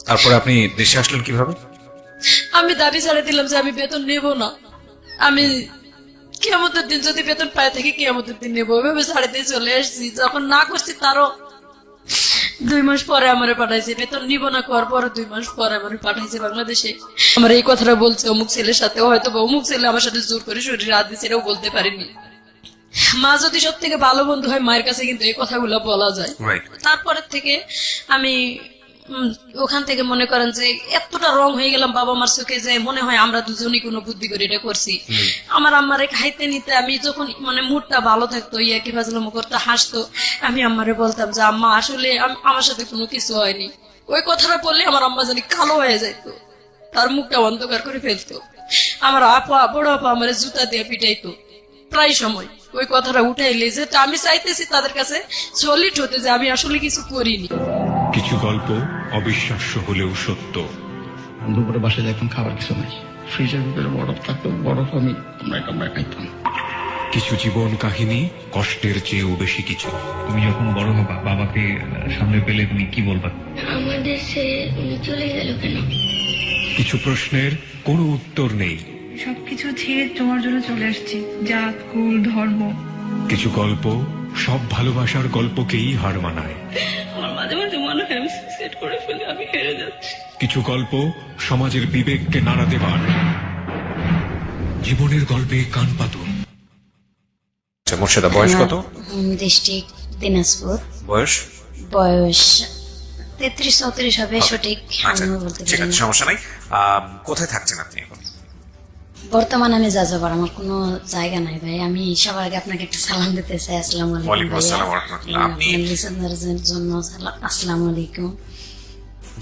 তারপরে আপনি দেশে আসলেন কিভাবে? আমি দাবি ছাড়ে দিলাম যে আমি বেতন নেব না, আমি কিয়ামতের দিন যদি বেতন পাই থাকি কিয়ামতের দিন নেবো, ওইভাবে ছাড়ে দিয়ে চলে আসছি। যখন না করছি তারও 2 মাস পরে আমারে পাঠাইছে, বেতন নিব না করার পরে 2 মাস পরে আমারে পাঠাইছে বাংলাদেশে। আমার এই কথাটা বলছে অমুক ছেলের সাথে, হয়তো বা অমুক ছেলে আমার সাথে জোর করে শরীরে হাত দিচ্ছে, এটাও বলতে পারিনি। মা যদি সব থেকে ভালো বন্ধু হয়, মায়ের কাছে কিন্তু এই কথাগুলো বলা যায়। তারপরের থেকে আমি ওখান থেকে মনে করেন যে এতটা রং হয়ে গেলাম বাবা মার চোখে যে মনে হয় আমরা দুজনই কোনো বুদ্ধি করে এটা করছি। আমার আম্মারে খাইতে নিতে আমি যখন মানে মুডটা ভালো থাকতো, কি ফাজলামো করতে, হাসতো, আমি আম্মারে বলতাম যে আম্মা আসলে আমার সাথে কোনো কিছু হয়নি। ওই কথাটা বললে আমার আম্মা জানি কালো হয়ে যাইতো, তার মুখটা অন্ধকার করে ফেলতো। আমার আপা, বড় আপা আমার জুতা দিয়ে পিটাইতো প্রায় সময় ওই কথাটা উঠাইলে, যে আমি চাইতেছি তাদের কাছে সলিড হতে যে আমি আসলে কিছু করিনি। কিছু গল্প অবিশ্বাস্য হলেও সত্য। দুপুরে বাসায় দেখতাম খাবার কিছু নাই, ফ্রিজের ভিতরে বরফ থাকতো, বরফ আমি কামড়ায় খাইতাম। কিছু জীবন কাহিনী কষ্টের চেয়েও বেশি কিছু। তুমি যখন বড় হবা, বাবাকে সামনে পেলে তুমি কি বলবা? আমাদের সে উনি চলে গেল কেন? কিছু প্রশ্নের কোনো উত্তর নেই। সবকিছু ছেড়ে তোমার জন্য চলে আসছি, জাত কুল ধর্ম। কিছু গল্প সব ভালোবাসার গল্পকেই হার মানায়। আমার মাঝে মাঝে মনে হয় আমি সুইসাইড করে ফেলে, আমি হেরে যাচ্ছি। কিছু গল্প সমাজের বিবেককে নাড়া দেবার। জীবনের গল্পে কান পাতুন। মোর্শেদা, বয়স কত? ডিস্ট্রিক্ট দিনাজপুর। বয়স? বয়স 33-34 হবে, সঠিক আমিও বলতে ঠিক পারি আছে, না। সমস্যা নাই। কোথায় থাকছেন আপনি এখন? বর্তমানে আমি যাযাবর, আমার কোনো জায়গা নাই ভাই। আমি সবার আগে আপনাকে একটা সালাম দিতে চাই। আসসালামু আলাইকুম। ওয়ালাইকুম আসসালাম ওয়া রাহমাতুল্লাহ। আপনি লিসেনারদের জন্য আসসালামু আলাইকুম।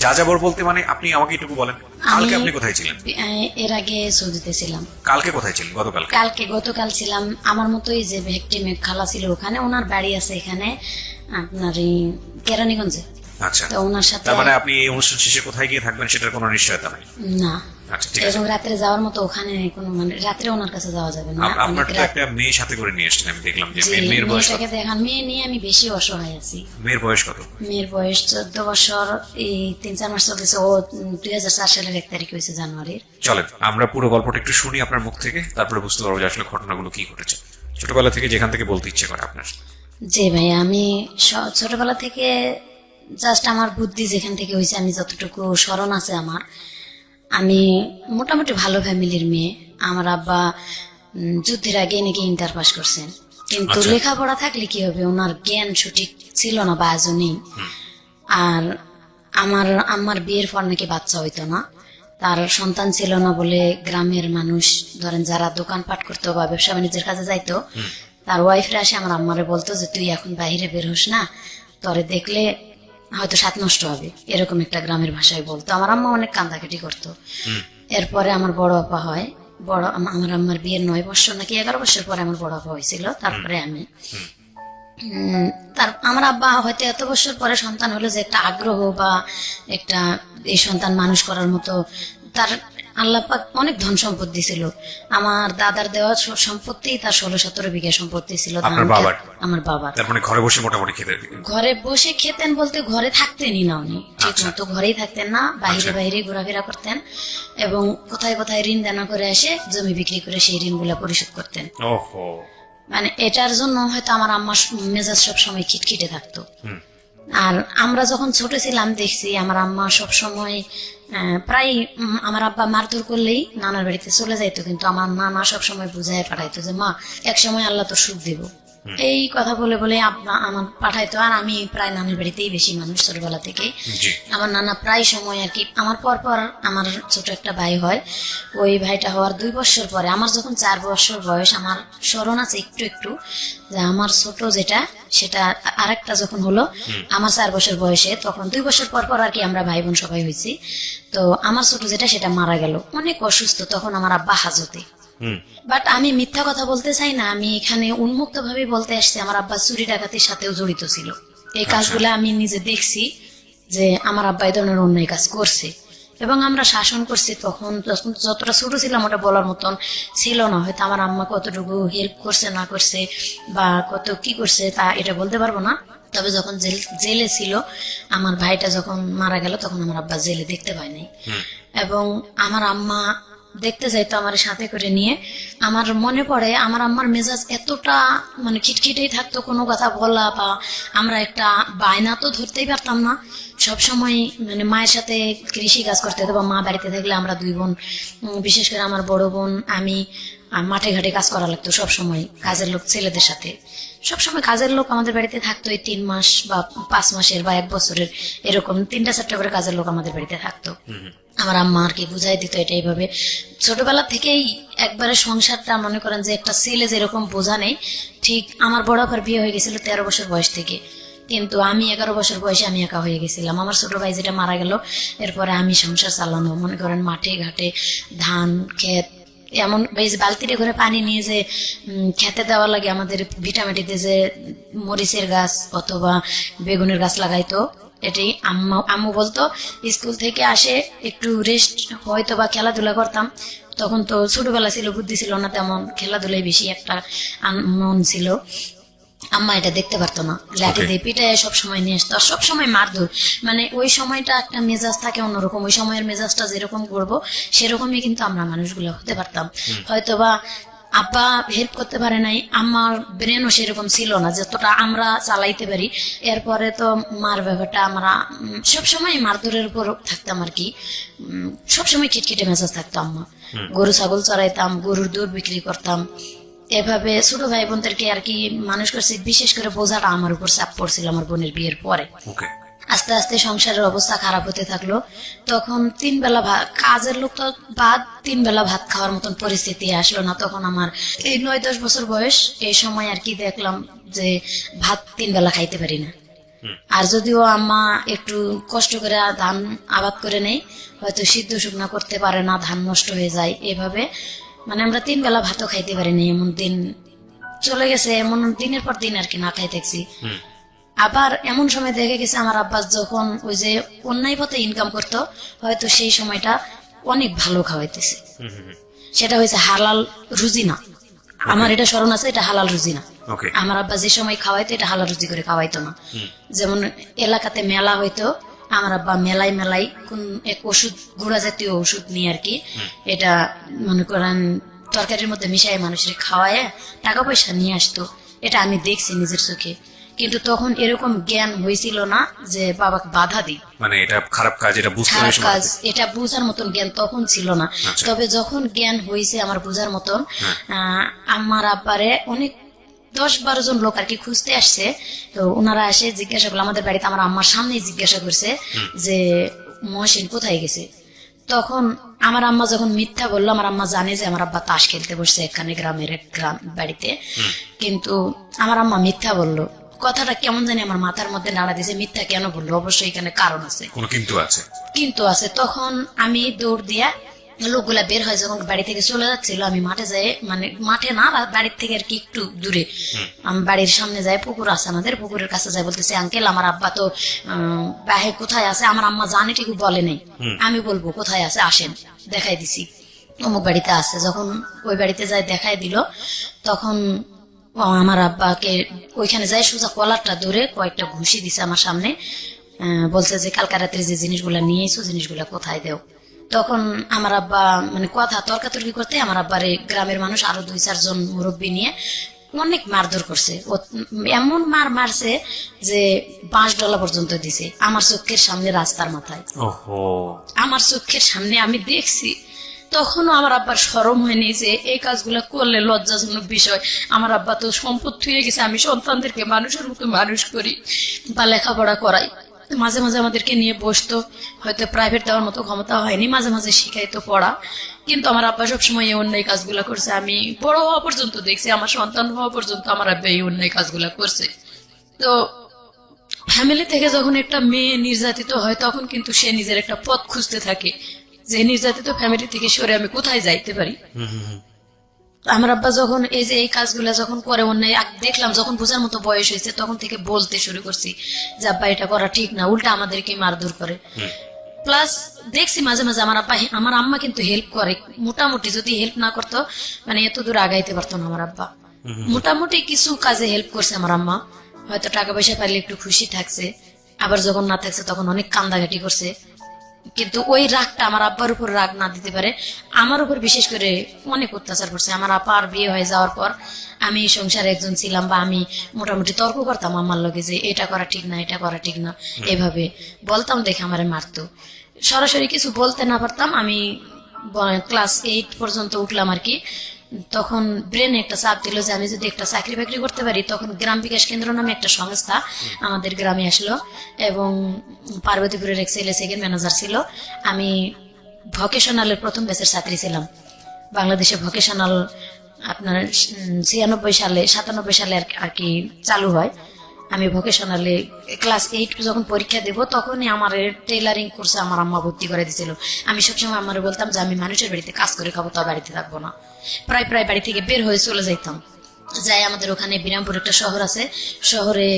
যাযাবর বলতে মানে আপনি আমাকে একটু বলেন, কালকে আপনি কোথায় ছিলেন? এর আগে সৌদিতে ছিলাম। কালকে কোথায় ছিলেন? গতকাল ছিলাম আমার মতোই যে ভিকটিম খালা ছিল ওখানে, ওনার বাড়ি আছে এখানে আপনার এই কেরানীগঞ্জে। আচ্ছা, তো ওনার সাথে। তার মানে আপনি এই অনুষ্ঠান শেষে কোথায় গিয়ে থাকবেন সেটার কোনো নিশ্চয়তা নেই? না। আচ্ছা, ঠিক আছে। এবং রাত্রে যাওয়ার মতো ওখানে কোনো মানে রাত্রে ওনার কাছে যাওয়া যাবে না। আপনার তো একটা মেয়ে সাথে করে নিয়ে এসেছেন, আমি দেখলাম যে মেয়ের বয়স কত? মেয়েটাকে দেখান, মেয়ে নিয়ে আমি বেশি অসহায় আছি। মেয়ের বয়স কত? মেয়ের বয়স 14 বছর, এই 3-4 মাস চলতেছে। ও 2004 সালের 1 তারিখ হয়েছে, জানুয়ারির। চলেন আমরা পুরো গল্পটা একটু শুনি আপনার মুখ থেকে, তারপরে বুঝতে পারবো যে আসলে ঘটনাগুলো কি ঘটেছে। ছোটবেলা থেকে যেখান থেকে বলতে ইচ্ছে করে আপনার। জি ভাই, আমি ছোটবেলা থেকে জাস্ট আমার বুদ্ধি যেখান থেকে হয়েছে, আমি যতটুকু স্মরণ আছে আমার, আমি মোটামুটি ভালো ফ্যামিলির মেয়ে। আমার আব্বা যুদ্ধের আগে নাকি ইন্টার পাস করছেন, কিন্তু লেখাপড়া থাকলে কি হবে, ওনার জ্ঞান সঠিক ছিল না বা আজও নেই। আর আমার বিয়ের পর নাকি বাচ্চা হইতো না, তার সন্তান ছিল না বলে গ্রামের মানুষ ধরেন যারা দোকানপাট করতো বা ব্যবসা বাণিজ্যের কাজে যাইতো, তার ওয়াইফরা আসে আমার আম্মারে বলতো যে তুই এখন বাইরে বের হোস না, তোরে দেখলে হয়তো সাত নষ্ট হবে, এরকম একটা গ্রামের ভাষায় বলতো। আমার আম্মা অনেক কান্দাকাটি করতো। এরপরে আমার বড় আপা হয়, আমার আম্মার বিয়ের 9 বছর নাকি 11 বছর পরে আমার বড় আপা হয়েছিল, তারপরে আমি। আমার আব্বা হয়তো এত বছর পরে সন্তান হলো যে একটা আগ্রহ বা একটা এই সন্তান মানুষ করার মতো তার আল্লাহ পাক অনেক ধন সম্পত্তি ছিল। আমার দাদার দেওয়া সম্পত্তি তার 16-17 বিঘা সম্পত্তি ছিল আমার বাবার। মানে ঘরে বসে মোটামুটি খেতেন? ঘরে বসে খেতেন বলতে ঘরে থাকতেনই না উনি, ঠিক মতো ঘরেই থাকতেন না, বাইরে বাইরে ঘোরাফেরা করতেন এবং কোথায় কোথায় ঋণ দেনা করে এসে জমি বিক্রি করে সেই ঋণগুলা পরিশোধ করতেন। মানে এটার জন্য হয়তো আমার আম্মার মেজাজ সব সময় খিটখিটে থাকতো। আর আমরা যখন ছোট ছিলাম দেখছি আমার আম্মা সব সময় প্রায় আমার আব্বা মারধর করলেই নানার বাড়িতে চলে যাইতো, কিন্তু আমার নানা সব সময় বুঝায় পাঠাইতো যে মা এক সময় আল্লাহ তো সুখ দেব, এই কথা বলে বলে আমার পাঠাইতো। আর আমি প্রায় নানার বাড়িতেই বেশি মানুষ ছোটবেলা থেকে। আমার নানা প্রায় সময় আর কি, আমার পর আমার ছোট একটা ভাই হয়, ওই ভাইটা হওয়ার 2 বছর পরে আমার যখন 4 বছর বয়স, আমার স্মরণ আছে একটু একটু যে আমার ছোট যেটা সেটা আরেকটা যখন হলো আমার 4 বছর বয়সে, তখন 2 বছর পর আর কি আমরা ভাই বোন সবাই হয়েছি। তো আমার ছোট যেটা সেটা মারা গেল, অনেক অসুস্থ, তখন আমার আব্বা হাজতে। বাট আমি মিথ্যা কথা বলতে চাই না, আমি এখানে উন্মুক্ত ভাবে বলতে আসছি আমার আব্বা চুরি ডাকাতির সাথেও জড়িত ছিল। এই কাজগুলো আমি নিজে দেখছি যে আমার আব্বা এই ধরনের অন্যায় কাজ করছে এবং আমরা শাসন করছি। তখন যতটা ছোট ছিলাম ওটা বলার মতন ছিল না, হয়তো আমার আম্মা কতটুকু হেল্প করছে না করছে বা কত কি করছে তা এটা বলতে পারবো না। তবে যখন জেলে ছিল, আমার ভাইটা যখন মারা গেল তখন আমার আব্বা জেলে দেখতে পায় নাই। এবং আমার আম্মা দেখতে যাইতো আমার সাথে করে নিয়ে। আমার মনে পড়ে আমার আম্মার মেজাজ এতটা মানে খিটখিটেই থাকতো, কোনো কথা বলা বা আমরা একটা বায়না তো ধরতেই পারতাম না। সবসময় মানে মায়ের সাথে কৃষি কাজ করতে হতো, বা মা বাড়িতে থাকলে আমরা 2 বোন, বিশেষ করে আমার বড় বোন আমি মাঠে ঘাটে কাজ করা লাগতো সবসময়, কাজের লোক ছেলেদের সাথে। সবসময় কাজের লোক আমাদের বাড়িতে থাকতো, এই 3 মাস বা 5 মাসের বা 1 বছরের এরকম 3টা-4টা করে কাজের লোক আমাদের বাড়িতে থাকতো। আমার আম্মা আর কি বুঝাই দিত এটা এইভাবে। ছোটবেলা থেকেই একবারে সংসারটা মনে করেন যে একটা ছেলে যেরকম বোঝা নেই, ঠিক আমার বড় আপার বিয়ে হয়ে গেছিল 13 বছর বয়স থেকে, কিন্তু আমি 11 বছর বয়সে আমি একা হয়ে গেছিলাম। আমার ছোট ভাই যেটা মারা গেল, এরপরে আমি সংসার চালানো, মনে করেন মাঠে ঘাটে ধান ক্ষেত, এমন বালতিতে করে পানি নিয়ে যে খেতে দেওয়া লাগে, আমাদের ভিটামিটিতে যে মরিচের গাছ অথবা বেগুনের গাছ লাগাইতো, এটাই আম্মু বলতো স্কুল থেকে আসে একটু রেস্ট হয়তো বা খেলাধুলা করতাম। তখন তো ছোটবেলা ছিল, বুদ্ধি ছিল না তেমন, খেলাধুলাই বেশি একটা মন ছিল। আম্মা এটা দেখতে পারতো না, লাঠি দিয়ে পিটায় সবসময় নিয়ে আসতো, আর সবসময় মারধর। মানে ওই সময়টা একটা মেজাজ থাকে অন্যরকম, ওই সময়ের মেজাজটা যেরকম করবো সেরকমই কিন্তু আমরা মানুষগুলো হতে পারতাম। হয়তোবা আব্বা হেল্প করতে পারে নাই, আমার ব্রেনও সেরকম ছিল না যতটা আমরা চালাইতে পারি। এরপরে তো মার ব্যাপারটা আমরা সবসময় মারধরের উপর থাকতাম আর কি, সবসময় খিটখিটে মেজাজ থাকতো। আম্মা গরু ছাগল চড়াইতাম, গরুর দুধ বিক্রি করতাম, এভাবে ছোট ভাই বোনদেরকে আর কি মানুষ করছি। বিশেষ করে বোঝাটা আমার উপর চাপ পড়ছিল আমার বোনের বিয়ের পরে। আস্তে আস্তে সংসারের অবস্থা খারাপ হতে থাকলো। তখন 3 বেলা কাজের লোক তো বাদ, 3 বেলা ভাত খাওয়ার মতন পরিস্থিতি আসলো না। তখন আমার এই 9-10 বছর বয়স, এই সময় আর কি দেখলাম যে ভাত 3 বেলা খাইতে পারি না। আর যদিও আম্মা একটু কষ্ট করে ধান আবাদ করে নেই, হয়তো সিদ্ধ শুকনা করতে পারে না, ধান নষ্ট হয়ে যায়, এভাবে মানে আমরা 3 বেলা ভাতও খাইতে পারিনি। এমন দিন চলে গেছে, এমন দিনের পর দিন আর কি না খাইতেছি। আবার এমন সময় দেখে গেছে আমার আব্বা যখন ওই যে অন্যায় পথে ইনকাম করতো, হয়তো সেই সময়টা অনেক ভালো খাওয়াইতেছে, সেটা হয়েছে হালাল রুজি না। আমার এটা স্মরণ আছে, এটা হালাল রুজি না। আমার আব্বা যে সময় খাওয়াইতো এটা হালাল রুজি করে খাওয়াইতো না। যেমন এলাকাতে মেলা হইতো, আমার আব্বা মেলাই কোন এক ওষুধ, গুঁড়া জাতীয় ওষুধ নিয়ে আর কি, এটা মনে করেন তরকারির মধ্যে মিশাই মানুষের খাওয়ায় টাকা পয়সা নিয়ে আসতো। এটা আমি দেখছি নিজের চোখে, কিন্তু তখন এরকম জ্ঞান হয়েছিল না যে বাবাকে বাধা দিই, মানে এটা খারাপ কাজ, এটা বুঝার মতন জ্ঞান তখন ছিল না। তবে যখন জ্ঞান হয়েছে আমার বুঝার মতন, আমার আব্বারে অনেক 10-12 জন লোক আর কি খুঁজতে আসছে। তো ওনারা এসে জিজ্ঞাসা করলো আমাদের বাড়িতে, আমার আম্মার সামনেই জিজ্ঞাসা করছে যে মহসিন কোথায় গেছে। তখন আমার আম্মা যখন মিথ্যা বললো, আমার আম্মা জানে যে আমার আব্বা তাস খেলতে বসছে এখানে গ্রামের এক বাড়িতে, কিন্তু আমার আম্মা মিথ্যা বললো। কথাটা কেমন জানি আমার মাথার মধ্যে নাড়া দিয়েছে, মিথ্যা কেন বললো, অবশ্যই এখানে কারণ আছে, কিন্তু আছে। তখন আমি দৌড় দিয়া, লোকগুলা বের হয় যখন বাড়ি থেকে চলে যাচ্ছিল, আমি মাঠে যাই, মানে মাঠে না, বাড়ির থেকে আর কি একটু দূরে, আমি বাড়ির সামনে যাই, পুকুর আছে আমাদের, পুকুরের কাছে যাই, বলতেছে আঙ্কেল আমার আব্বা তো বাহে কোথায় আছে। আমার আম্মা জানে ঠিক বলে নেই, আমি বলবো কোথায় আছে, আসেন দেখাই দিছি, অমুক বাড়িতে আছে। যখন ওই বাড়িতে যাই দেখাই দিল, তখন আমার আব্বাকে ওইখানে যাই সোজা কলারটা ধরে কয়েকটা ঘুষি দিছে আমার সামনে, বলছে যে কালকা রাত্রে যে জিনিসগুলা নিয়ে এসো, জিনিসগুলা কোথায় দেও। তখন আমার আব্বা মানে কথা তর্কাতর্কি করতে, আমার আব্বারে গ্রামের মানুষ আরো 2-4 জন মুরব্বী নিয়ে অনেক মারধর করছে। এমন মারছে যে 5 ডলা পর্যন্ত দিছে আমার চোখের সামনে, রাস্তার মাথায়, আমার চোখের সামনে আমি দেখছি। তখনও আমার আব্বার শরম হয়নি যে এই কাজগুলো করলে লজ্জাজনক বিষয়। আমার আব্বা তো সম্পদ হয়ে গেছে, আমি সন্তানদেরকে মানুষের মতো মানুষ করি বা লেখাপড়া করাই। মাঝে মাঝে আমাদেরকে নিয়ে বসতো, হয়তো প্রাইভেট দেওয়ার মতো ক্ষমতা হয়নি, মাঝে মাঝে শিখাইতো পড়া, কিন্তু আমার আব্বা সবসময় এই অন্যায় কাজগুলা করছে। আমি বড় হওয়া পর্যন্ত দেখছি, আমার সন্তান হওয়া পর্যন্ত আমার আব্বা এই অন্যায় কাজগুলা করছে। তো ফ্যামিলি থেকে যখন একটা মেয়ে নির্যাতিত হয়, তখন কিন্তু সে নিজের একটা পথ খুঁজতে থাকে যে নির্যাতিত ফ্যামিলি থেকে সরে আমি কোথায় যাইতে পারি। আমার আব্বা যখন এই যে এই কাজগুলা যখন করে অন্যায় দেখলাম, যখন বোঝার মতো বয়স হয়েছে, তখন থেকে বলতে শুরু করছি যে আব্বা এটা করা ঠিক না, উল্টা আমাদেরকে মারধর করে। প্লাস দেখছি মাঝে মাঝে আমার আব্বা, আমার আম্মা কিন্তু হেল্প করে মোটামুটি, যদি হেল্প না করতো মানে এত দূর আগাইতে পারতো না আমার আব্বা। মোটামুটি কিছু কাজে হেল্প করছে আমার আম্মা, হয়তো টাকা পয়সা পাইলে একটু খুশি থাকছে, আবার যখন না থাকছে তখন অনেক কান্দাকাটি করছে। কিন্তু ওই রাগটা আমার আব্বার উপর রাগ না দিতে পারে আমার উপর বিশেষ করে অনেক অত্যাচার করছে। আমার আপার বিয়ে হয়ে যাওয়ার পর আমি সংসারে একজন ছিলাম, বা আমি মোটামুটি তর্ক করতাম আমার লগে যে এটা করা ঠিক না, এটা করা ঠিক না, এভাবে বলতাম দেখে আমারে মারতো। সরাসরি কিছু বলতে না পারতাম। আমি ক্লাস 8 পর্যন্ত উঠলাম আর কি, তখন ব্রেনে একটা চাপ দিল যে আমি যদি একটা চাকরি বাকরি করতে পারি। তখন গ্রাম বিকাশ কেন্দ্র নামে একটা সংস্থা আমাদের গ্রামে আসলো, এবং পার্বতীপুরের এক ছেলে সেকেন্ড ম্যানেজার ছিল। আমি ভকেশনালের প্রথম ব্যাচের ছাত্রী ছিলাম। বাংলাদেশে ভকেশনাল আপনার 97 সালে আর কি চালু হয়। আমি ভকেশনালে ক্লাস 8 যখন পরীক্ষা দেব তখনই আমার টেইলারিং কোর্সে আমার আম্মা ভর্তি করে দিয়েছিল। আমি সবসময় আমার বলতাম যে আমি মানুষের বাড়িতে কাজ করে খাবো, তো বাড়িতে থাকবো না। প্রায় বাড়ি থেকে বের হয়ে চলে যাইতাম। যাই আমাদের ওখানে বিরামপুর একটা শহর আছে, শহরে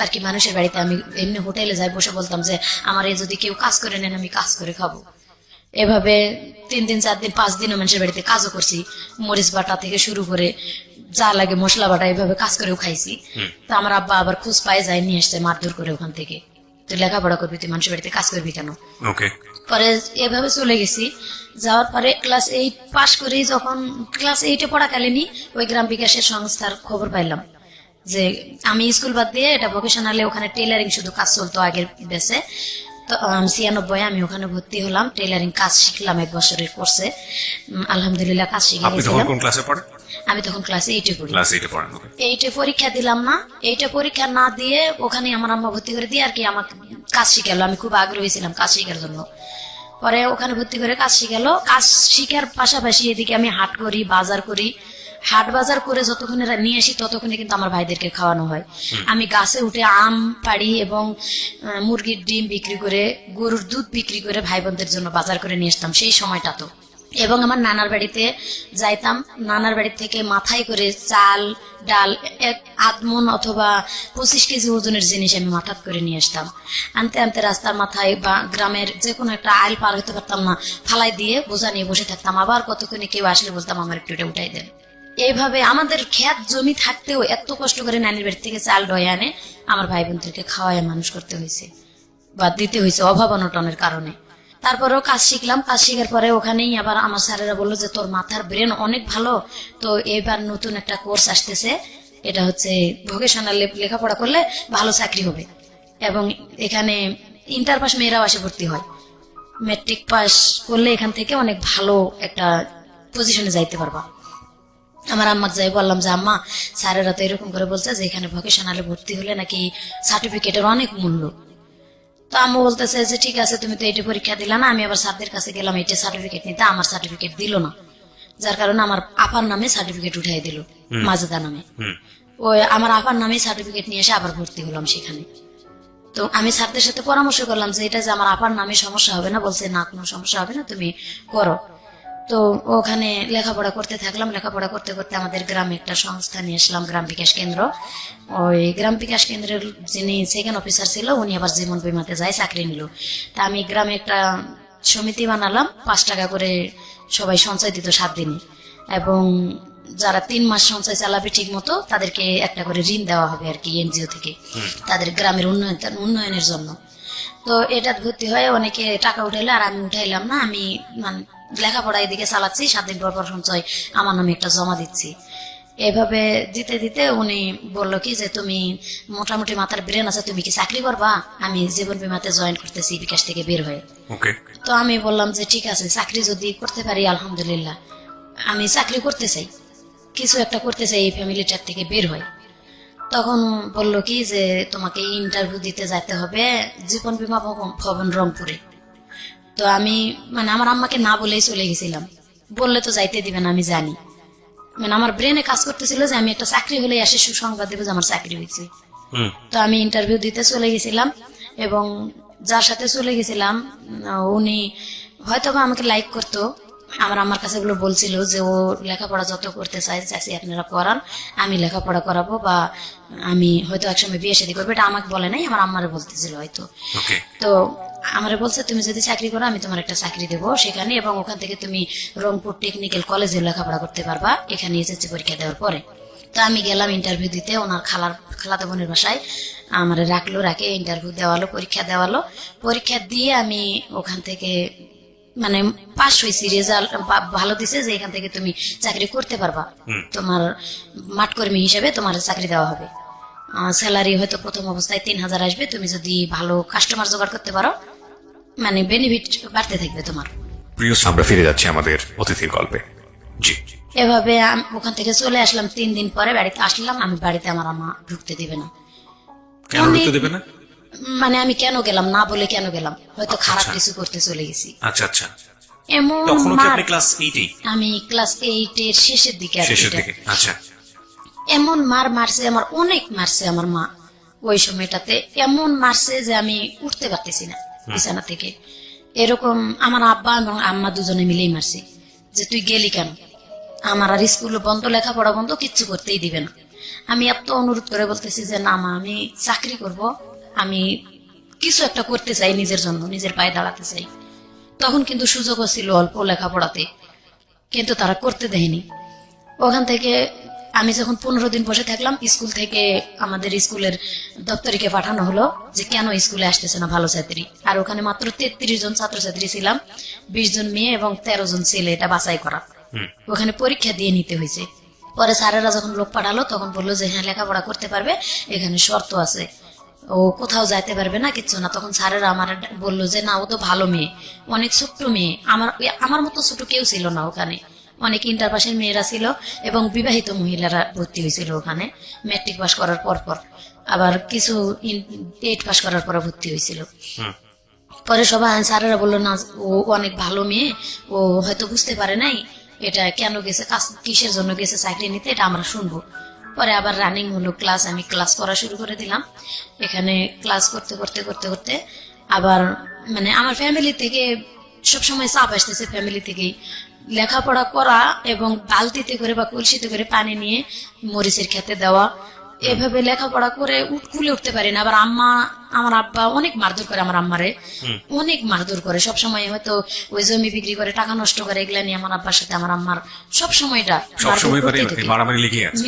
আর কি মানুষের বাড়িতে আমি এমনি হোটেলে যাই, বসে বলতাম যে আমার যদি কেউ কাজ করে নেন আমি কাজ করে খাবো। এভাবে 3 দিন 4 দিন 5 দিনও মানুষের বাড়িতে কাজও করছি। মরিচ বাটা থেকে শুরু করে যা লাগে মশলা বাটা এভাবে কাজ করেও খাইছি। তো আমার আব্বা আবার খোঁজ পায় যায়, নিয়ে আসছে মারধর করে ওখান থেকে, তুই লেখাপড়া করবি, তুই মানুষের বাড়িতে কাজ করবি কেন। পরে এভাবে চলে গেছি। যাওয়ার পরে ক্লাস 8 পাশ করি, যখন ক্লাস 8-এ পড়াকালীনই ওই গ্রাম বিকাশের সংস্থার খবর পাইলাম যে আমি স্কুল বাদ দিয়ে এটা ভোকেশনালে ওখানে টেইলারিং শুধু কাজ চলতো আগের বেসে। তো 96 আমি ওখানে ভর্তি হলাম, টেইলারিং কাজ শিখলাম 1 বছরের কোর্সে। আলহামদুলিল্লাহ কাজ শিখে গেছিলাম। আমি তখন ক্লাস 8-এ পড়ি। 8-এ পরীক্ষা দিলাম না, 8-এ পরীক্ষা না দিয়ে ওখানে আমার আম্মা ভর্তি করে দিয়ে আর কি আমাকে কাজ শিখালো। আমি খুব আগ্রহী ছিলাম কাজ শিখার জন্য। পরে ওখানে ভর্তি করে কাজ শিখালো। কাজ শিখার পাশাপাশি এদিকে আমি হাট করি, বাজার করি। হাট বাজার করে যতক্ষণে নিয়ে আসি ততক্ষণে কিন্তু আমার ভাইদেরকে খাওয়ানো হয়। আমি গাছে উঠে আম পাড়ি এবং মুরগির ডিম বিক্রি করে, গরুর দুধ বিক্রি করে ভাই বোনদের জন্য বাজার করে নিয়ে আসতাম সেই সময়টা তো। এবং আমার নানার বাড়িতে যাইতাম, নানার বাড়ি থেকে মাথায় করে চাল ডাল 1 মণ অথবা 25 কেজি ওজনের জিনিস আমি মাথাত করে নিয়ে আসতাম। আনতে আনতে রাস্তার মাথায় বা গ্রামের যে কোনো একটা আইল পার হতে পারতাম না, ফালাই দিয়ে বোঝা নিয়ে বসে থাকতাম। আবার কতক্ষণে কেউ আসলে বলতাম আমার একটু এটা উঠাই দেন। এইভাবে আমাদের ক্ষেত জমি থাকতেও এত কষ্ট করে নানির বাড়ি থেকে চাল ডয়ে আনে আমার ভাই বোনদেরকে খাওয়ায় মানুষ করতে হয়েছে বা দিতে হয়েছে অভাব অনটনের কারণে। তারপরেও কাজ শিখলাম। কাজ শিখার পরে ওখানেই আবার আমার স্যারেরা বললো যে তোর মাথার ব্রেন অনেক ভালো, তো এবার নতুন একটা কোর্স আসতেছে, এটা হচ্ছে ভোকেশনাল লেখাপড়া করলে ভালো চাকরি হবে, এবং এখানে ইন্টার পাস মেয়েরাও আসে ভর্তি হয়। ম্যাট্রিক পাস করলে এখান থেকে অনেক ভালো একটা পজিশনে যাইতে পারবা। আমার আম্মাকে যাই বললাম যে আম্মা স্যারেরা তো এরকম করে বলছে যে এখানে ভোকেশনালে ভর্তি হলে নাকি সার্টিফিকেটের অনেক মূল্য। তো আম্মু বলতেছে যে ঠিক আছে, তুমি তো এইটা পরীক্ষা দিলা না। আমি আবার স্যারদের কাছে গেলাম এইটা সার্টিফিকেট নিতে, আমার সার্টিফিকেট দিল না, যার কারণে আমার আপার নামে সার্টিফিকেট উঠাই দিল, মাজেদা নামে। ওই আমার আপার নামে সার্টিফিকেট নিয়ে এসে আবার ভর্তি হলাম সেখানে। তো আমি স্যারদের সাথে পরামর্শ করলাম যে এটা যে আমার আপার নামে সমস্যা হবে না, বলছে না কোনো সমস্যা হবে না, তুমি করো। তো ওখানে লেখাপড়া করতে থাকলাম। লেখাপড়া করতে করতে আমাদের গ্রামে একটা সংস্থা নিয়ে আসলাম, গ্রাম বিকাশ কেন্দ্র। ওই গ্রাম বিকাশ কেন্দ্রের যিনি সেকেন্ড অফিসার ছিল উনি আবার জীবন বীমাতে যায় চাকরি নিল। তা আমি গ্রামে একটা সমিতি বানালাম, 5 টাকা করে সবাই সঞ্চয় দিত 7 দিনে, এবং যারা 3 মাস সঞ্চয় চালাবে ঠিক মতো তাদেরকে একটা করে ঋণ দেওয়া হবে আর কি এনজিও থেকে, তাদের গ্রামের উন্নয়নের জন্য। তো এটা ভর্তি হয়ে অনেকে টাকা উঠাইলো, আর আমি উঠাইলাম না। আমি লেখাপড়া এদিকে চালাচ্ছি, 7 দিন পর সঞ্চয় আমার নামে একটা জমা দিচ্ছি। এভাবে দিতে দিতে উনি বললো কি যে তুমি মোটামুটি মাথার ব্রেন আছে, তুমি কি চাকরি করবা? আমি জীবন বীমাতে জয়েন করতেছি বিকাশ থেকে বের হয়ে। তো আমি বললাম যে ঠিক আছে, চাকরি যদি করতে পারি আলহামদুলিল্লাহ, আমি চাকরি করতে চাই, কিছু একটা করতে চাই এই ফ্যামিলিটার থেকে বের হয়। তখন বললো কি যে তোমাকে ইন্টারভিউ দিতে যেতে হবে জীবন বীমা ভবন রংপুরে। তো আমি আমার আম্মাকে না বলেই চলে গেছিলাম, বললে তো যাইতে দিবে না আমি জানি। আমার ব্রেনে কাজ করতেছিল যে আমি একটা চাকরি হলে এসে সুসংবাদ দেবো যে আমার চাকরি হয়েছে। তো আমি ইন্টারভিউ দিতে চলে গেছিলাম, এবং যার সাথে চলে গেছিলাম উনি হয়তো বা আমাকে লাইক করতো। আমার কাছে এগুলো বলছিল যে ও লেখাপড়া যত করতে চাইছি আপনারা করান, আমি লেখাপড়া করাবো, বা আমি হয়তো একসময় বিয়ে শাদী করবো। এটা আমাকে বলে নাই, আমার আম্মারে বলতেছিল হয়তো। তো আমারে বলছে তুমি যদি চাকরি করো আমি তোমার একটা চাকরি দেবো সেখানে, এবং ওখান থেকে তুমি রংপুর টেকনিক্যাল কলেজে লেখাপড়া করতে পারবা এখানে এসএসসি পরীক্ষা দেওয়ার পরে। তো আমি গেলাম ইন্টারভিউ দিতে ওনার খালাতো বোনের বাসায়। আমার রাখে ইন্টারভিউ দেওয়ালো, পরীক্ষা দেওয়ালো। পরীক্ষা দিয়ে আমি ওখান থেকে মানে পাস হয়েছি, রেজাল্ট ভালো দিছে যে এখান থেকে তুমি চাকরি করতে পারবা, তোমার মাঠকর্মী হিসেবে তোমার চাকরি দেওয়া হবে। স্যালারি হয়তো প্রথম অবস্থায় 3,000 আসবে, তুমি যদি ভালো কাস্টমার জোগাড় করতে পারো মানে বেনিফিট বাড়তে থাকবে তোমার। প্রিয়, আমরা ফিরে যাচ্ছি আমাদের অতিথির গল্পে। জি, এভাবে ওখান থেকে চলে আসলাম। 3 দিন পরে বাড়িতে আসলাম। আমি বাড়িতে আমার আম্মা ঢুকতে দেবে না। কেন ঢুকতে দেবে না? মানে আমি কেন গেলাম না বলে কেন গেলাম, হয়তো খারাপ কিছু করতে চলে গেছি। আচ্ছা আচ্ছা। এমন তখন কি মার, আপনি ক্লাস 8 আমি ক্লাস 8 এর শেষের দিকে আর কি শেষের এটা। দিকে? আচ্ছা। এমন মারছে আমার, অনেক মারছে আমার মা ওই সময়টাতে। এমন মারছে যে আমি উঠতে পারতেছি না বিছানা থেকে। এরকম আমার আব্বা এবং আম্মা দুজনে মিলেই মারছে যে তুই গেলি কেন, আমার আর স্কুল বন্ধ, লেখাপড়া বন্ধ, কিচ্ছু করতেই দিবে না। আমি এত অনুরোধ করে বলতেছি যে না মা, আমি চাকরি করব, আমি কিছু একটা করতে চাই, নিজের জন্য নিজের পায়ে দাঁড়াতে চাই। তখন কিন্তু সুযোগও ছিল অল্প লেখাপড়াতে, কিন্তু তারা করতে দেয়নি। ওখান থেকে আমি যখন 15 দিন বসে থাকলাম, স্কুল থেকে আমাদের স্কুলের দপ্তরিকে পাঠানো হলো যে কেন স্কুলে আসতেছে না ভালো ছাত্রী। আর ওখানে মাত্র 33 জন ছাত্রছাত্রী ছিলাম, 20 জন মেয়ে এবং 13 জন ছেলে, এটা বাছাই করা। ওখানে পরীক্ষা দিয়ে নিতে হয়েছে। পরে স্যারেরা যখন লোক পাঠালো তখন বললো যে হ্যাঁ লেখাপড়া করতে পারবে, এখানে শর্ত আছে, ও কোথাও যাইতে পারবে না, কিচ্ছু না। তখন স্যারেরা আমার বললো যে না, ও তো ভালো মেয়ে, অনেক ছোট্ট মেয়ে, আমার মতো ছোট কেউ ছিল না ওখানে। অনেক ইন্টার পাসের মেয়েরা ছিল এবং বিবাহিত মহিলারা ভর্তি হয়েছিল ওখানে, ম্যাট্রিক পাস করার পর আবার কিছু 8 পাস করার পর ভর্তি হয়েছিল। পরে সবাই স্যারেরা বললো না, ও অনেক ভালো মেয়ে, ও হয়তো বুঝতে পারে নাই এটা কেন গেছে, কিসের জন্য গেছে চাকরি নিতে, এটা আমরা শুনবো। পরে আবার রানিং হলো ক্লাস, আমি ক্লাস করা শুরু করে দিলাম। এখানে ক্লাস করতে করতে করতে করতে আবার মানে আমার ফ্যামিলি থেকে সবসময় চাপ আসতেছে, ফ্যামিলি থেকেই লেখাপড়া করা এবং বালতিতে করে বা কলসিতে করে পানি নিয়ে মরিচের খেতে দেওয়া, এভাবে লেখাপড়া করে কুলে উঠতে পারি না। আবার আমার আব্বা অনেক মারধর করে, আমার আম্মারে অনেক মারধর করে সবসময়, হয়তো ওই জমি বিক্রি করে টাকা নষ্ট করে, এগুলা নিয়ে আমার আব্বার সাথে আমার আম্মার সবসময়টা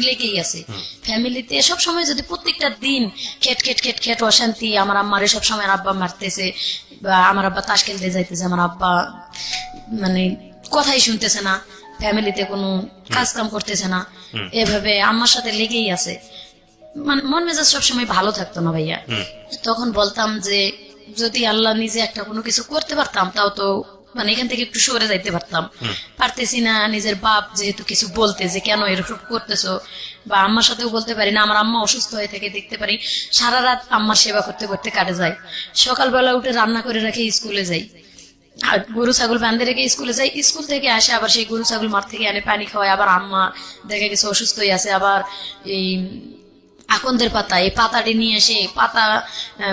লেগেই আছে। ফ্যামিলিতে সবসময় যদি প্রত্যেকটা দিন খেট খেট খেট খেট অশান্তি, আমার আম্মারে সবসময় আব্বা মারতেছে বা আমার আব্বা তাস খেলতে যাইতেছে, আমার আব্বা মানে কথাই শুনতেছে না, ফ্যামিলিতে কোনো কাজ কাম করতেছে না, এভাবে আম্মার সাথে লেগেই আছে। মন মেজাজ সবসময় ভালো থাকতো না ভাইয়া। তখন বলতাম যে যদি আল্লাহ নিজে একটা কোনো কিছু করতে পারতাম, তাও তো মানে এখান থেকে একটু সরে যাইতে পারতাম। পারতেছি না নিজের বাপ যেহেতু কিছু বলতে যে কেন এরকম করতেছো, বা আম্মার সাথেও বলতে পারি না। আমার আম্মা অসুস্থ হয়ে থেকে দেখতে পারি, সারা রাত আম্মার সেবা করতে করতে কাটে যায়। সকালবেলা উঠে রান্না করে রেখে স্কুলে যাই, আর গরু ছাগল বাঁধে রেখে স্কুলে যাই। স্কুল থেকে আসে আবার সেই গরু ছাগল মাঠ থেকে আনে পানি খাওয়ায়। আবার আম্মা দেখা গেছে অসুস্থ হয়ে আছে, আবার এই আকন্দের পাতা, এই পাতাটি নিয়ে এসে পাতা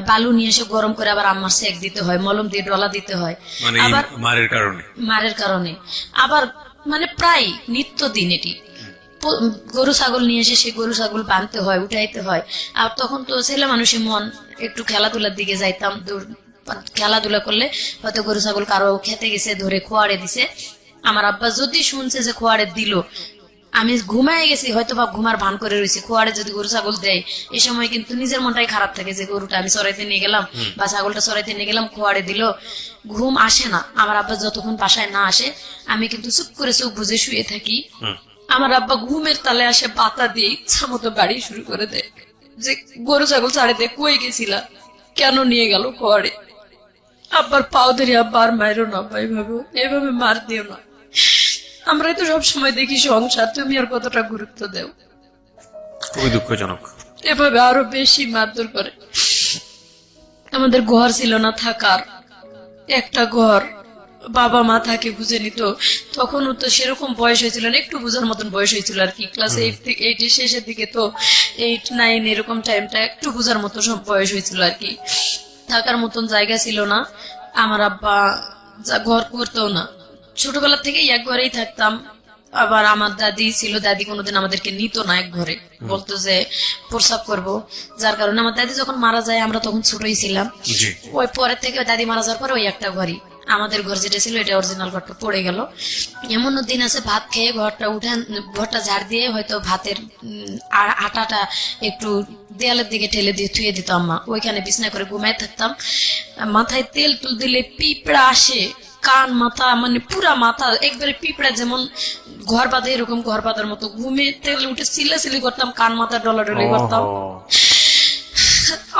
বালু নিয়ে এসে গরম করে আবার আম্মার সেক দিতে হয়, মলম দিয়ে ডলা দিতে হয়, আবার মারের কারণে আবার মানে প্রায় নিত্য দিন এটি। গরু ছাগল নিয়ে এসে সেই গরু ছাগল বাঁধতে হয়, উঠাইতে হয়। আর তখন তো ছেলে মানুষের মন, একটু খেলাধুলার দিকে যাইতাম, খেলাধুলা করলে হয়তো গরু ছাগল কারো খেতে গেছে, ধরে খোয়াড়ে দিছে। আমার আব্বা যদি শুনছে যে খোয়াড়ে দিল, আমি ঘুমায় গেছি হয়তো বা ঘুমার ভান করে রয়েছি, খোয়াড়ে যদি গরু ছাগল দেয়, এই সময় কিন্তু নিজের মনটাই খারাপ থাকে যে গরুটা আমি চড়াইতে নিয়ে গেলাম বা ছাগলটা চড়াইতে নিয়ে গেলাম, খোয়াড়ে দিল, ঘুম আসে না। আমার আব্বা যতক্ষণ বাসায় না আসে আমি কিন্তু চুপ করে চোখ বুঝে শুয়ে থাকি। আমার আব্বা ঘুমের তালে আসে পাতা দিয়ে ইচ্ছা মতো বাড়ি শুরু করে দেয় যে গরু ছাগল ছাড়াইতে কই গেছিলা, কেন নিয়ে গেল খোয়াড়ে। আব্বার পাও ধরে, আব্বা আর মায়েরও না, এভাবে মার দিও না, আমরাই তো সবসময় দেখি সংসার, তুমি আর কতটা গুরুত্ব দেও। খুবই দুঃখজনক। এভাবে আরো বেশি মারধর করে। আমাদের ঘর ছিল না থাকার, একটা ঘর, বাবা মা থাকে বুঝে নিত। তখনও তো সেরকম বয়স হয়েছিল না, একটু বোঝার মতন বয়স হয়েছিল আর কি, ক্লাস 8 এর শেষের দিকে, তো 8, 9 এরকম টাইমটা একটু বোঝার মতো সব বয়স হয়েছিল আর কি। থাকার মতন জায়গা ছিল না, আমার আব্বা ঘর করতেও না। ছোটবেলা থেকেই এক ঘরেই থাকতাম। আবার আমার দাদি ছিল, দাদি কোনোদিন আমাদেরকে নিত না এক ঘরে, বলতো যে প্রস্রাব করবো। যার কারণে আমার দাদি যখন মারা যায়, আমরা তখন ছোটই ছিলাম, ওই পরের থেকে দাদি মারা যাওয়ার পরে ওই একটা ঘরই আমাদের ঘর যেটা ছিল এটা অরিজিনাল ঘরটা পড়ে গেল। এমনও দিন আছে ভাত খেয়ে ঘরটা ঝাড় দিয়ে হয়তো ভাতের আটাটা একটু দেয়ালের দিকে ঠেলে দিয়ে থুয়ে দিত আম্মা, ওইখানে বিছনা করে ঘুমাই থাকতাম। মাথায় তেল তুল দিলে পিঁপড়া আসে, কান মাথা মানে পুরা মাথা একবারে পিঁপড়া যেমন ঘর বাঁধে এরকম ঘর বাঁধার মতো ঘুমে তেল উঠে সিলাসিলি করতাম, কান মাথা ডলাডলি করতাম।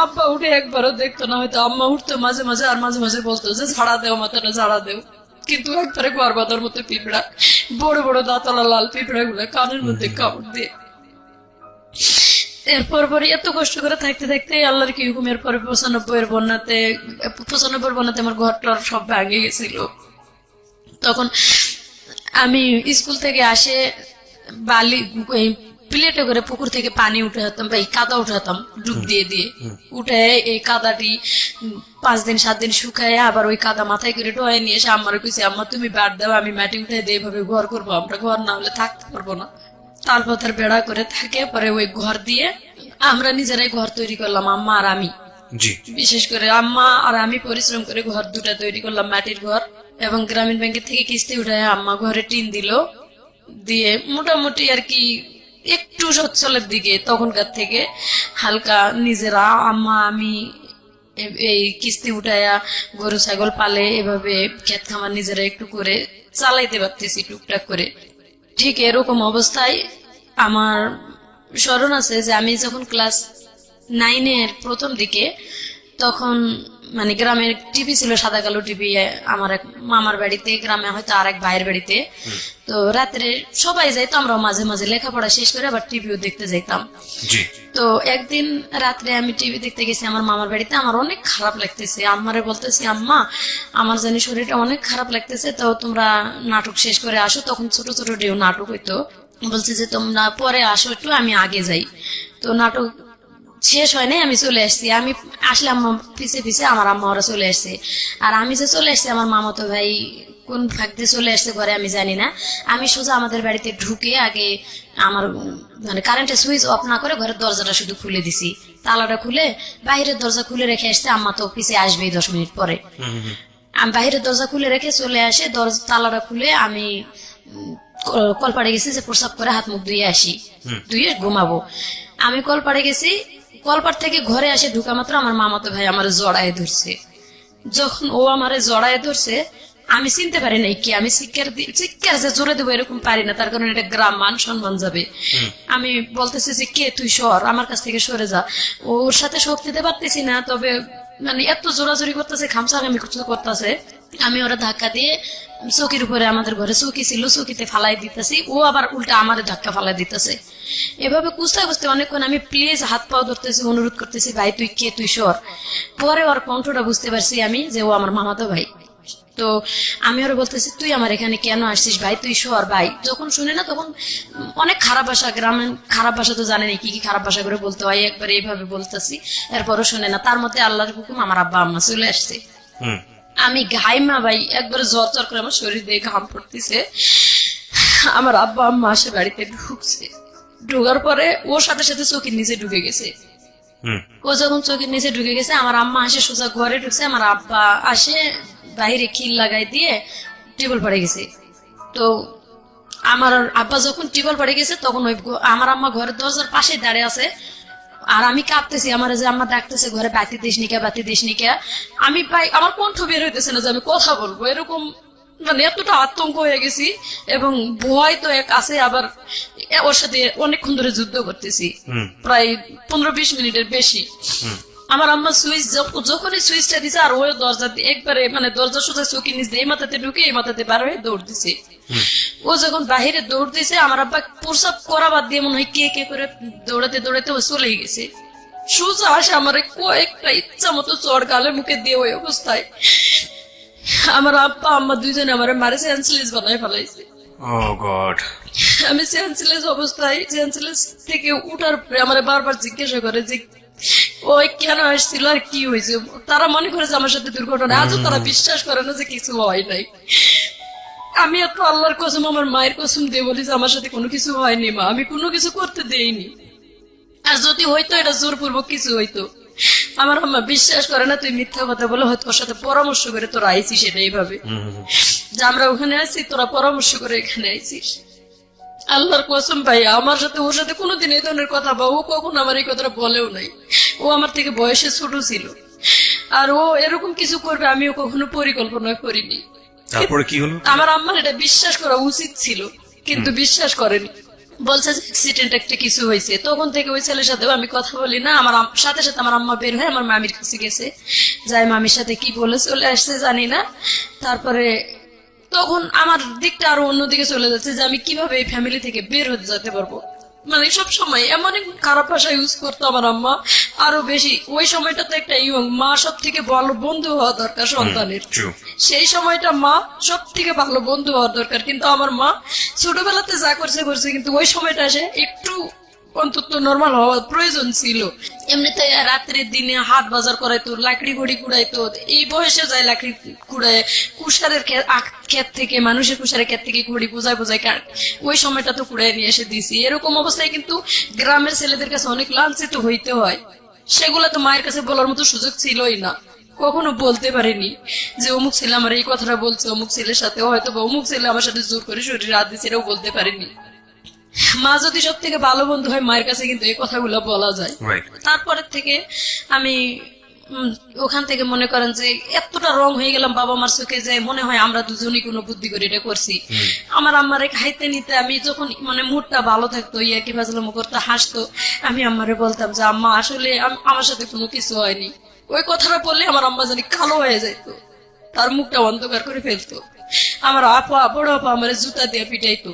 আব্বা উঠে একবারও দেখতো না, হয়তো আম্মা উঠতো মাঝে মাঝে, আর মাঝে মাঝে বলতো যে ঝাড়া দেও মাথাটা ঝাড়া দেও, কিন্তু একবারে ঘর বাঁধার মতো পিঁপড়া, বড় বড় দাঁতলা লাল পিঁপড়া গুলো কানের মধ্যে কামড় দিয়ে। এরপর পরে এত কষ্ট করে থাকতে থাকতে আল্লাহর কি হুকুম, এরপরে 95 বন্যাতে আমার ঘরটার সব ভেঙে গেছিল। তখন আমি স্কুল থেকে আসে বালি প্লেটে করে পুকুর থেকে পানি উঠে হতাম বা এই কাদা উঠাতাম ডুব দিয়ে দিয়ে, উঠে এই কাদাটি 5 দিন 7 দিন শুকায় আবার ওই কাদা মাথায় করে টোয়াই নিয়ে এসে আম্মারে কইছি, আম্মা তুমি বাদ দাও, আমি মাটি উঠে দিয়ে এভাবে ঘর করবো, আমরা ঘর না হলে থাকতে পারবো না। তালপাতার বেড়া করে থাকে, পরে ওই ঘর দিয়ে আমরা নিজেরাই ঘর তৈরি করলাম, আম্মা আর আমি। বিশেষ করে আম্মা আর আমি পরিশ্রম করে ঘর দুটা তৈরি করলাম, মাটির ঘর। এবং গ্রামীণ ব্যাংকের থেকে কিস্তি উঠায় আম্মা ঘরে টিন দিল, দিয়ে মোটামুটি আর কি একটু সচ্ছলের দিকে তখনকার থেকে হালকা নিজেরা আম্মা আমি এই কিস্তি উঠায়া গরু ছাগল পালে এভাবে ক্ষেত খামার নিজেরা একটু করে চালাইতে পারতেছি টুকটাক করে। ঠিক এরকম অবস্থায় আমার স্মরণ আছে যে আমি যখন ক্লাস 9-এর প্রথম দিকে, তখন মানে গ্রামের টিভি ছিল, সাদা কালো টিভি, আমার এক মামার বাড়িতে, গ্রামে হয়তো আর এক ভাইয়ের বাড়িতে। তো রাত্রে সবাই যাইতো, আমরা মাঝে মাঝে লেখাপড়া শেষ করে আবার টিভিও দেখতে যাইতাম। তো একদিন রাত্রে আমি টিভি দেখতে গেছি আমার মামার বাড়িতে, আমার অনেক খারাপ লাগতেছে, আম্মারে বলতেছি, আম্মা আমার জানি শরীরটা অনেক খারাপ লাগতেছে, তো তোমরা নাটক শেষ করে আসো। তখন ছোট ছোট ডেউ নাটক হইতো, বলছে যে তোমরা পরে আসো একটু, আমি আগে যাই। তো নাটক শেষ হয় নাই, আমি চলে আসছি। আমি আসলে আম্মা পিছে পিছে, আমার আম্মা ওরা চলে আসছে। আর আমি যে চলে আসছি, আমার মামাতো ভাই কোন ফাঁক দিয়ে চলে আসছে ঘরে আমি জানি না। আমি সোজা আমাদের বাড়িতে ঢুকে আগে আমার মানে কারেন্টের সুইচ অফ না করে ঘরের দরজাটা শুধু খুলে দিছি, তালাটা খুলে বাইরের দরজা খুলে রেখে আসছে। আম্মা তো পিছে আসবেই 10 মিনিট পরে। আমি বাইরের দরজা খুলে রেখে চলে আসে, তালাটা খুলে আমি কলপাড়ে গেছি যে প্রসাব করে হাত মুখ ধুয়ে আসি, ধুয়ে ঘুমাবো। আমি কলপাড়ে গেছি, কলপার থেকে ঘরে আসে ঢুকা মাত্র আমার মামাতো ভাই আমার জড়ায় ধরছে। যখন ও আমারে জড়ায় ধরছে, আমি চিনতে পারি নাই কি, আমি চিৎকার যে জোরে দেবো এরকম পারি না, তার কারণে এটা গ্রাম মান সম্মান যাবে। আমি বলতেছি যে কে তুই সর, আমার কাছ থেকে সরে যা। ওর সাথে শোক দিতে পারতেছি না, তবে মানে এত জোরাজোরি করতেছে, খামসাগামি করতেছে। আমি ওরা ধাক্কা দিয়ে চৌকির উপরে, আমাদের ঘরে চৌকি ছিল, চৌকিতে ফালাই দিতেছি, ও আবার উল্টা আমারে ধাক্কা ফালাই দিতেছে। এভাবে কুস্তে কুস্তে অনেকক্ষণ আমি প্লিজ হাত পাও ধরতেছি, অনুরোধ করতেছি, ভাই তুই কে, তুই সর। পরে ওর কণ্ঠটা বুঝতে পারছি আমি যে ও আমার মামাতো ভাই। তো আমি ওরা বলতেছি, তুই আমার এখানে কেন আসছিস ভাই, তুই সর ভাই। যখন শুনে না তখন অনেক খারাপ ভাষা, গ্রামের খারাপ ভাষা তো জানেনি কি কি খারাপ ভাষা করে বলতে হয়, একবার এইভাবে বলতেছি, এরপরও শুনে না। তার মধ্যে আল্লাহর হুকুম আমার আব্বা আম্মা চলে আসছে। আমি ঘাইমা ভাই, একবার জ্বর জ্বর করে আমার শরীর দিয়ে ঘাম পড়তেছে। আমার আব্বা আম্মা আসে বাড়িতে ঢুকছে, ঢোকার পরে ওর সাথে সাথে চৌকির নিচে ঢুকে গেছে। ও যখন চৌকির নিচে ঢুকে গেছে, আমার আম্মা আসে সোজা ঘরে ঢুকছে, আমার আব্বা আসে বাইরে খিল লাগাই দিয়ে টিউবওয়েল পড়ে গেছে। তো আমার আব্বা যখন টিউবওয়েল পড়ে গেছে, তখন ওই আমার আম্মা ঘরের দরজার পাশে দাঁড়িয়ে আছে, আর আমি কাঁপতেছি। আমার যে আম্মা ডাকতেছে ঘরে, বাতি দিস নিকা, বাতি দিস নিকা। আমি ভাই আমার কণ্ঠ বের হইতেছে না যে আমি কথা বলবো, এরকম মানে এতটা আতঙ্ক হয়ে গেছি। এবং ভয় তো এক আছে, আবার ওর সাথে অনেকক্ষণ ধরে যুদ্ধ করতেছি, প্রায় 15-20 মিনিটের বেশি। আমার আম্মা সুইচ যখনই সুইচটা দিছে, আর ওই দরজা একবারে মানে দরজা সোজা চৌকি নিচ দিয়ে এই মাথাতে ঢুকে এই মাথাতে বার হয়ে দৌড় দিছে। ও যখন বাহিরে দৌড় দিছে, আমার আব্বা প্রসাব করা বাদ দিয়ে মনে হয় কে কে করে দৌড়াতে দৌড়াতে ও চলেই গেছে। সোজা আসে আমার কয়েকটা ইচ্ছা মতো চড় গালের মুখে দিয়ে ওই অবস্থায় আমার আব্বা আম্মা দুইজনে আমার মারে সেন্সলেস বানায় ফেলাইছে। আমি সেন্সলেস অবস্থায়, সেন্সলেস থেকে উঠার পরে আমার বারবার জিজ্ঞাসা করে যে ওই কেন আসছিল আর কি হয়েছে। তারা মনে করে যে আমার সাথে দুর্ঘটনা, আজও তারা বিশ্বাস করে না যে কিছু হয় নাই। আমি এত আল্লাহর কসম, আমার মায়ের কসম দিয়ে বলি যে আমার সাথে কোনো কিছু হয়নি মা, আমি কোনো কিছু করতে দেইনি। আর যদি হইতো এটা জোরপূর্বক কিছু হইতো। আমার আম্মা বিশ্বাস করে না, তুই মিথ্যা কথা বলে হয়তো ওর সাথে পরামর্শ করে তোরা আইছিস, এটা এইভাবে যে আমরা ওখানে আছি, তোরা পরামর্শ করে এখানে আইছিস। আল্লাহর কসম ভাই, আমার সাথে ওর সাথে কোনোদিন এই ধরনের কথা বা ও কখনো আমার এই কথাটা বলেও নাই। ও আমার থেকে বয়সে ছোট ছিল, আর ও এরকম কিছু করবে আমিও কখনো পরিকল্পনা করিনি। তারপরে কি হলো? আমার আম্মার এটা বিশ্বাস করা উচিত ছিল, কিন্তু বিশ্বাস করেনি। বলছে যে অ্যাক্সিডেন্ট একটা কিছু হয়েছে। তখন থেকে ওই ছেলের সাথেও আমি কথা বলি না। আমার সাথে সাথে আমার আম্মা বের হয়ে আমার মামির কাছে গেছে, যাই মামির সাথে কি বলে চলে আসছে জানি না। তারপরে তখন আমার দিকটা আরো অন্যদিকে চলে যাচ্ছে যে আমি কিভাবে এই ফ্যামিলি থেকে বের হতে যেতে পারবো। মানে সব সময় এমন খারাপ ভাষা ইউজ করতো আমার আম্মা, আরো বেশি। ওই সময়টা তো একটা ইয়ং মা সব থেকে ভালো বন্ধু হওয়া দরকার সন্তানের, সেই সময়টা মা সব থেকে ভালো বন্ধু হওয়ার দরকার। কিন্তু আমার মা ছোটবেলাতে যা করছে করছে, কিন্তু ওই সময়টা এসে একটু অন্তত নর্মাল হওয়ার প্রয়োজন ছিল। এমনিতে রাত্রের দিনে হাট বাজার করাইতো, লাকড়ি ঘড়ি কুড়াইতো, এই বয়সে যায় লাকড়ি কুড়ায়, কুষারের ক্ষেত থেকে, মানুষের কুষারের ক্ষেত থেকে ঘড়ি বোঝায় বোঝায় ওই সময়টা তো কুড়াই নিয়ে এসে দিছি। এরকম অবস্থায় কিন্তু গ্রামের ছেলেদের কাছে অনেক লাঞ্ছিত হইতে হয়। সেগুলা তো মায়ের কাছে বলার মতো সুযোগ ছিলই না, কখনো বলতে পারিনি যে অমুক ছেলে আমার এই কথাটা বলছে, অমুক ছেলের সাথে হয়তো বা অমুক ছেলে আমার সাথে জোর করে শরীরে হাত দিচ্ছে, এটাও বলতে পারিনি। মা যদি সব থেকে ভালো বন্ধু হয়, মায়ের কাছে কিন্তু এই কথাগুলো বলা যায়। তারপরের থেকে আমি ওখান থেকে মনে করেন যে এতটা রং হয়ে গেলাম বাবা মার চোখে, যে মনে হয় আমরা দুজনই কোনো বুদ্ধি করে এটা করছি। আমার আম্মারে খাইতে নিতে আমি যখন মানে মুডটা ভালো থাকতো, ইয়াকি ফাজলামো করতে, হাসতো, আমি আম্মারে বলতাম যে আম্মা আসলে আমার সাথে কোনো কিছু হয়নি। ওই কথাটা বললে আমার আম্মা জানি কালো হয়ে যেত, তার মুখটা অন্ধকার করে ফেলতো। আমার আপা, বড় আপা আমার জুতা দিয়ে পিটাইতো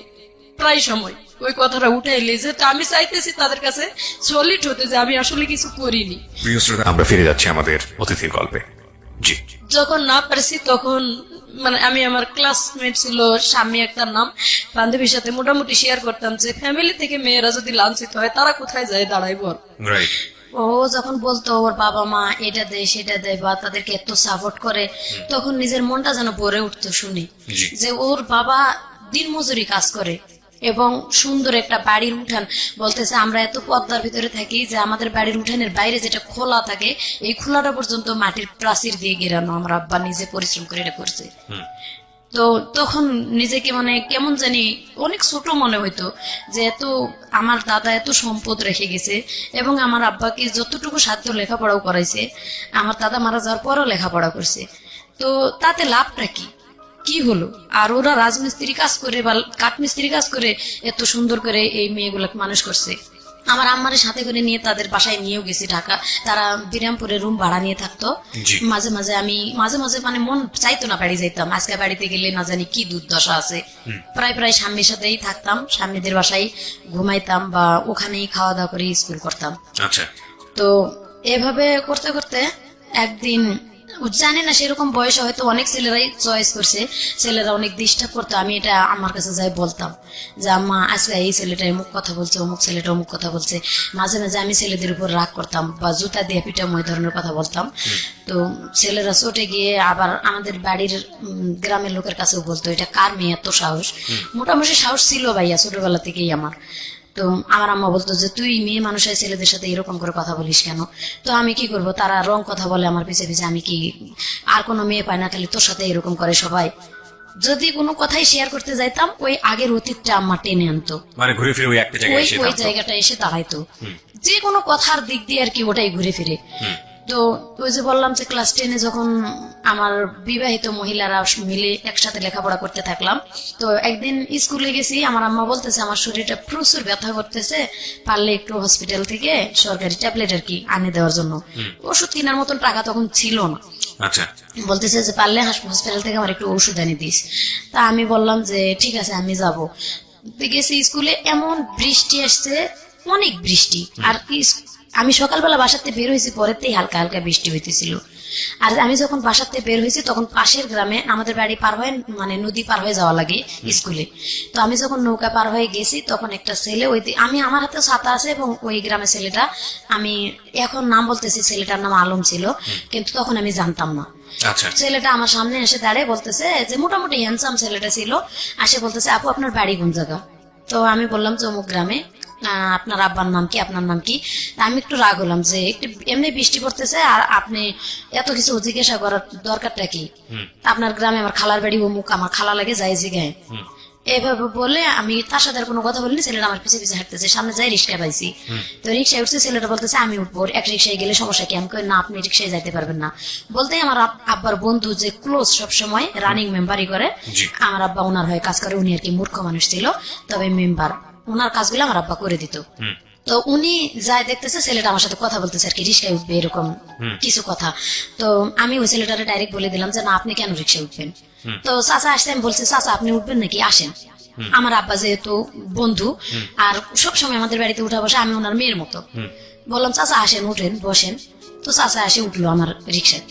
প্রায় সময় ওই কথাটা উঠাইলে, যে আমি চাইতেছি তাদের কাছে সলিড হতে যে আমি আসলে কিছু করিনি। প্রিয় শ্রোতা, আমরা ফিরে যাচ্ছি আমাদের অতিথির গল্পে। জি, যখন না পারছি তখন মানে আমি আমার ক্লাসমেট ছিল স্বামী একটা নাম, বান্ধবীর সাথে মোটামুটি শেয়ার করতাম যে ফ্যামিলি থেকে মেয়েরা যদি লাঞ্ছিত হয় তারা কোথায় যায় দাঁড়াইব। ও যখন বলতো ওর বাবা মা এটা দেয় সেটা দেয় বা তাদেরকে এত সাপোর্ট করে, তখন নিজের মনটা যেন ভরে উঠতো শুনে যে ওর বাবা দিনমজুরি কাজ করে এবং সুন্দর একটা বাড়ির উঠান। বলতেছে আমরা এত পদ্মার ভিতরে থাকি যে আমাদের বাড়ির উঠানের বাইরে যেটা খোলা থাকে, এই খোলাটা পর্যন্ত মাটির প্রাচীর দিয়ে ঘেরানো। আমার আব্বা নিজে পরিশ্রম করে এটা করছে। তো তখন নিজেকে মানে কেমন জানি অনেক ছোট মনে হইতো যে এত আমার দাদা এত সম্পদ রেখে গেছে এবং আমার আব্বাকে যতটুকু সাধ্য লেখাপড়াও করাইছে, আমার দাদা মারা যাওয়ার পরও লেখাপড়া করছে। তো তাতে লাভটা কি হলো? আর ওরা রাজমিস্ত্রি কাজ করে বা কাঠমিস্ত্রি কাজ করে এত সুন্দর করে এই মেয়েগুলোকে মানুষ করছে। আমার আম্মার সাথে করে নিয়ে তাদের বাসায় নিয়েও গেছি ঢাকা। তারা বিরামপুরে রুম ভাড়া নিয়ে থাকতো। মাঝে মাঝে আমি মাঝে মানে মন চাইতো না বাড়ি যাইতাম, আজকে বাড়িতে গেলে না জানি কি দুর্দশা আছে। প্রায় স্বামীর সাথেই থাকতাম, স্বামীদের বাসায় ঘুমাইতাম বা ওখানেই খাওয়া দাওয়া করে স্কুল করতাম। তো এভাবে করতে করতে একদিন জানি না সেরকম বয়সে হয়তো অনেক ছেলেরাই চয়েস করছে, ছেলেরা অনেক ডিস্টার্ব করতো। আমি এটা আমার কাছে যাই বলতাম যে আম্মা আজকে এই ছেলেটা অমুক কথা বলছে, অমুক ছেলেটা অমুক কথা বলছে। মাঝে মাঝে আমি ছেলেদের উপর রাগ করতাম বা জুতা দিয়ে পিটাম, ওই ধরনের কথা বলতাম। তো ছেলেরা চটে গিয়ে আবার আমাদের বাড়ির গ্রামের লোকের কাছেও বলতো এটা কার মেয়ে এত সাহস। মোটামুটি সাহস ছিল ভাইয়া ছোটবেলা থেকেই আমার। তো আমার আম্মা বলতো যে তুই মেয়ে মানুষের ছেলেদের সাথে এরকম করে কথা বলিস কেন? তো আমি কি করব, তারা রং কথা বলে আমার পিছে পিছে, আমি কি আর কোনো মেয়ে পাই না খালি তোর সাথে এরকম করে সবাই? যদি কোনো কথাই শেয়ার করতে যাইতাম ওই আগের অতীতটা আম্মা টেনে আনতো, মানে ঘুরে ফিরে ওই জায়গাটা এসে দাঁড়াইতো। যে কোনো কথার দিক দিয়ে আর কি ওটাই ঘুরে ফিরে। তো ওই যে বললাম যে ক্লাস 10-এ যখন আমার বিবাহিত মহিলারা মিলে একসাথে লেখাপড়া করতে থাকলাম, তো একদিন স্কুলে গেছি, আমার আম্মা বলতেছে আমার শরীরটা প্রচুর ব্যথা করতেছে, পারলে একটু হসপিটাল থেকে সরকারি ট্যাবলেট আর কি আনে দেওয়ার জন্য। ওষুধ কেনার মতন টাকা তখন ছিল না। বলতেছে যে পারলে হসপিটাল থেকে আমার একটু ওষুধ এনে দিস। তা আমি বললাম যে ঠিক আছে আমি যাবো। গেছি স্কুলে, এমন বৃষ্টি আসছে, অনেক বৃষ্টি। আর আমি সকালবেলা বাসাতে বের হয়েছি, পরেতেই হালকা হালকা বৃষ্টি হইতেছিল। আর আমি যখন বাসাতে বের হয়েছি তখন পাশের গ্রামে আমাদের বাড়ি পার হয়ে মানে নদী পার হয়ে যাওয়া লাগে স্কুলে। তো আমি যখন নৌকা পার হয়ে গেছি তখন একটা ছেলে, ওই আমি আমার হাতে ছাতা আছে এবং ওই গ্রামের ছেলেটা, আমি এখন নাম বলতেছি, ছেলেটার নাম আলম ছিল, কিন্তু তখন আমি জানতাম না। ছেলেটা আমার সামনে এসে দাঁড়িয়ে বলতেছে যে মোটামুটি হ্যান্ডসাম ছেলেটা ছিল, আসে বলতেছে আপু আপনার বাড়ি কোন জায়গা? তো আমি বললাম যে অমুক গ্রামে। আপনার আব্বার নাম কি, আপনার নাম কি? আমি একটু রাগ হলাম যে একটু এমনি বৃষ্টি পড়তেছে আর আপনি এত কিছু জিজ্ঞাসা করার দরকারটা কি? আপনার গ্রামে আমার খালার বাড়ি অমুক, আমার খালা লাগে যাই জিগায়। এভাবে বলে আমি তার সাথে আর কোনো কথা বলিনি। ছেলেটা আমার পিছিয়ে পিছিয়ে হাঁটতেছে, সামনে যাই রিক্সা পাইছি। তো রিক্সায় উঠছে, ছেলেটা বলতেছে আমি উঠবো, এক রিক্সায় গেলে সমস্যা কি? আমি কই না, আপনি রিক্সায় যাইতে পারবেন না। বলতে আমার আব্বার বন্ধু যে ক্লোজ সবসময় রানিং মেম্বারই করে, আমার আব্বা ওনার হয়ে কাজ করে। উনি আর কি মূর্খ মানুষ ছিল, তবে মেম্বার, ওনার কাজগুলো আমার আব্বা করে দিত। তো উনি যাই দেখতেছে ছেলেটা আমার সাথে কথা বলতেছে আর কি, রিক্সায় উঠবে এরকম কিছু কথা। তো আমি ওই ছেলেটারে ডাইরেক্ট বলে দিলাম যে না, আপনি কেন রিক্সায় উঠবেন? তো চাচা আসছে, আমি বলছি চাচা আপনি উঠবেন নাকি, আসেন। আমার আব্বা যেহেতু বন্ধু আর সবসময় আমাদের বাড়িতে উঠা বসে, আমি ওনার মেয়ের মতো। বললাম চাচা আসেন, উঠেন, বসেন। তো চাচা আসে উঠলো আমার রিক্সায়,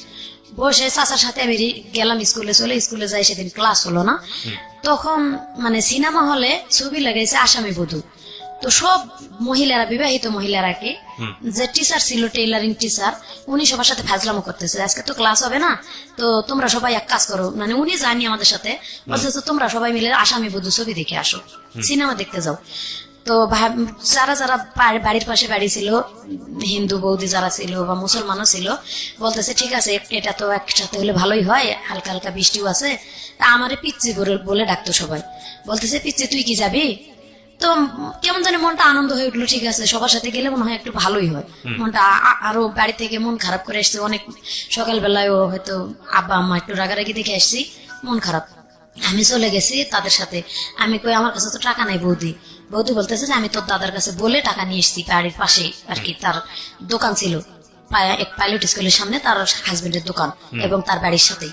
বসে চাচার সাথে আমি গেলাম স্কুলে। চলে স্কুলে যাই, সেদিন ক্লাস হলো না। তখন মানে সিনেমা হলে ছবি লাগাইছে আসামি বধূ। তো সব মহিলারা, বিবাহিত মহিলারা কি, যে টিচার ছিল টেইলারিং টিচার, উনি সবার সাথে ফাজলামো করতেছে, আজকে তো ক্লাস হবে না, তো তোমরা সবাই এক কাজ করো, মানে উনি জানি আমাদের সাথে বলছে তোমরা সবাই মিলে আসামি বধূ ছবি দেখে আসো, সিনেমা দেখতে যাও। তো যারা যারা বাড়ির পাশে বাড়ি ছিল, হিন্দু বৌদি যারা ছিল বা মুসলমানও ছিল, বলতেছে ঠিক আছে, এটা তো একসাথে হলে ভালোই হয়, হালকা হালকা বৃষ্টিও আছে। আমারে পিচ্ছি বলে ডাকতো সবাই, বলতেছে পিচ্ছি তুই কি যাবি? তো কেমন জানি মনটা আনন্দ হয়ে উঠলো, ঠিক আছে সবার সাথে গেলে মনে হয় একটু ভালোই হয়। মনটা আরো বাড়ি থেকে মন খারাপ করে এসছে অনেক, সকালবেলায়ও হয়তো আব্বা আম্মা একটু রাগারাগি দেখে আসছি, মন খারাপ। আমি চলে গেছি তাদের সাথে। আমি কই আমার কাছে তো টাকা নাই বৌদি। বৌদি বলতেছে যে আমি তোর দাদার কাছে বলে টাকা নিয়ে এসছি, বাড়ির পাশে আর কি তার দোকান ছিল, এক পাইলট স্কুলের সামনে তার হাজবেন্ডের দোকান এবং তার বাড়ির সাথেই।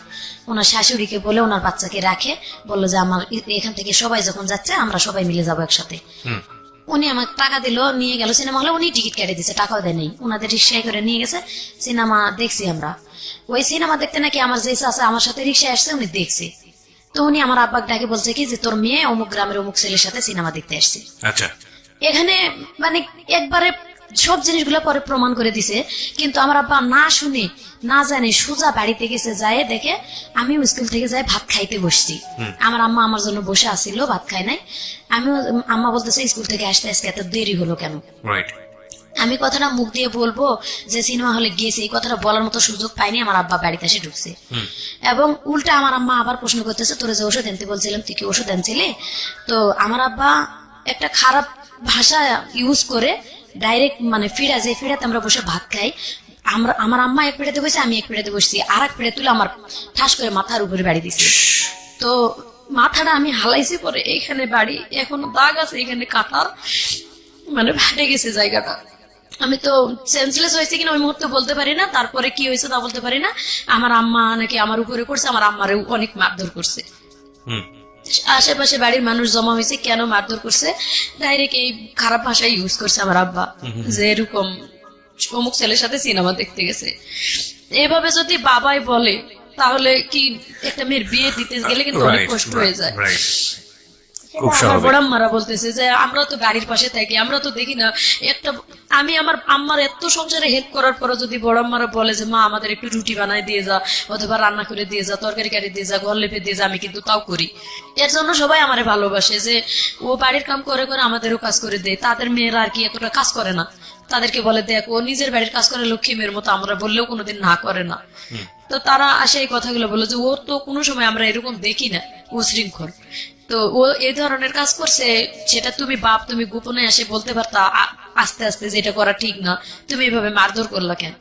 ওনার শাশুড়িকে বলে ওনার বাচ্চাকে রাখে, বললো যে আমার এখান থেকে সবাই যখন যাচ্ছে আমরা সবাই মিলে যাবো একসাথে। উনি আমাকে টাকা দিল, নিয়ে গেল সিনেমা হলে। উনি টিকিট কেটে দিচ্ছে, টাকাও দেয় নেই, ওনাদের রিক্সায় করে নিয়ে গেছে। সিনেমা দেখছি আমরা। ওই সিনেমা দেখতে নাকি আমার যে আছে আমার সাথে রিক্সায় আসছে, উনি দেখছে। তো উনি আমার আব্বাকে ডাকে বলছে কি যে তোর মেয়ে অমুক গ্রামের অমুক ছেলের সাথে সিনেমা দেখতে আসছে। আচ্ছা, এখানে মানে একবারে সব জিনিসগুলো পরে প্রমাণ করে দিছে। কিন্তু আমার আব্বা না শুনে না জানে সোজা বাড়িতে গেছে, যায় দেখে আমি স্কুল থেকে যাই ভাত খাইতে বসছি। আমার আম্মা আমার জন্য বসে আসছিল, ভাত খাই নাই। আমিও, আম্মা বলতেছে স্কুল থেকে আসতে আসতে এত দেরি হলো কেন? রাইট। আমি কথাটা মুখ দিয়ে বলবো যে সিনেমা হলে গিয়েছে, এই কথাটা বলার মতো সুযোগ পাইনি। আমার আব্বা বাড়িতে এসে ঢুকছে এবং উল্টা আমার আম্মা আবার প্রশ্ন করতেছে তোরে যে ওষুধ আনতে বলছিলাম তুই কি ওষুধ আনছিলি? তো আমার আব্বা একটা খারাপ ভাষা ইউজ করে ডাইরেক্ট মানে ফিরা, যে ফিরাতে আমরা বসে ভাত খাই, আমার আম্মা এক পেড়াতে বসে, আমি এক পেড়াতে বসছি, আর এক পেড়ে তুলে আমার ঠাস করে মাথার উপরে বাড়ি দিছে। তো মাথাটা আমি হালাইছি, পরে এইখানে বাড়ি, এখনো দাগ আছে, এখানে কাটার মানে ফাটে গেছে জায়গাটা। আমি তো সেন্সলেস হয়েছে কিনা ওই মুহূর্তে বলতে পারি না, তারপরে কি হয়েছে তা বলতে পারি না। আমার আম্মা নাকি আমার উপরে করছে, আমার আম্মারেও অনেক মারধর করছে। আশেপাশে বাড়ির মানুষ জমা হয়েছে, কেন মারধর করছে, ডাইরেক্ট এই খারাপ ভাষা ইউজ করছে আমার আব্বা, যে এরকম অমুক ছেলের সাথে সিনেমা দেখতে গেছে। এভাবে যদি বাবাই বলে তাহলে কি একটা মেয়ের বিয়ে দিতে গেলে কিন্তু অনেক কষ্ট হয়ে যায়। আমার বড়াম্মারা বলতেছে যে আমরা তো বাড়ির পাশে থাকি, আমরা তো দেখি না একটা, আমি আমার আম্মার এত সংসারে হেল্প করার পরে যদি বড়াম্মারা বলে যে মা আমাদের একটু রুটি বানাই দিয়ে যা, অথবা রান্না করে দিয়ে যা, তরকারি কাটি দিয়ে যা, ঘর লেপে দিয়ে যা, আমি কিন্তু তাও করি। এর জন্য সবাই আমারে ভালোবাসে যে ও বাড়ির কাম করে করে আমাদেরও কাজ করে দেয়। তাদের মেয়েরা আর কি এতটা কাজ করে না, তাদেরকে বলে দেখ ও নিজের বাড়ির কাজ করে লক্ষ্মী মেয়ের মতো, আমরা বললেও কোনোদিন না করে না। তো তারা আসে এই কথাগুলো বলে যে ওর তো কোনো সময় আমরা এরকম দেখি না, ও শৃঙ্খল। তো ও এই ধরনের কাজ করছে, সেটা তুমি বাপ তুমি গোপনে এসে বলতে পারতা আস্তে আস্তে যেটা করা ঠিক না, তুমি এভাবে মারধর করলা কেন?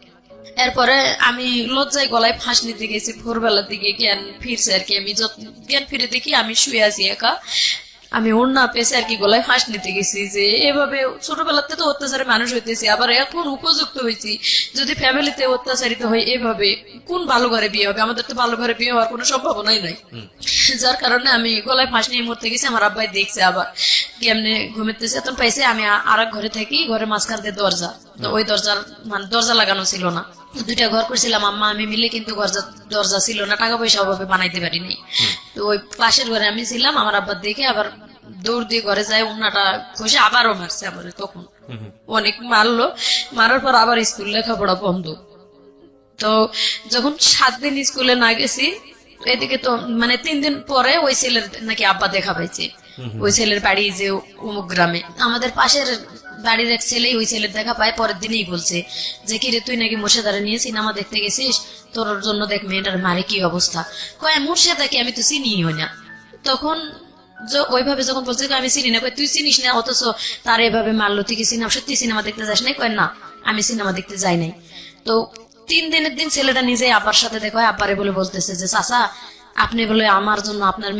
এরপরে আমি লজ্জায় গলায় ফাঁস নিতে গেছি, ভোরবেলার দিকে জ্ঞান ফিরছে আর কি। আমি জ্ঞান ফিরে দেখি আমি শুয়ে আছি একা, আমি ওর না পেয়েছে আর কি গলায় ফাঁস নিতে গেছি। যে এভাবে ছোটবেলাতে তো অত্যাচারে মানুষ হইতেছি, আবার এখন উপযুক্ত হয়েছি, যদি ফ্যামিলিতে অত্যাচারিত হয় এভাবে কোন ভালো ঘরে বিয়ে হবে? আমাদের তো ভালো ঘরে বিয়ে হওয়ার কোনো সম্ভাবনাই নাই। যার কারণে আমি গলায় ফাঁস নিয়ে মরতে গেছি। আমার আব্বাই দেখছে, আবার কেমনে ঘুমেতেছে, তখন পাইছে আমি আর এক ঘরে থাকি, ঘরের মাঝখান দিয়ে দরজা, তো ওই দরজার মানে দরজা লাগানো ছিল না। দুইটা ঘর করছিলাম আম্মা আমি মিলে, কিন্তু দরজা ছিল না, টাকা পয়সা অভাবে বানাইতে পারিনি। তো ওই পাশের ঘরে আমি ছিলাম। আমার আব্বা দেখে আবার দৌড় দিয়ে ঘরে যায়, উন্নাটা ঘষে আবারও মারছে আমার। তখন অনেক মারলো, মারার পর আবার স্কুল লেখাপড়া বন্ধ। তো যখন 7 দিন স্কুলে না গেছি, এদিকে তো মানে 3 দিন পরে ওই ছেলের নাকি আব্বা দেখা পাইছে। ওই ছেলের বাড়ি যে অমুক গ্রামে, আমাদের পাশের বাড়ির এক ছেলেই ওই ছেলের দেখা পায়, পরের দিনেই বলছে যে কিরে তুই নাকি মুর্শিদারে নিয়ে সিনেমা দেখতে গেছিস, তোর জন্য দেখ মেয়েটার মারে কি অবস্থা। কয় মুর্শিদাকে আমি তো চিনিই না। তখন ওইভাবে যখন বলছে আমি চিনি না, কয় তুই চিনিস না অথচ তার এভাবে মারলো, তুই কি সিনেমা সত্যি সিনেমা দেখতে যাস নাই? কয় না আমি সিনেমা দেখতে যাই নাই। তো 3 দিনের দিন ছেলেটা নিজে আব্বার সাথে দেখা হয়, আব্বারে বলে বলতেছে যে চাচা আপনি বলে আমার জন্য আপনার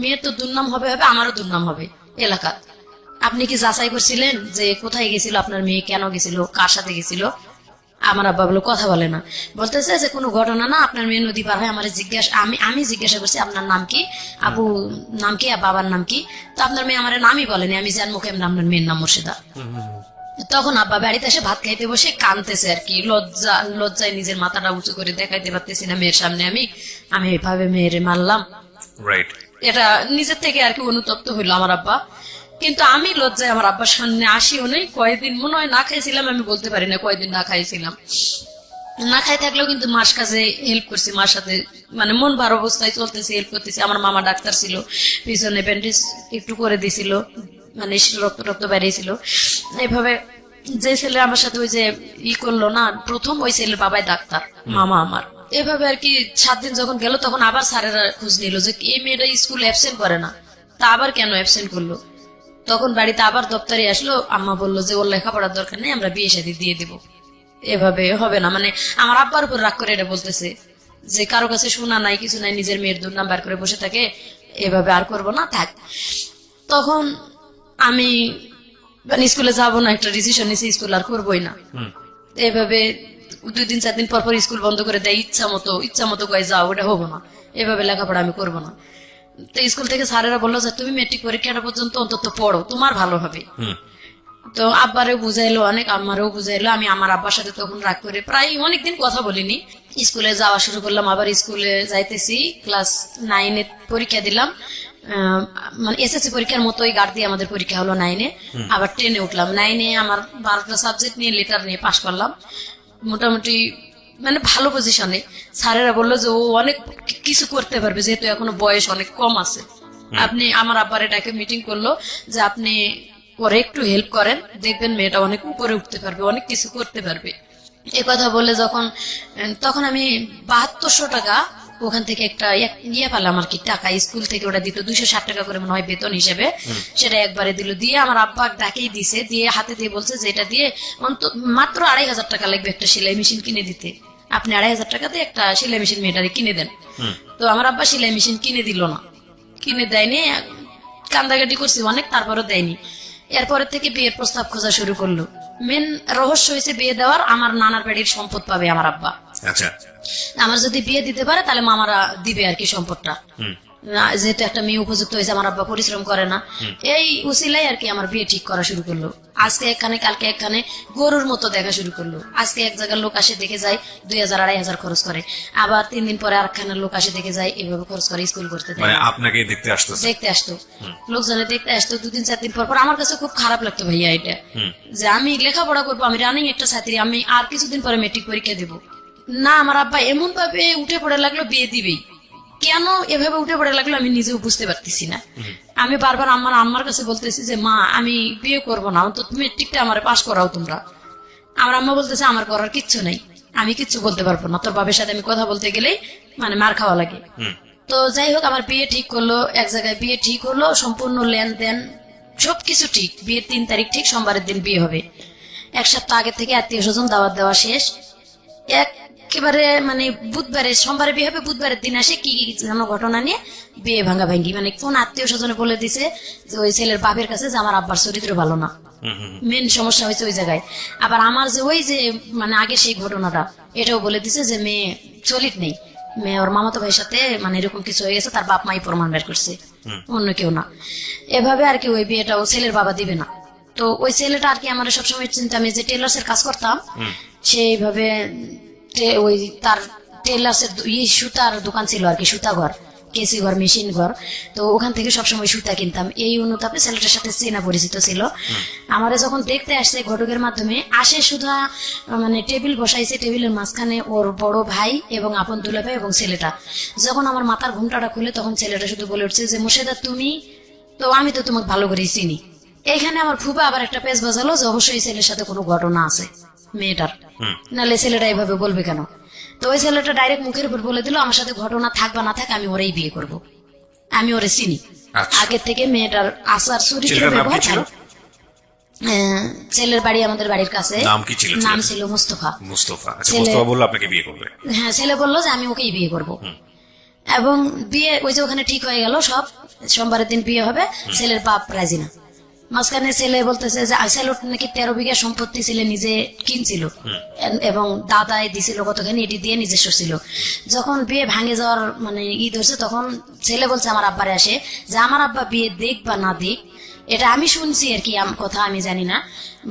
মেয়ের তো দুর্নাম হবে, আমারও দুর্নাম হবে এলাকা। আপনি কি যাচাই করছিলেন যে কোথায় গেছিল আপনার মেয়ে, কেন গেছিল, কার সাথে গেছিল? আমার আব্বা বলে কথা বলে না, বলতেছে যে কোনো ঘটনা না, আপনার মেয়ে নদী পার হয় আমার আমি জিজ্ঞাসা করছি আপনার নাম কি, আপু নাম কি, বাবার নাম কি? তো আপনার মেয়ে আমার নামই বলেনি, আমি জান মুখে আপনার মেয়ের নাম মুর্শিদা। তখন আব্বা বাড়িতে এসে ভাত খাইতে বসে কাঁদতেছে আর কি, লজ্জায় নিজের মাথাটা উঁচু করে দেখাইতে পারতেছি না মেয়ের সামনে আমি এভাবে মেয়েরে মারলাম। রাইট। এটা নিজের থেকে আর কি অনুতপ্ত হইলো আমার আব্বা। কিন্তু আমি লজ্জায় আমার আব্বার সামনে আসিও নেই। কয়েকদিন মনে হয় না খাইছিলাম, আমি বলতে পারি না কয়েকদিন না খাইছিলাম। না খাই থাকলেও কিন্তু মার কাছে হেল্প করছি, মার সাথে মানে মন ভার অবস্থায় চলতেছি, হেল্প করতেছি। আমার মামা ডাক্তার ছিল, পিছনে ব্যান্ডেজ একটু করে দিছিল, মানে রক্ত বেরিয়েছিল। এইভাবে যে ছেলে আমার সাথে ওই যে করলো না প্রথম, ওই ছেলের বাবাই ডাক্তার, মামা আমার। এভাবে আর কি 7 দিন যখন গেল তখন আবার স্যারেরা খোঁজ নিল যে এই মেয়েটা স্কুল অ্যাবসেন্ট করে না, তা আবার কেন অ্যাবসেন্ট করলো। তখন বাড়িতে আবার দপ্তরে আসলো, আম্মা বললো যে ওর লেখাপড়ার দরকার নেই, আমরা বিয়ে শাদী দিয়ে দিব, এভাবে হবে না। মানে আমার আব্বার উপর রাগ করে এটা বলতেছে যে কারো কাছে শোনা নাই কিছু নাই, নিজের মেয়ের দুর্নাম বার করে বসে থাকে, এভাবে আর করবো না, থাক। তখন আমি মানে স্কুলে যাবো না, একটা ডিসিশন নিয়েছি স্কুল আর করবোই না। এভাবে 2 দিন 4 দিন পর পর স্কুল বন্ধ করে দেয়, ইচ্ছা মতো কয়ে যাও, ওটা হবো না, এভাবে লেখাপড়া আমি করবো না। তো স্কুল থেকে স্যারেরা বললো যে তুমি মেট্রিক পরীক্ষাটা পর্যন্ত অন্তত পড়ো, তোমার ভালো হবে। তো আব্বারেও বুঝাইলো অনেক, আমারও বুঝাইলো। আমি আমার আব্বার সাথে তখন রাগ করে প্রায় অনেকদিন কথা বলিনি। স্কুলে যাওয়া শুরু করলাম, আবার স্কুলে যাইতেছি, ক্লাস 9-এ পরীক্ষা দিলাম, মানে এসএসসি পরীক্ষার মতোই গার্ড দিয়ে আমাদের পরীক্ষা হলো 9-এ। আবার 10-এ উঠলাম। 9-এ আমার 12টা সাবজেক্ট নিয়ে লেটার নিয়ে পাশ করলাম মোটামুটি, মানে ভালো পজিশনে। স্যারেরা বললো যে ও অনেক কিছু করতে পারবে, যেহেতু এখনো বয়স অনেক কম আছে। আপনি আমার আব্বার এটাকে মিটিং করলো যে আপনি ওরে একটু হেল্প করেন, দেখবেন মেয়েটা অনেক উপরে উঠতে পারবে, অনেক কিছু করতে পারবে। এ কথা বলে তখন আমি 7200 টাকা ওখান থেকে একটা ইয়ে পেলাম আর কি, টাকা স্কুল থেকে ওটা দিত 260 টাকা করে মনে হয় বেতন হিসেবে, সেটা একবারে দিল। দিয়ে আমার আব্বা ডাকেই দিছে, দিয়ে হাতে দিয়ে বলছে যে এটা দিয়ে মাত্র 2500 টাকা লাগবে একটা সেলাই মেশিন কিনে দিতে, আপনি 2500 টাকাতে একটা সেলাই মেশিন মেয়েটারে কিনে দেন। তো আমার আব্বা সেলাই মেশিন কিনে দিল না, কিনে দেয়নি, কান্দাকাটি করছি অনেক, তারপরও দেয়নি। এরপরের থেকে বিয়ের প্রস্তাব খোঁজা শুরু করলো। মেন রহস্য হয়েছে বিয়ে দেওয়ার, আমার নানার বাড়ির সম্পদ পাবে আমার আব্বা। আচ্ছা, আমার যদি বিয়ে দিতে পারে তাহলে মামারা দিবে আর কি সম্পদটা, যেহেতু একটা মেয়ে উপযুক্ত হয়েছে, আমার আব্বা পরিশ্রম করে না। এই উসিলাই আর কি আমার বিয়ে ঠিক করা শুরু করলো। আজকে এখানে কালকে এখানে গরুর মতো দেখা শুরু করলো। আজকে এক জায়গার লোক আসে দেখে যায় 2000-2500 খরচ করে, আবার 3 দিন পরে আরেকখানের লোক আসে দেখে যায়, এভাবে খরচ করে স্কুল করতে দেয়। মানে আপনাকে দেখতে আসতো লোকজনে দেখতে আসতো 2 দিন 4 দিন পর পর। আমার কাছে খুব খারাপ লাগতো ভাইয়া এটা, যে আমি লেখাপড়া করবো, আমি রানিং একটা ছাত্রী, আমি আর কিছুদিন পরে মেট্রিক পরীক্ষা দেবো না। আমার আব্বা এমন ভাবে উঠে পড়ে লাগলো বিয়ে দিবেই, কেন এভাবে উঠে পড়ে লাগলো আমি নিজেও বুঝতে পারতেছি না। আমি বারবার আম্মার কাছে বলতেছি যে মা আমি বিয়ে করবো না, অন্তত মেট্রিকটা আমার পাশ করাও তোমরা। আমার আম্মা বলতেছে আমার করার কিচ্ছু নাই, আমি কিচ্ছু বলতে পারবো না, তোর বাবার সাথে আমি কথা বলতে গেলেই মানে মার খাওয়া লাগে। তো যাই হোক আমার বিয়ে ঠিক করলো, এক জায়গায় বিয়ে ঠিক হলো, সম্পূর্ণ লেনদেন সবকিছু ঠিক। বিয়ের 3 তারিখ ঠিক, সোমবারের দিন বিয়ে হবে। 1 সপ্তাহ আগে থেকে আত্মীয় স্বজন দাওয়াত দেওয়া শেষ। একেবারে মানে বুধবারে, সোমবারে বিয়ে হবে, বুধবারের দিন আসে কি যেন ঘটনা নিয়ে বিয়ে ভাঙা ভাঙ্গি। মানে কোন আত্মীয় স্বজনে বলে দিছে যে ওই ছেলের বাপের কাছে যে আমার আব্বার চরিত্র ভালো না, মেন সমস্যা হয়েছে ওই জায়গায়। আবার আমার যে ওই যে মানে আগে সেই ঘটনাটা, এটাও বলে দিছে যে মেয়ে চলিত নেই, মেয়ে ওর মামাতো ভাইয়ের সাথে মানে এরকম কিছু হয়ে গেছে, তার বাপ মাই প্রমাণ বের করছে, অন্য কেউ না। এভাবে আর কি ওই বিয়েটা ও ছেলের বাবা দিবে না। তো ওই ছেলেটা আর কি আমার সবসময় চিন্তা, আমি যে টেলার্স এর কাজ করতাম সেইভাবে ওই তার টেলার্স এর সুতার দোকান ছিল আর কি, সুতা ঘর, কেসি ঘর, মেশিন ঘর। তো ওখান থেকে সবসময় সুতা কিনতাম। এই অনুতাপে ছেলেটার সাথে চেনা পরিচিত ছিল। আমারে যখন দেখতে আসছে ঘটকের মাধ্যমে আসে, সুধা মানে টেবিল বসাইছে, টেবিলের মাঝখানে ওর বড় ভাই এবং আপন দুলা ভাই এবং ছেলেটা। যখন আমার মাথার ঘুমটাটা খুলে তখন ছেলেটা শুধু বলে উঠছে যে মুর্শিদা তুমি তো, আমি তো তোমাকে ভালো করেই চিনি, এইখানে আমার ফুপা আবার একটা পেজ বাজালো যে অবশ্যই ছেলের সাথে কোনো ঘটনা আছে মেয়েটার, নাহলে ছেলেটা এইভাবে বলবে কেন। তো ওই ছেলেটা ডাইরেক্ট মুখের উপর বলে দিল আমার সাথে ঘটনা থাক বা না থাক আমি ওরেই বিয়ে করব। আমি ওরে চিনি আচ্ছা। আগে থেকে, মেয়েটার আচার চরিত্র ছেলেটার নাম কি ব্যবহার ছিল? ভালো। ছেলের বাড়ি আমাদের বাড়ির কাছে। নাম কি ছিল? নাম ছিল মুস্তফা। মুস্তফা। আচ্ছা, ছেলে- মুস্তফা বললো আপনাকে বিয়ে করবে। হ্যাঁ, ছেলে বললো যে আমি ওকেই বিয়ে করব। এবং বিয়ে ওই যে ওখানে ঠিক হয়ে গেল সব, সোমবারের দিন বিয়ে হবে। ছেলের বাপ রাজি না। মাঝখানে ছেলে বলতেছে যে ছেলের নাকি 13 বিঘা সম্পত্তি ছেলে নিজে কিনছিল এবং দাদাই দিছিল কতখানি, এটি দিয়ে নিজস্ব ছিল। যখন বিয়ে ভাঙে যাওয়ার মানে ধরছে, তখন ছেলে বলছে আমার আব্বারে আসে যে আমার আব্বা বিয়ে দেখ বা না দেখ, এটা আমি শুনছি আর কি, কথা আমি জানি না।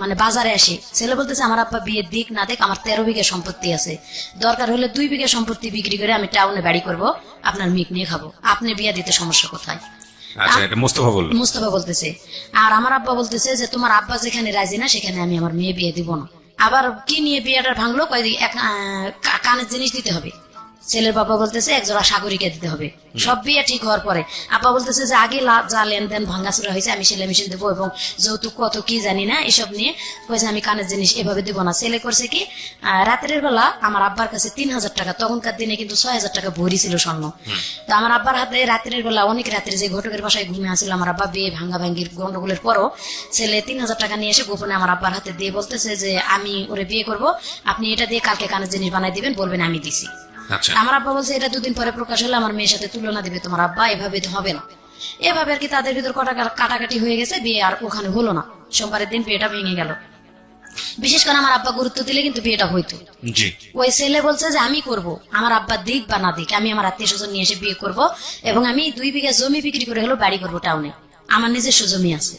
মানে বাজারে আসে ছেলে বলতেছে আমার আব্বা বিয়ে দিক না দেখ, আমার 13 বিঘা সম্পত্তি আছে, দরকার হলে 2 বিঘা সম্পত্তি বিক্রি করে আমি টাউনে বাড়ি করব, আপনার মিক নিয়ে খাবো, আপনি বিয়ে দিতে সমস্যা কোথায়? আচ্ছা, এটা মুস্তফা বললো। মুস্তফা বলতেছে। আর আমার আব্বা বলতেছে যে তোমার আব্বা যেখানে রাজি না সেখানে আমি আমার মেয়ে বিয়ে দিব না। আবার কি নিয়ে বিয়েটা ভাঙলো, কানের জিনিস দিতে হবে। ছেলের বাবা বলতেছে একজোড়া সাগরিকা দিতে হবে। সব বিয়ে ঠিক হওয়ার পরে আব্বা বলতেছে যে আগে যা লেনদেন ভাঙ্গাচুরা হয়েছে আমি সেলাই মেশিন দেবো এবং যৌতুক কত কি জানি না এসব নিয়ে কয়েছে আমি কানের জিনিস এভাবে দিব না। ছেলে করছে কি, রাতের বেলা আমার আব্বার কাছে 3000 টাকা, তখনকার দিনে কিন্তু 6000 টাকা ভরি ছিল স্বর্ণ। তো আমার আব্বার হাতে রাতের বেলা, অনেক রাতের, যে ঘটকের বাসায় ঘুমে আসছিল আমার আব্বা, বিয়ে ভাঙ্গা ভাঙ্গির গন্ডগোলের পরও ছেলে 3000 টাকা নিয়ে এসে গোপনে আমার আব্বার হাতে দিয়ে বলতেছে যে আমি ওরে বিয়ে করব, আপনি এটা দিয়ে কালকে কানের জিনিস বানাই দিবেন, বলবেন আমি দিছি। আচ্ছা, আমার আব্বা বলছে এটা 2 দিন পরে প্রকাশ হলে আমার মেয়ের সাথে তুলনা দিবে তোমার আব্বা, এভাবে তো হবে না। এভাবে আর কি তাদের ভিতর কাটাকাটি হয়ে গেছে, বিয়ে আর ওখানে হলো না। সোমবারের দিন বিয়েটা ভেঙে গেল। বিশেষ করে আমার আব্বা গুরুত্ব দিলে কিন্তু বিয়েটা হইতো। জি। ওই ছেলে বলছে যে আমি করব, আমার আব্বা দিক বা না দিক, আমি আমার আত্মীয় স্বজন নিয়ে এসে বিয়ে করব এবং আমি 2 বিঘা জমি বিক্রি করে হলো বাড়ি করব টাউনে, আমার নিজস্ব জমি আছে।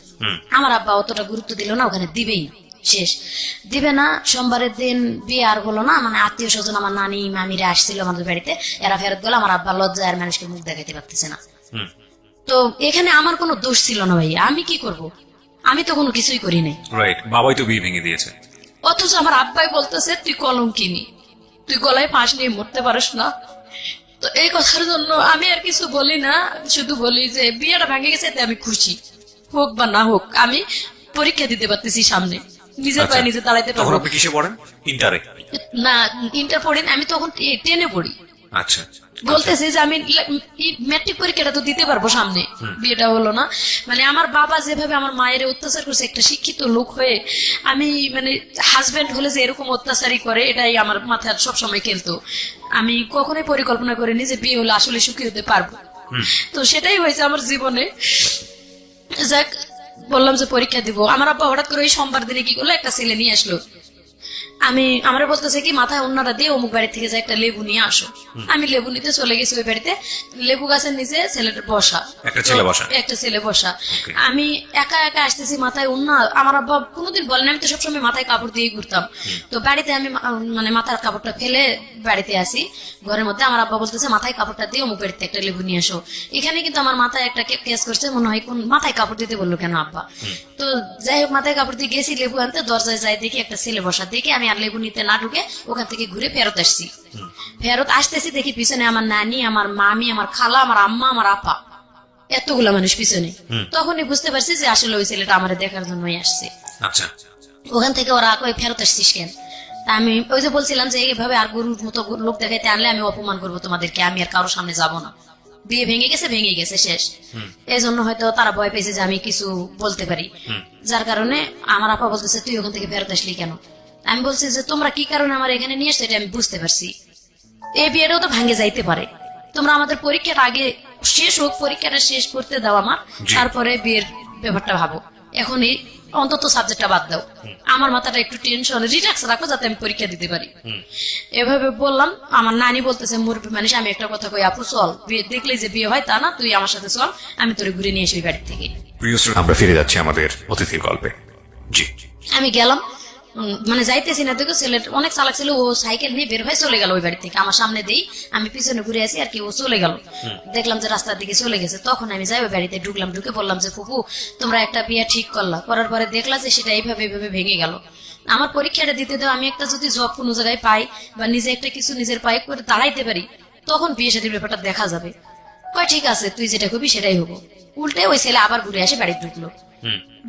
আমার আব্বা অতটা গুরুত্ব দিল না, ওখানে দিবেই না, শেষ দিবে না। সোমবারের দিন বিয়ে আর হলো না। মানে আত্মীয় স্বজন আমার নানি মামিরা আসছিল আমাদের বাড়িতে, এরা ফেরত গেল। আমার আব্বা লজ্জায় আর মানুষকে মুখ দেখাতে পারতেছে না। তো এখানে আমার কোনো দোষ ছিল না ভাই, আমি কি করব? আমি তো কোনো কিছুই করি নাই। রাইট, বাবাই তো বিয়ে ভেঙে দিয়েছে। অথচ আমার আব্বাই বলতেছে তুই কলঙ্কিনী, তুই গলায় ফাঁস নিয়ে মরতে পারিস না। তো এই কথার জন্য আমি আর কিছু বলি না, শুধু বলি যে বিয়েটা ভেঙে গেছে এতে আমি খুশি, হোক বা না হোক। আমি পরীক্ষা দিতে পারতেছি সামনে, নিজের পায়ে নিজে দাঁড়াইতে তখন পারবো। আপনি কিসে পড়েন? ইন্টারে? না, ইন্টার পড়ি না, আমি তখন 10-এ পড়ি। আচ্ছা, বলতেছি যে আমি ম্যাট্রিক পরীক্ষাটা তো দিতে পারবো সামনে, বিয়েটা হলো না। মানে আমার বাবা যেভাবে আমার মায়ের অত্যাচার করছে, একটা শিক্ষিত লোক হয়ে আমি, মানে হাজবেন্ড হলে যে এরকম অত্যাচারই করে, এটাই আমার মাথায় সবসময় খেলতো। আমি কখনোই পরিকল্পনা করিনি যে বিয়ে হলে আসলে সুখী হতে পারবো। তো সেটাই হয়েছে আমার জীবনে। যাক, বললাম যে পরীক্ষা দিব। আমার আব্বা হঠাৎ করে ওই সোমবার দিনে কি করলো, একটা ছেলে নিয়ে আসলো। আমরা বলতেছে কি মাথায় অন্যরা দিয়ে অমুক বাড়ি থেকে যে একটা লেবু নিয়ে আসো। আমি লেবু নিতে চলে গেছি ওই বাড়িতে, লেবু গাছের নিচে ছেলেটা বসা, একটা ছেলে বসা। একটা ছেলে বসা। আমি একা একা আসতেছি, মাথায় অন্য। আমার আব্বা কোনোদিন বলেন, আমি তো সবসময় মাথায় কাপড় দিয়ে ঘুরতাম। তো বাড়িতে আমি মানে মাথার কাপড়টা ফেলে বাড়িতে আসি ঘরের মধ্যে। আমার আব্বা বলতেছে মাথায় কাপড়টা দিয়ে অমুক বাড়িতে একটা লেবু নিয়ে আসো। এখানে কিন্তু আমার মাথায় একটা কেস করছে, মনে হয় কোন মাথায় কাপড় দিতে বললো কেন আব্বা। তো যাই হোক, মাথায় কাপড় দিয়ে গেছি লেবু আনতে, দরজায় যাই দেখি একটা ছেলে বসা, দেখি আমি আর লেবু নিতে না ঢুকে ওখান থেকে ঘুরে ফেরত আসছি। ফেরত আসতেছি দেখি পিছনে আমার নানি, আমার মামি, আমার খালা, আমার আম্মা, আমার আপা, এতগুলা মানুষ পিছনে। তখনই বুঝতে পারছি যে আসলে ওই ছেলেটা আমার দেখার জন্যই আসছে। আচ্ছা, ওখান থেকে ওরা কই ফেরত আসছিস কেন? তা আমি ওই যে বলছিলাম যে এইভাবে আর গরুর মতো লোক দেখাইতে আনলে আমি অপমান করবো তোমাদেরকে, আমি আর কারোর সামনে যাব না। বিয়ে ভেঙে গেছে শেষ। এই জন্য হয়তো তারা ভয় পেয়েছে যে আমি কিছু বলতে পারি, যার কারণে আমার আপা বলতেছে তুই ওখান থেকে ফেরত আসলি কেন? আমি বলছি যে তোমরা কি কারণে আমার এখানে নিয়ে আসছো এটা আমি বুঝতে পারছি, এই বিয়েটাও তো ভাঙে যাইতে পারে, তোমরা আমাদের পরীক্ষাটা আগে শেষ হোক, পরীক্ষাটা শেষ করতে দাও আমার, তারপরে বিয়ের ব্যাপারটা ভাবো। এখনই অন্তত সাবজেক্টটা বাদ দাও, আমার মাথাটা একটু টেনশন রিল্যাক্স রাখো যাতে আমি পরীক্ষা দিতে পারি। এভাবে বললাম। আমার নানি বলতেছে মুরব্বী মানুষ, আমি একটা কথা কই আপু চল, বিয়ে দেখলে যে বিয়ে হয় তা না, তুই আমার সাথে চল, আমি তোরে ঘুরে নিয়ে আসি ওই বাড়ি থেকে। প্রিয় শ্রোতা, আমরা ফিরে যাচ্ছি আমাদের অতিথির গল্পে। জি। আমি গেলাম, মানে যাইতেছি না, দেখো ছেলে অনেক চালাক ছিল, ও সাইকেল নিয়ে বের হয়ে চলে গেল ওই বাড়ি থেকে। আমার সামনে দিই, আমি পিছনে ঘুরে আসি আর কি, ও চলে গেল। দেখলাম যে রাস্তার দিকে চলে গেছে, তখন আমি যাই ওই বাড়িতে ঢুকলাম, ঢুকে বললাম যে ফুপু তোমরা একটা বিয়ে ঠিক করলা, করার পরে দেখলা যে সেটা এইভাবে এইভাবে ভেঙে গেল, আমার পরীক্ষাটা দিতে দাও, আমি একটা যদি জব কোনো জায়গায় পাই বা নিজে একটা কিছু নিজের পায়ে করে দাঁড়াইতে পারি, তখন বিয়ে সাথে ব্যাপারটা দেখা যাবে। কয় ঠিক আছে, তুই যেটা করবি সেটাই হবো। উল্টে ওই ছেলে আবার ঘুরে আসে বাড়ি ঢুকলো।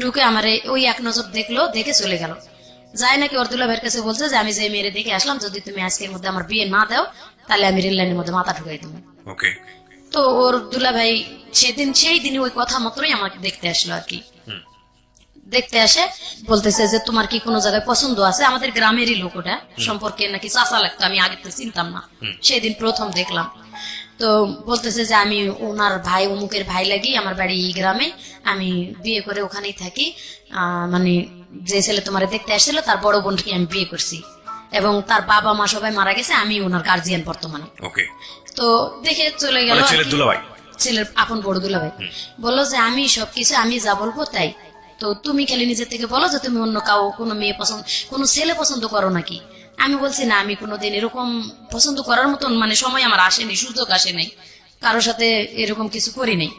ঢুকে আমার ওই এক নজর দেখলো, দেখে চলে গেল। যাই নাকি ওর দুলাভাইয়ের কাছে বলছে যে আমি যে মেয়েরে দেখে আসলাম, যদি তুমি আজকের মধ্যে আমার বিয়ে না দাও তাহলে আমি রেল লাইনের মধ্যে মাথা ঢুকাই দেবো। ওকে। তো ওর দুলাভাই সেই দিনই ওই কথা মতোই আমাকে দেখতে আসলো আর কি। দেখতে আসে বলতেছে যে তোমার কি কোনো জায়গায় পছন্দ আছে? আমাদের গ্রামেরই লোক, ওটা সম্পর্কে নাকি চাচা লাগতো, আমি আগে তো চিনতাম না, সেদিন প্রথম দেখলাম। তো বলতেছে যে আমি ওনার ভাই, অমুকের ভাই লাগি, আমার বাড়ি এই গ্রামে, আমি বিয়ে করে ওখানেই থাকি, মানে যে ছেলে তোমার দেখতে আসছিল তার বড় বোনকে আমি বিয়ে করছি, এবং তার বাবা মা সবাই মারা গেছে, আমি ওনার গার্জিয়ান বর্তমানে। ওকে। তো দেখে চলে গেল। ছেলের দুলাভাই, ছেলের আপন বড় দুলাভাই বললো যে আমি সবকিছু আমি যা বলবো তাই, তো তুমি খালি নিজের থেকে বলো যে তুমি অন্য কাউ কোনো মেয়ে পছন্দ, কোনো ছেলে পছন্দ করো নাকি? আমি বলছি না, আমি কোনোদিন এরকম পছন্দ করার মতন মানে সময় আমার আসেনি, সুযোগ আসে নাই, কারোর সাথে এরকম কিছু করি নাই।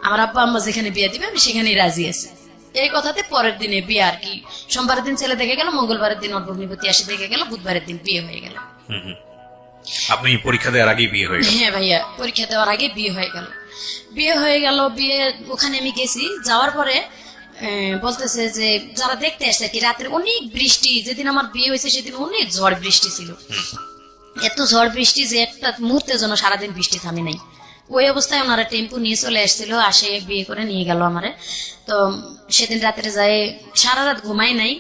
আমার আব্বা আম্মা যেখানে বিয়ে দিবে আমি সেখানেই রাজি আছি। এই কথাতে পরের দিনে বিয়ে আর কি, সোমবারের দিন ছেলে দেখে গেল, মঙ্গলবারের দিন ওর ভগ্নিপতি আসে দেখে গেল, বুধবারের দিন বিয়ে হয়ে গেল। আপনি পরীক্ষা দেওয়ার আগেই বিয়ে হয়ে গেল? হ্যাঁ ভাইয়া, পরীক্ষা দেওয়ার আগে বিয়ে হয়ে গেল। বিয়ে ওখানে আমি গেছি, যাওয়ার পরে বলতেছে যে যারা দেখতে আসছে কি, রাতের অনেক বৃষ্টি, যেদিন আমার বিয়ে হয়েছে সেদিন অনেক ঝড় বৃষ্টি ছিল, এত ঝড় বৃষ্টি যে একটা মুহূর্তের জন্য সারাদিন বৃষ্টি থামে নাই। ওই অবস্থায় ওনারা টেম্পু নিয়ে চলে আসছিল, আসে বিয়ে করে নিয়ে গেল আমারে। তো সেদিন রাত্রে যায়, সারা রাত ঘুমাই নাই,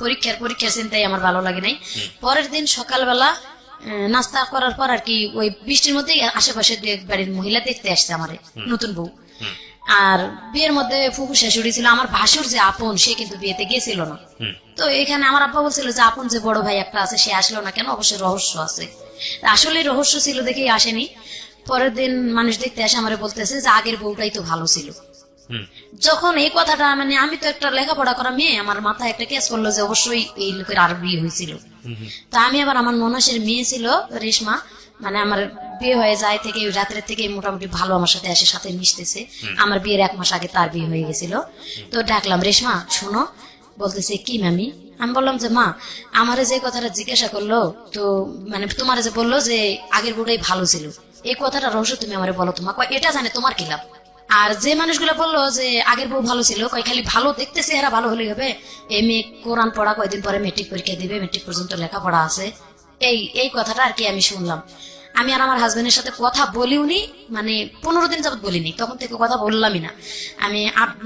পরীক্ষার চিন্তাই আমার ভালো লাগে নাই। পরের দিন সকালবেলা নাস্তা করার পর আর কি, ওই বৃষ্টির মধ্যে আশেপাশে দু এক বাড়ির মহিলা দেখতে আসছে আমারে, নতুন বউ। আর বিয়ের মধ্যে ফুফু শাশুড়ি ছিল, আমার ভাসুর যে আপন সে কিন্তু বিয়েতে গেছিল না। তো এখানে আমার আব্বা বলছিল যে আপন যে বড় ভাই একটা আছে সে আসলো না কেন, অবশ্যই রহস্য আছে। আসলে রহস্য ছিল দেখেই আসেনি। পরের দিন মানুষ দেখতে আসে আমারে বলতেছে যে আগের বউটাই তো ভালো ছিল। যখন এই কথাটা, মানে আমি তো একটা লেখাপড়া করা মেয়ে, আমার মাথায় একটা কেস করলো যে অবশ্যই এই লোকের আর বিয়ে হয়েছিল। তা আমি আবার, আমার ননাসের মেয়ে ছিল রেশমা, মানে আমার বিয়ে হয়ে যায় থেকে রাত্রের থেকে মোটামুটি ভালো আমার সাথে আসে, সাথে মিশতেছে। আমার বিয়ের 1 মাস আগে তার বিয়ে হয়ে গেছিল। তো ডাকলাম, রেশমা শোনো। বলতেছে কি মামি? আমি বললাম যে মা, আমারে যে কথাটা জিজ্ঞাসা করলো, তো মানে তোমার যে বললো যে আগের বউটাই ভালো ছিল, এই কথাটা রহস্য তুমি আমারে বলো। তোমার এটা জানে তোমার কি লাভ? আর যে মানুষগুলো বললো যে আগের বউ ভালো ছিল, খালি ভালো দেখতে চেহারা ভালো হলেই হবে, এই মেয়ে কোরআন পড়া, কয়দিন পরে মেট্রিক পরীক্ষা দিবে, মেট্রিক পর্যন্ত লেখাপড়া আছে, এই কথাটা আর কি আমি শুনলাম। আমি আর আমার হাজবেন্ডের সাথে কথা বলিওনি, মানে 15 দিন যাবত বলিনি, তখন থেকে কথা বললামই না। আমি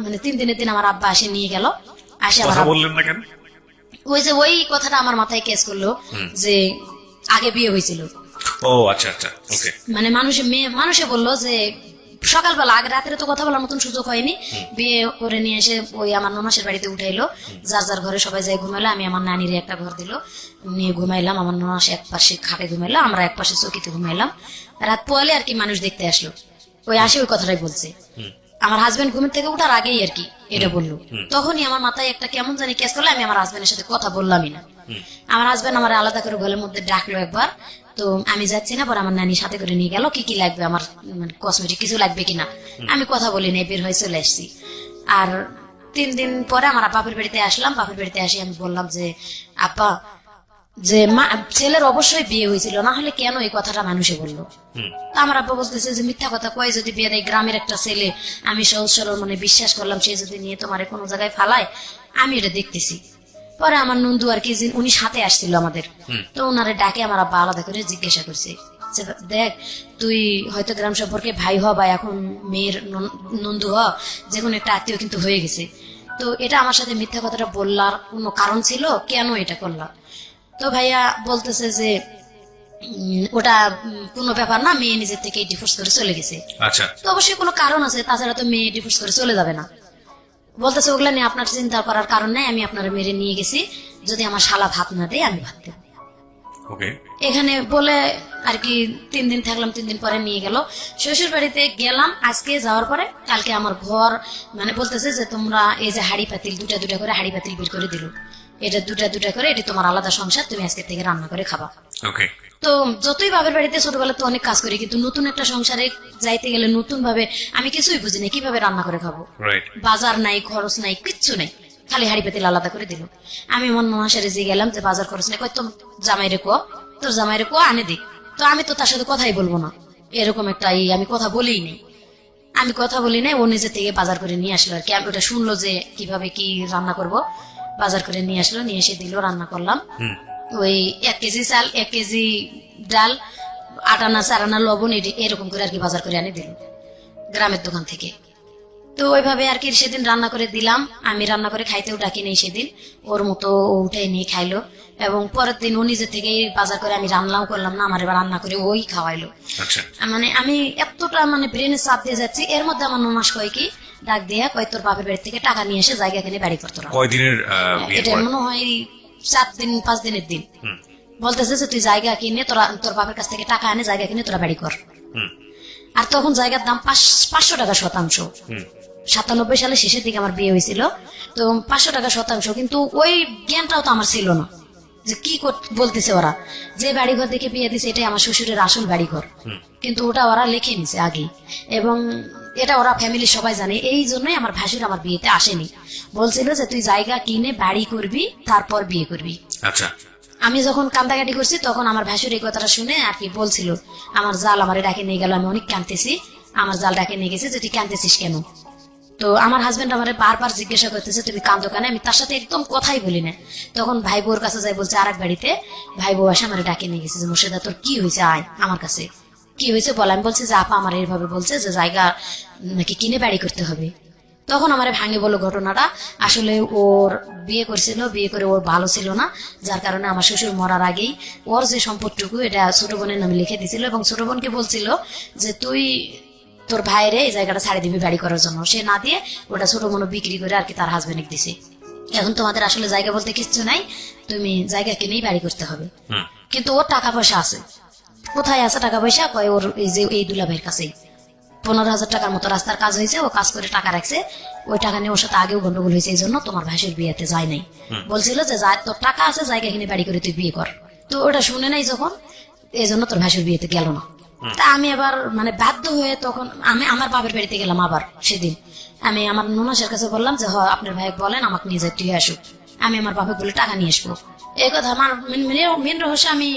মানে 3 দিনের দিন আমার আব্বা আসে নিয়ে গেল, আসে আমার বললেন না কেন? ওই কথাটা আমার মাথায় কেস করলো যে আগে বিয়ে হয়েছিল। ও আচ্ছা আচ্ছা, ওকে। মানে মানুষে বললো যে সকালবেলা, আগে রাত্রে তো কথা বলার মতন সুযোগ হয়নি, বিয়ে করে নিয়ে এসে ওই আমার ননাসের বাড়িতে উঠাইলো, যার যার ঘরে সবাই যাই ঘুমাইলো। আমি আমার নানির একটা ঘর দিল, নিয়ে ঘুমাইলাম, আমার ননাস এক পাশে খাটে ঘুমাইলো, আমরা এক পাশে চৌকিতে ঘুমাইলাম। রাত পোয়ালে আর কি মানুষ দেখতে আসলো, ওই আসে ওই কথাটাই বলছে। আমার হাজবেন্ড ঘুমের থেকে উঠার আগেই আর কি এটা বললো। তখনই আমার মাথায় একটা কেমন জানি কেস করলো, আমি আমার হাজবেন্ডের সাথে কথা বললামই না। আমার হাজবেন্ড আমার আলাদা করে ঘরের মধ্যে ডাকলো একবার, তো আমি যাচ্ছি না, পরে আমার নানি সাথে করে নিয়ে গেল, কি কি লাগবে আমার, মানে কসমেটিক কিছু লাগবে কিনা। আমি কথা বলি নাই, বের হয়ে চলে আসছি। আর 3 দিন পরে আমার বাপের বাড়িতে আসলাম। বাপের বাড়িতে আসি আমি বললাম যে আপা, যে ছেলের অবশ্যই বিয়ে হয়েছিল, না হলে কেন এই কথাটা মানুষে বললো? আমার আব্বা বলতেছে যে মিথ্যা কথা কয়, যদি বিয়ে দেয়, গ্রামের একটা ছেলে, আমি সহজ সরল মনে বিশ্বাস করলাম, সে যদি নিয়ে তোমার কোনো জায়গায় ফালায়, আমি এটা দেখতেছি। পরে আমার নন্দু আর কি, উনি সাথে আসছিল আমাদের, তো ওনারে ডাকে আমার আব্বা আলাদা করে জিজ্ঞাসা করছে যে দেখ, তুই হয়তো গ্রাম সম্পর্কে ভাই হ বা এখন মেয়ের নন্দু হ, যে কোনো একটা আত্মীয় কিন্তু হয়ে গেছে, তো এটা আমার সাথে মিথ্যা কথাটা বললার কোনো কারণ ছিল, কেন এটা করলাম? তো ভাইয়া বলতেছে যে ওটা কোনো ব্যাপার না, মেয়ে নিজের থেকে ডিভোর্স করে চলে গেছে। আচ্ছা, তো অবশ্যই কোনো কারণ আছে, তাছাড়া তো মেয়ে ডিভোর্স করে চলে যাবে না। বলতেছে ওগুলা নিয়ে আপনার চিন্তা করার কারণ নাই, আমি আপনার মেরে নিয়ে গেছি, যদি আমার শালা ভাত না দেয় আমি ভাত দেব। এখানে বলে আর কি 3 দিন থাকলাম। 3 দিন পরে নিয়ে গেল শ্বশুর বাড়িতে গেলাম। আজকে যাওয়ার পরে কালকে আমার ঘর, মানে বলতেছে যে তোমরা এই যে হাড়ি পাতিল 2টা করে হাড়ি পাতিল বের করে দিল, এটা 2টা করে, এটা তোমার আলাদা সংসার, তুমি আজকে থেকে রান্না করে খাবা। তো যতই বাবার বাড়িতে ছোটবেলা তো অনেক কাজ করি, কিন্তু নতুন একটা সংসারে যাইতে গেলে নতুন ভাবে আমি কিছুই বুঝি না, কিভাবে রান্না করে খাবো। বাজার নাই, খরচ নাই, কিচ্ছু নাই, খালি হাড়ি পাতিল আলাদা করে দিল। আমি আমার ননাসের যে গেলাম যে বাজার খরচ নেই, তোর জামাই রে কো আনে দিক। তো আমি তো তার সাথে কথাই বলবো না, এরকম একটা আমি কথা বলেই নেই। আমি কথা বলি নাই, ও নিজে থেকে বাজার করে নিয়ে আসলো আর কি। আমি ওটা শুনলো যে কিভাবে কি রান্না করব, বাজার করে নিয়ে আসলো, নিয়ে এসে দিল, রান্না করলাম। ওই 1 কেজি চাল, 1 কেজি ডাল, 8 আনা 4 আনা লবণ, এরকম করে আর কি বাজার করে আনি দিল গ্রামের দোকান থেকে। তো ওইভাবে আর কি সেদিন রান্না করে দিলাম। আমি রান্না করে খাইতেও ডাকি নেই সেদিন, ওর মতো ও উঠে নিয়ে খাইলো। এবং পরের দিন ও নিজে থেকে বাজার করে, আমি রান্নাও করলাম না, আমার এবার রান্না করে ওই খাওয়াইলো। আচ্ছা, মানে আমি এতটা মানে ব্রেনে চাপ দিয়ে যাচ্ছি, এর মধ্যে আমার ননাস কয় কি ডাক দিয়া কয় তোর বাপের বাড়ি থেকে টাকা নিয়ে এসে জায়গা কিনে বাড়ি করতো। কয়দিনের বিয়ের এটা পরে? মনে হয় 4 দিন 5 দিনের দিন। বলতেছে যে তুই জায়গা কিনে তোর বাপের কাছ থেকে টাকা আনে জায়গা কিনে তোরা বাড়ি কর। আর তখন জায়গার দাম 500 টাকা শতাংশ। 97 সালে শেষের দিকে আমার বিয়ে হয়েছিল, তো 500 টাকা শতাংশ। কিন্তু ওই জ্ঞানটাও তো আমার ছিল না যে কি বলতেছে ওরা, যে বাড়িঘর দেখে বিয়ে দিছে এটাই আমার শ্বশুরের আসল বাড়িঘর, কিন্তু ওটা ওরা লিখে নিছে আগে। এবং এটা ওরা ফ্যামিলির সবাই জানে, এই জন্যই আমার ভাসুর আমার বিয়েতে আসেনি। বলছিল যে তুই জায়গা কিনে বাড়ি করবি, তারপর বিয়ে করবি। আচ্ছা, আমি যখন কান্দাকাটি করছি তখন আমার ভাসুর এই কথাটা শুনে আর কি বলছিল, আমার জাল আমারে ডাকে নিয়ে গেল, আমি অনেক কাঁদতেছি, আমার জাল ডাকে নিয়ে গেছে যে তুই কাঁদতেছিস কেন। তো আমার হাজবেন্ড আমারে বারবার জিজ্ঞাসা করতেছে তুমি কাঁদো কেন, আমি তার সাথে একদম কথাই বলি না। তখন ভাই বউর কাছে যাই বলছে আরেক বাড়িতে, ভাই বউ আসে আমারে ডাকে নিয়ে গেছে যে মুর্শিদা তোর কি হয়েছে, আয় আমার কাছে, কি হয়েছে বল। আমি বলছি যে আপা আমার এইভাবে বলছে যে জায়গা নাকি কিনে বাড়ি করতে হবে। তখন আমারে ভাঙে বললো ঘটনাটা, আসলে ওর বিয়ে করছিল, বিয়ে করে ওর ভালো ছিল না, যার কারণে আমার শ্বশুর মরার আগেই ওর যে সম্পদটুকু এটা ছোট বোনের নামে লিখে দিছিল, এবং ছোট বোনকে বলছিল যে তুই তোর ভাইরে এই জায়গাটা ছাড়ে দিবি বাড়ি করার জন্য। সে না দিয়ে ওটা ছোট বোন বিক্রি করে আর কি তার হাজবেন্ড দিছে। এখন তোমাদের আসলে জায়গা বলতে কিচ্ছু নাই, তুমি জায়গা কিনেই বাড়ি করতে হবে। কিন্তু ওর টাকা পয়সা আছে, কোথায় আছে টাকা পয়সা, কয় ওর এই যে এই দুলাভাইয়ের কাছেই 15,000 টাকার মতো রাস্তার কাজ হয়েছে, ও কাজ করে টাকা রাখছে, ওই টাকা নিয়ে ওর সাথে আগেও গন্ডগোল হয়েছে, এই জন্য তোমার ভাইয়ের বিয়েতে যায় নাই। বলছিল যে তোর টাকা আছে জায়গা কিনে বাড়ি করে তুই বিয়ে কর। তো ওটা শুনে নাই যখন, এই জন্য তোর ভাইয়ের বিয়েতে গেল না। তা আমি আবার মানে বাধ্য হয়ে তখন আমি আমার বাপের বাড়িতে গেলাম। আবার সেদিন আমি আমার ননাসের কাছে বললাম যে আপনার ভাই বলেন আমাকে নিয়ে যাই, তুই আসুক, আমি আমার বাপে বলে টাকা নিয়ে আসবো। এই কথা আমার মেন রহস্য, আমি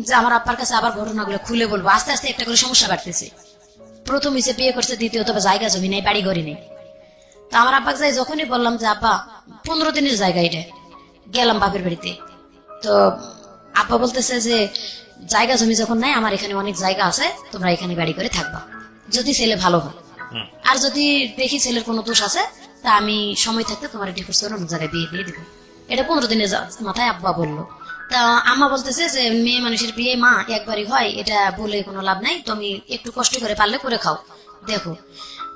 যে আমার আব্বার কাছে আবার ঘটনাগুলো খুলে বলবো। আস্তে আস্তে একটা করে সমস্যা বাড়তেছে। প্রথম হিসেবে বিয়ে করছে, দ্বিতীয়ত জায়গা জমি নেই, বাড়ি ঘরে নেই। তো আমার আব্বাকে যাই যখনই বললাম যে আব্বা 15 দিনের জায়গা এটা, গেলাম বাপের বাড়িতে, তো আব্বা বলতেছে যে জায়গা জমি যখন নাই, আমার এখানে অনেক জায়গা আছে, তোমরা এখানে বাড়ি করে থাকবা, যদি ছেলে ভালো হয়, আর যদি দেখি ছেলের কোনো দোষ আছে তা আমি সময় থাকতে তোমার ডিভোর্স করে অন্য জায়গায় বিয়ে দিয়ে দিব। এটা 15 দিনের মাথায় আব্বা বললো। তা আম্মা বলতেছে যে মেয়ে মানুষের বিয়ে মা একবারই হয়, এটা বলে কোনো লাভ নাই, তুমি একটু কষ্ট করে পারলে করে খাও, দেখো।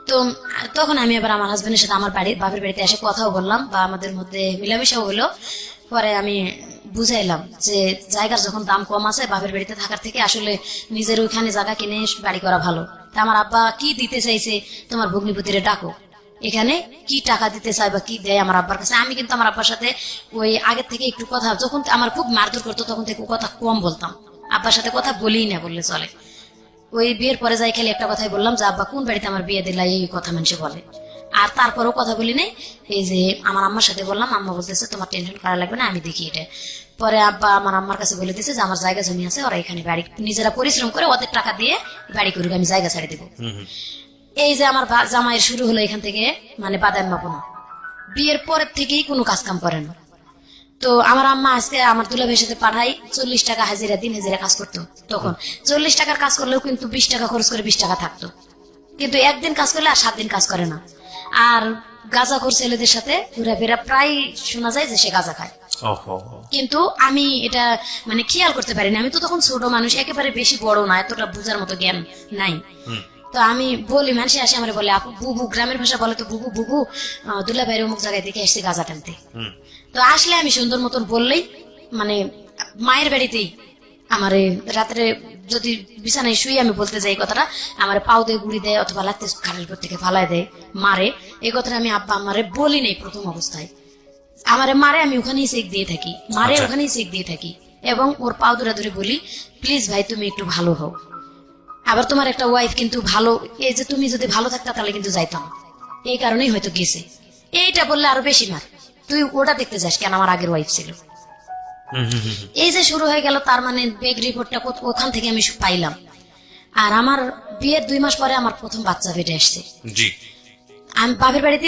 তো তখন আমি আবার আমার হাজবেন্ডের সাথে আমার বাপের বাড়িতে এসে কথাও বললাম, বা আমাদের মধ্যে মিলামিশাও হলো। পরে আমি বুঝাইলাম যে জায়গার যখন দাম কম আছে বাপের বাড়িতে থাকার থেকে আসলে নিজের ওইখানে জায়গা কিনে বাড়ি করা ভালো। তা আমার আব্বা কি দিতে চাইছে, তোমার ভগ্নিপতিরে ডাকো, এখানে কি টাকা দিতে চাই বা কি দেয় আমার আব্বার কাছে। আমি কিন্তু আমার আব্বার সাথে ওই আগের থেকে একটু কথা, যখন আমার খুব মারধর করতো তখন থেকে কথা কম বলতাম, আব্বার সাথে কথা বলি না বললে চলে। ওই বিয়ের পরে যাই খালি একটা কথাই বললাম যে আব্বা কোন বাড়িতে আমার বিয়ে দিলা, এই কথা মানুষে বলে। আর তারপরেও কথা বলি নাই। এই যে আমার আম্মার সাথে বললাম, আম্মা বলতেছে তোমার টেনশন করা লাগবে না, আমি দেখি এটা। পরে আব্বা আমার আম্মার কাছে বলে দিচ্ছে যে আমার জায়গা জমি আছে, ওরা এখানে বাড়ি নিজেরা পরিশ্রম করে ওদের টাকা দিয়ে বাড়ি করুক, আমি জায়গা ছেড়ে দেবো। এই যে আমার জামাইয়ের শুরু হলো এখান থেকে মানে বাদাম মাপনা, বিয়ের পরের থেকেই কোনো কাজ কাম করে না। তো আমার আম্মা আজকে আমার দুলাভাইয়ের সাথে পাঠাই 40 টাকা হাজিরা, দিন হাজিরা কাজ করতো। তখন 40 টাকার কাজ করলেও কিন্তু 20 টাকা খরচ করে 20 টাকা থাকতো, কিন্তু একদিন কাজ করলে আর 7 দিন কাজ করে না। আর গাঁজাখোর ছেলেদের সাথে ঘুরাফেরা প্রায় শোনা যায় যে সে গাঁজা খায়। কিন্তু আমি এটা মানে খেয়াল করতে পারিনি, আমি তো তখন ছোট মানুষ, একেবারে বেশি বড় না, এতটা বুঝার মতো জ্ঞান নাই। তো আমি বলি, মানুষে আসে আমার বলে আপু বুবু, গ্রামের ভাষা বলে তো বুবু বুবু, দুলাভাইয়ের অমুক জায়গায় থেকে এসছে গাঁজা টানতে। তো আসলে আমি সুন্দর মতন বললেই মানে মায়ের বাড়িতেই আমার রাত্রে যদি বিছানায় শুয়ে আমি বলতে যাই কথাটা, আমার পাও দিয়ে গুড়ি দেয় অথবা লাগতে খাটের উপর থেকে ফালায় দেয়, মারে। এই কথাটা আমি আব্বা আমারে বলি নাই প্রথম অবস্থায়, আমারে মারে, আমি ওখানেই চেক দিয়ে থাকি, মারে ওখানেই চেক দিয়ে থাকি, এবং ওর পাও ধরে ধরে বলি প্লিজ ভাই তুমি একটু ভালো হও, আবার তোমার একটা ওয়াইফ কিন্তু ভালো, এই যে তুমি যদি ভালো থাকতা তাহলে কিন্তু যাইতাম, এই কারণেই হয়তো গেছে। এইটা বললে আরো বেশি মার, তুই ওটা দেখতে যাস কেন, আমার আগের ওয়াইফ ছিল। এই যে শুরু হয়ে গেল, তার মানে বেগ রিপোর্টটা ওখান থেকে আমি পাইলাম। আর আমার বিয়ের 2 মাস পরে আমার প্রথম বাচ্চা পেটে আসছে। জি। আমি বাপের বাড়িতে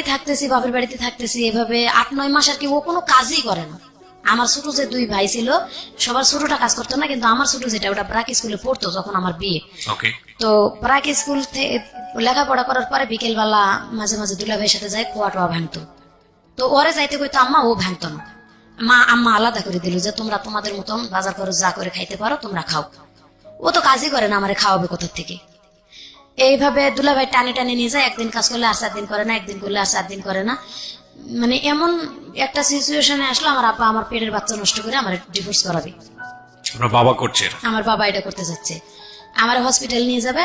থাকতেছি এভাবে 8-9 মাস আর কি। ও কোনো কাজই করে না। আমার ছোট যে 2 ভাই ছিল, সবার ছোটটা কাজ করতো না, কিন্তু আমার ছোট যেটা ওটা ব্রাক স্কুলে পড়তো যখন আমার বিয়ে। ওকে। তো ব্রাক স্কুল থেকে লেখাপড়া করার পরে বিকেল বেলা মাঝে মাঝে দুলা ভাইয়ের সাথে যায়, খোয়া টোয়া ভাঙতো। তো ওরে যাইতে কইতো আম্মা, ও ভাঙতো না। আম্মা আলাদা করে দিল যে তোমরা তোমাদের মতন বাজার করে যা করে খাইতে পারো তোমরা খাও। ও তো কাজই করে না, আমারে খাওয়াবে কোথা থেকে। এইভাবে দুলাভাই টানে টানে নিয়ে যায়, একদিন কাজ করলে আর 4 দিন করে না, একদিন করলে আর 4 দিন করে না। মানে এমন একটা সিচুয়েশনে আসলো, আমার আব্বা আমার পেটের বাচ্চা নষ্ট করে আমার ডিভোর্স করাবে। আপনার বাবা করছে এটা? আমার বাবা এটা করতে যাচ্ছে, আমার হসপিটাল নিয়ে যাবে।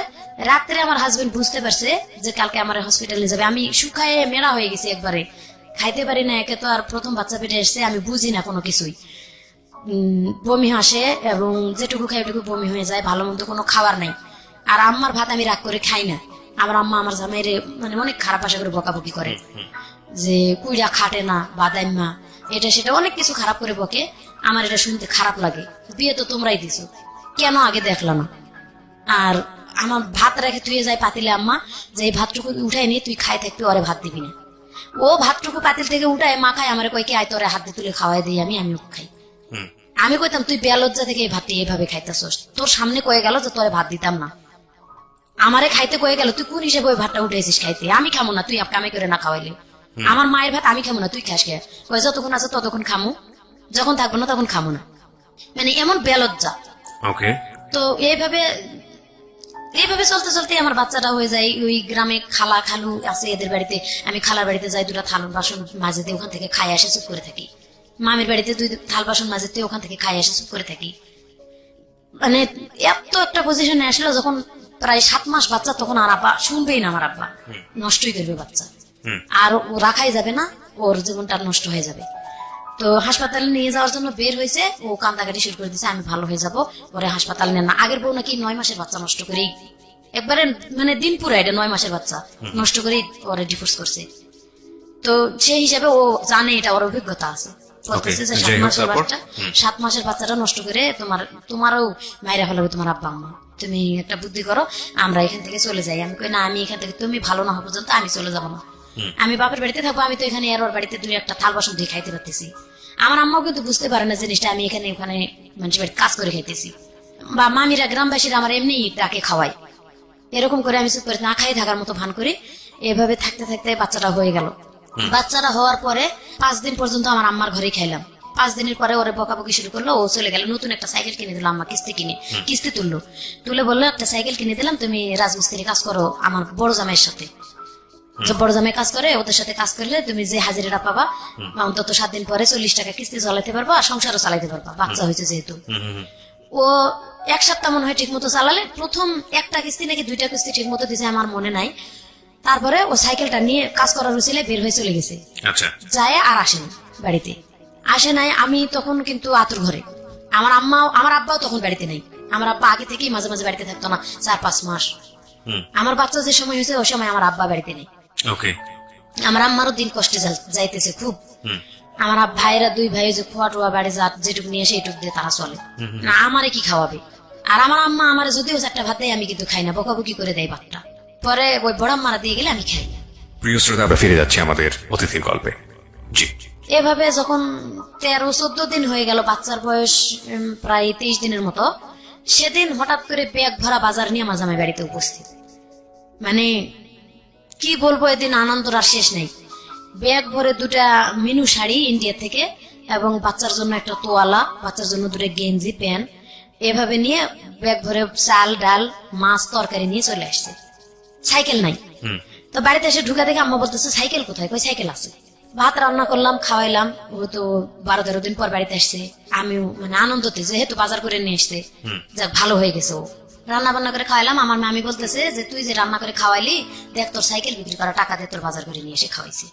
রাত্রে আমার হাজবেন্ড বুঝতে পারছে যে কালকে আমার হসপিটাল নিয়ে যাবে। আমি শুকায়ে মেরা হয়ে গেছি একবারে, খাইতে পারি না। একে তো আর প্রথম বাচ্চা পেটে এসছে, আমি বুঝি না কোনো কিছুই। বমি আসে এবং যেটুকু খাই ওটুকু বমি হয়ে যায়, ভালো মন্দ কোনো খাবার নাই। আর আম্মার ভাত আমি রাগ করে খাই না। আমার আম্মা আমার জামাইরে মানে অনেক খারাপ আশা করে বকাবকি করে যে কুইরা খাটে না, বাদাইম্মা, এটা সেটা অনেক কিছু খারাপ করে বকে। আমার এটা শুনতে খারাপ লাগে। বিয়ে তো তোমরাই দিছো, কেন আগে দেখলা না? আর আমার ভাত রেখে তুই যায় পাতিলে আম্মা, যে এই ভাতটুকু উঠাই নি, তুই খাই থাকবি, ওরে ভাত দিবি না। ও ভাতটুকু পাতিল থেকে উঠায় মা খায়, আমার কয় কি আয় তোরে হাত দিয়ে তুলে খাওয়াই দিই, আমিও খাই। আমি কইতাম তুই বেলজ্জা থেকে এই ভাতটি এইভাবে খাইতেছস, তোর সামনে কয়ে গেল যে তোরে ভাত দিতাম না, আমারে খাইতে কয়ে গেল, তুই কোন হিসেবে ওই ভাতটা উঠেছিস খাইতে? আমি খামো না, তুই কামে করে না খাওয়াইলে। আমার মায়ের ভাত আমি খামো না, তুই খাস কে? কয়ে যতক্ষণ আছে ততক্ষণ খামু, যখন থাকবো না তখন খামো না। মানে এমন বেলজ্জা। ওকে। তো এইভাবে চলতে চলতে আমার বাচ্চাটা হয়ে যায়। ওই গ্রামে খালা খালু আছে এদের বাড়িতে, আমি খালার বাড়িতে যাই, 2টা থাল বাসন মাঝে দিয়ে ওখান থেকে খাই আসে চুপ করে থাকি। মামির বাড়িতে 2 থাল বাসন মাঝে দিয়ে ওখান থেকে খাই আসে চুপ করে থাকি। মানে এত একটা পজিশনে আসলো যখন প্রায় 7 মাস বাচ্চা, তখন আর আব্বা শুনবেই না, আমার আব্বা নষ্টই করবে বাচ্চা, আর ও রাখাই যাবে না, ওর জীবনটা নষ্ট হয়ে যাবে। তো হাসপাতালে নিয়ে যাওয়ার জন্য বের হয়েছে, ও কান্দাকাটি শুরু করে দিচ্ছে, আমি ভালো হয়ে যাবো, ওরে হাসপাতালে নেন না। আগের বউ নাকি 9 মাসের বাচ্চা নষ্ট করেই একবারে মানে দিন পুরা এটা 9 মাসের বাচ্চা নষ্ট করেই ওরে ডিভোর্স করছে। তো সেই হিসাবে ও জানে, এটা ওর অভিজ্ঞতা আছে। বলতেছে যে 7 মাসের বাচ্চাটা নষ্ট করে তোমারও মায়েরা ফেলাবে তোমার আব্বা আম্মা, তুমি একটা বুদ্ধি করো, আমরা এখান থেকে চলে যাই। আমি কই না, আমি এখান থেকে তুমি ভালো না হওয়া পর্যন্ত আমি চলে যাবো না, আমি বাপের বাড়িতে থাকবো। আমি তো এখানে ওর বাড়িতে 2-1টা থাল বাসন দিয়ে খাইতে পারতেছি। আমার আম্মাও কিন্তু বুঝতে পারে না জিনিসটা, আমি এখানে ওখানে মানুষের বাড়িতে কাজ করে খাইতেছি। বা মামিরা গ্রামবাসীরা আমার এমনি ডাকে খাওয়াই, এরকম করে আমি চুপ করে না খাই থাকার মতো ভান করি। এভাবে থাকতে থাকতে বাচ্চাটা হয়ে গেল। বাচ্চাটা হওয়ার পরে 5 দিন পর্যন্ত আমার আম্মার ঘরেই খাইলাম। 5 দিনের পরে ওরে বকাবকি শুরু করলো, ও চলে গেল। নতুন একটা সাইকেল কিনে দিল আম্মা, কিস্তি তুলে বললো একটা সাইকেল কিনে দিলাম, তুমি রাজমিস্ত্রি কাজ করো আমার বড় জামাইয়ের সাথে। বড় জামাই কাজ করে, ওদের সাথে কাজ করলে তুমি যে হাজিরাটা পাবা অন্তত 7 দিন পরে 40 টাকা কিস্তি চালাতে পারবা, আর সংসারও চালাতে পারবা, বাচ্চা হয়েছে যেহেতু। ও 1 সপ্তাহ মনে হয় ঠিক মতো চালালে। প্রথম 1টা কিস্তি নাকি 2টা কিস্তি ঠিক মতো দিছে, আমার মনে নাই। তারপরে ও সাইকেলটা নিয়ে কাজ করার উচিলে বের হয়ে চলে গেছে। আচ্ছা। যায় আর আসেনি বাড়িতে, আসে নাই। আমি তখন কিন্তু আতুর ঘরে, আমার আব্বাও তখন বাড়িতে নাই। আমার আব্বা আগে থেকেই মাঝে মাঝে বাড়িতে থাকতো না, 4-5 মাস। আমার বাচ্চা যে সময় হয়েছে ওই সময় আমার আব্বা বাড়িতে নেই। ওকে। আমার আম্মারও দিন কষ্টে যাইতেছে খুব। আমার ভাইরা 2 ভাই যে খোয়া টোয়া বাড়ি যেটুকু নিয়ে সেইটুকু দিয়ে তারা চলে না, আমারে কি খাওয়াবে? আর আমার আম্মা আমার যদিও 4টা ভাত দেয়, আমি কিন্তু খাই না, বকাবকি করে দেয় ভাতটা। পরে ওই বড় আম্মারা দিয়ে গেলে আমি খাই। প্রিয় শ্রোতা, আমরা ফিরে যাচ্ছি আমাদের অতিথির গল্পে। জি। এভাবে যখন 13-14 দিন হয়ে গেল, বাচ্চার বয়স প্রায় 23 দিনের মতো, সেদিন হঠাৎ করে ব্যাগ ভরা বাজার নিয়ে আমার জামাই বাড়িতে উপস্থিত। মানে কি বলবো, এদিন আনন্দর আর শেষ নেই। ব্যাগ ভরে 2টা মিনু শাড়ি ইন্ডিয়া থেকে, এবং বাচ্চার জন্য একটা তোয়ালা, বাচ্চার জন্য 2টা গেঞ্জি প্যান্ট, এভাবে নিয়ে ব্যাগ ভরে চাল ডাল মাছ তরকারি নিয়ে চলে আসছে। সাইকেল নাই। তো বাড়িতে এসে ঢুকা দেখে আম্মা বলতেছে সাইকেল কোথায়? কই সাইকেল আছে। ভাত রান্না করলাম, খাওয়াইলাম। ও তো 12-13 দিন পর বাড়িতে আসছে। আমিও মানে আনন্দতে, যেহেতু বাজার করে নিয়ে আসছে, যাক ভালো হয়ে গেছে। ও রান্না বান্না করে খাওয়াইলাম। আমার মামি বলতেছে যে তুই যে রান্না করে খাওয়াইলি, দেখ তোর সাইকেল বিক্রি করা টাকা দিয়ে তোর বাজার করে নিয়ে এসে খাওয়াইছি।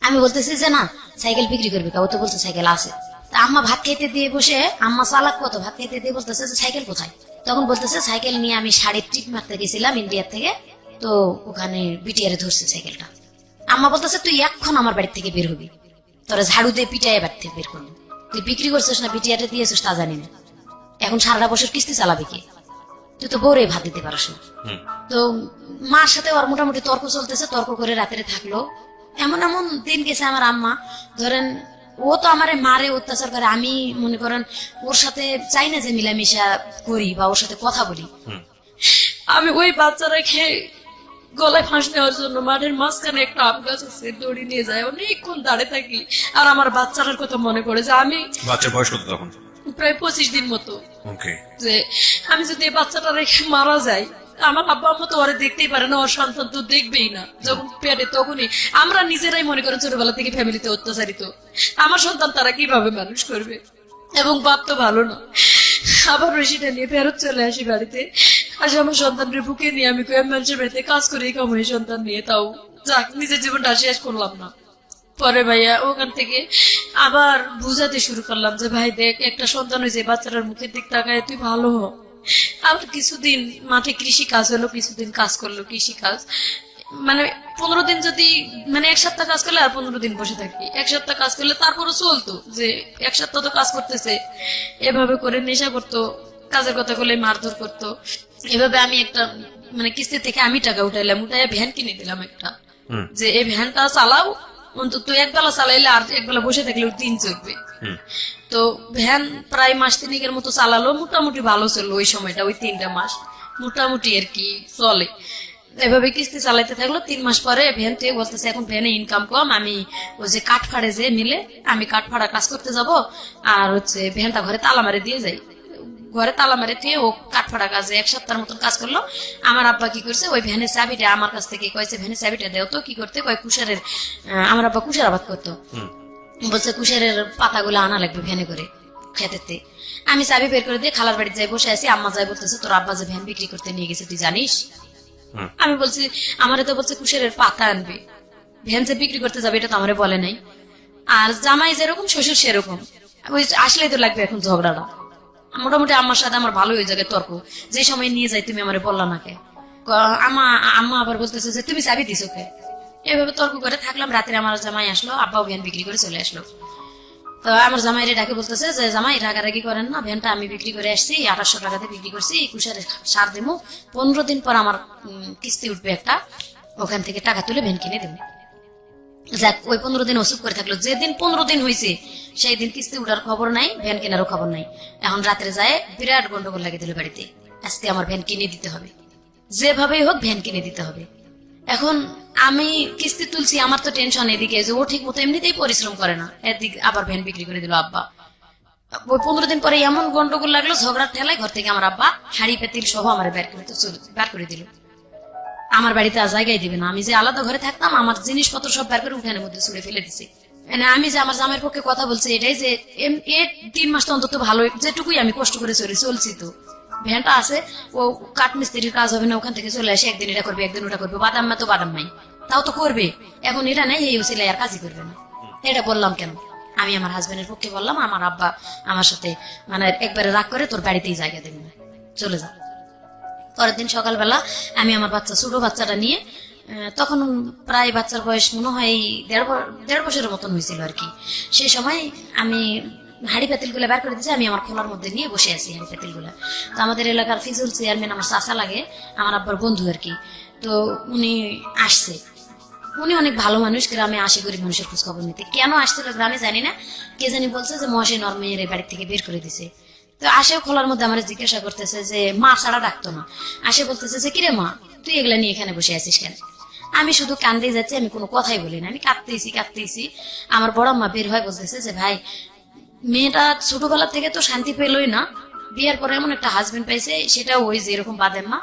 আমি বলতেছি যে না, সাইকেল বিক্রি করবি কা? ও তো বলছে সাইকেল আছে। তা আম্মা ভাত খাইতে দিয়ে বসে, আম্মা চালাক কত, ভাত খাইতে দিয়ে বলতেছে যে সাইকেল কোথায়? তখন বলতেছে সাইকেল নিয়ে আমি শাড়ির টিপ মারতে গেছিলাম ইন্ডিয়া থেকে, তো ওখানে বিটিআরে ধরছে সাইকেলটা। আম্মা বলতেছে তুই এখন আমার বাড়ি থেকে বের হবি, তোরা ঝাড়ু দিয়ে পিটায় বাড়ি থেকে বের করবি। তুই বিক্রি করছিস না বিটিআরে দিয়েছিস তা জানি না, এখন সারাটা বছর কিস্তি চালাবি কে? তুই তো বউরে ভাত দিতে পারস না। হুম। তো মার সাথে ওর মোটামুটি তর্ক চলতেছে, তর্ক করে রাত্রে থাকলো। এমন এমন দিন গেছে আমার আম্মা, ধরেন ও তো আমারে মারে অত্যাচার করে, আমি মনে করেন ওর সাথে চাই না যে মিলামিশা করি বা ওর সাথে কথা বলি। আমি ওই বাচ্চা রেখে গলায় ফাঁস নেওয়ার জন্য মাঠের মাঝখানে একটা আম গাছ আছে, দড়ি নিয়ে যায়, অনেকক্ষণ দাঁড়িয়ে থাকি। আর আমার বাচ্চাটার কথা মনে পড়ে যে আমি বাচ্চার বয়স কত তখন? প্রায় 25 দিন মতো, ওকে। যে আমি যদি এই বাচ্চাটা রেখে মারা যাই, আমার আব্বা আম্মা তো ওরে দেখতেই পারে না, ওর সন্তান তো দেখবেই না। যখন পেটে তখনই আমরা নিজেরাই মনে করেন ছোটবেলা থেকে ফ্যামিলিতে অত্যাচারিত, আমার সন্তান তারা কিভাবে মানুষ করবে, এবং বাপ তো ভালো না। আবার সেটা নিয়ে ফেরত চলে আসি বাড়িতে, আসে আমার সন্তানের বুকে নিয়ে আমি কয়েক মানুষের বাড়িতে কাজ করি কামাই সন্তান নিয়ে, তাও যাক নিজের জীবনটা শেষ করলাম না। পরে ভাইয়া ওখান থেকে আবার বুঝাতে শুরু করলাম যে ভাই দেখ, একটা সন্তান হয়েছে, বাচ্চাটার মুখের দিক তাকায় তুই ভালো হ। আবার কিছুদিন মাঠে কৃষি কাজ হলো, কিছুদিন কাজ করলো কৃষি কাজ, মানে 15 দিন যদি, মানে 1 সপ্তাহ কাজ করলে আর 15 দিন বসে থাকি, 1 সপ্তাহ কাজ করলে তারপরও চলতো যে 1 সপ্তাহ তো কাজ করতেছে। এভাবে করে নেশা করতো, কাজের কথা বলে মারধর করতো। এভাবে আমি একটা মানে কিস্তি থেকে আমি টাকা উঠাইলাম, উঠাইয়া ভ্যান কিনে দিলাম একটা, যে এই ভ্যানটা চালাও, অন্তত একবেলা চালাইলে আর একবেলা বসে থাকলে দিন চলবে। তো ভ্যান প্রায় মাস 3 মতো চালালো, মোটামুটি ভালো চললো ওই সময়টা, ওই 3টা মাস মোটামুটি আর কি চলে। এভাবে কিস্তি চালাইতে থাকলো। 3 মাস পরে ভ্যান থেকে বলতেছে এখন ভ্যানে ইনকাম কম, আমি ওই যে কাঠ ফাড়ে যে মিলে, আমি কাঠ ফাড়া কাজ করতে যাব, আর হচ্ছে ভ্যানটা ঘরে তালা মারে দিয়ে যাই। ঘরে তালা মারে দিয়ে ও কাঠ ফাড়া কাজে 1 সপ্তাহের মতন কাজ করলো। আমার আব্বা কি করছে, ওই ভ্যানের চাবিটা আমার কাছ থেকে কয়েছে, ভ্যানের চাবিটা দেও তো। কি করতে কয় কুশারের, আমার আব্বা কুশার আবাদ করতো, বলছে কুশারের পাতাগুলো আনা লাগবে ভ্যানে করে খেতেতে। আমি চাবি বের করে দিয়ে খালার বাড়িতে যাই বসে আছি, আম্মা যাই বলতেছে তোর আব্বা যে ভ্যান বিক্রি করতে নিয়ে গেছে তুই জানিস? আমি বলছি আমারে তো বলছে কুশারের পাতা আনবে, ভ্যান যে বিক্রি করতে যাবে এটা তো আমারে বলে নাই। আর জামাই যেরকম শ্বশুর সেরকম, ওই আসলেই তো লাগবে এখন ঝগড়াটা। মোটামুটি আম্মার সাথে আমার ভালো হয়ে যাবে তর্ক, যে সময় নিয়ে যাই তুমি আমারে বললা না কে। আম্মা আবার বলতেছে যে তুমি চাবি দিছো কে। এভাবে তর্ক করে থাকলাম। রাত্রে আমার জামাই আসলো, আব্বাও ভ্যান বিক্রি করে চলে আসলো। তো আমার জামাই রে ডাকে বলতেছে যে জামাই রাগারাগি করেন না, ভ্যানটা আমি বিক্রি করে আসছি, 2800 টাকাতে বিক্রি করছি, কুশারের সার দেবো, 15 দিন পর আমার কিস্তি উঠবে একটা, ওখান থেকে টাকা তুলে ভ্যান কিনে দেবো। যাক ওই 15 দিন ওসুপ করে থাকলো। যেদিন 15 দিন হয়েছে সেই দিন কিস্তি উঠার খবর নাই, ভ্যান কেনারও খবর নাই। এখন রাত্রে যায় বিরাট গন্ডগোল লাগে দিল বাড়িতে, আজকে আমার ভ্যান কিনে দিতে হবে, যেভাবেই হোক ভ্যান কিনে দিতে হবে। এখন আমি কিস্তি তুলছি, আমার তো টেনশন এদিকে যে ও ঠিক মতো এমনিতেই পরিশ্রম করে না, এদিকে আবার ভ্যান বিক্রি করে দিল আব্বা। ওই 15 দিন পরে এমন গন্ডগোল লাগলো, ঝগড়ার ঠেলায় ঘর থেকে আমার আব্বা হাড়ি পেতিল সহ আমার বের করে দিল। আমার বাড়িতে আর জায়গায় দিবে না, আমি যে আলাদা ঘরে থাকতাম আমার জিনিসপত্র সব বের করে উঠানের মধ্যে ছুড়ে ফেলে দিছে। মানে আমি যে আমার জামাইয়ের পক্ষে কথা বলছি এটাই যে 3 মাস তো অন্তত ভালো, যেটুকুই আমি কষ্ট করে চলছি, তো ভ্যানটা আছে, ও কাঠমিস্ত্রির কাজ হবে না, ওখান থেকে চলে আসে, একদিন এটা করবে একদিন ওটা করবে, বাদাম মা তো বাদাম নাই, তাও তো করবে। এখন এটা নেই, এই ওসিলাই আর কাজই করবে না। এটা বললাম কেন, আমি আমার হাজবেন্ডের পক্ষে বললাম, আমার আব্বা আমার সাথে মানে একবারে রাগ করে তোর বাড়িতেই জায়গা দেবে না, চলে যা। পরের দিন সকালবেলা আমি আমার বাচ্চা, ছোট বাচ্চাটা নিয়ে, তখন প্রায় বাচ্চার বয়স মনে হয় 1.5 বছরের মতন হয়েছিল আর কি। সেই সময় আমি হাড়ি পাতিল গুলা বের করে দিয়েছি, আমি আমার খোলার মধ্যে নিয়ে বসে আছি হাড়ি পাতিল গুলা। তো আমাদের এলাকার ফিজুল চেয়ারম্যান আমার চাচা লাগে, আমার আব্বার বন্ধু আর কি। তো উনি আসছে, উনি অনেক ভালো মানুষ, গ্রামে আসে গরিব মানুষের খোঁজ খবর নিতে। কেন আসছিল গ্রামে জানি না, কে জানি বলছে যে মহাশয় নরমেয়ের বাড়ি থেকে বের করে দিছে। তো আসে খোলার মধ্যে আমার জিজ্ঞাসা করতেছে যে মা ছাড়া ডাকতো না, আসে বলতেছে যে কিরে মা তুই এগুলা নিয়ে এখানে বসে আছিস কেন? আমি শুধু কান্দে যাচ্ছি, আমি কোনো কথাই বলি না, আমি কাঁদতেছি। আমার বড় মা বের হয় বলতেছে যে ভাই মেয়েটা ছোটবেলা থেকে তো শান্তি পেলই না, বিয়ের পরে এমন একটা হাজবেন্ড পাইছে, সেটাও ওই যে এরকম বাদেন মা,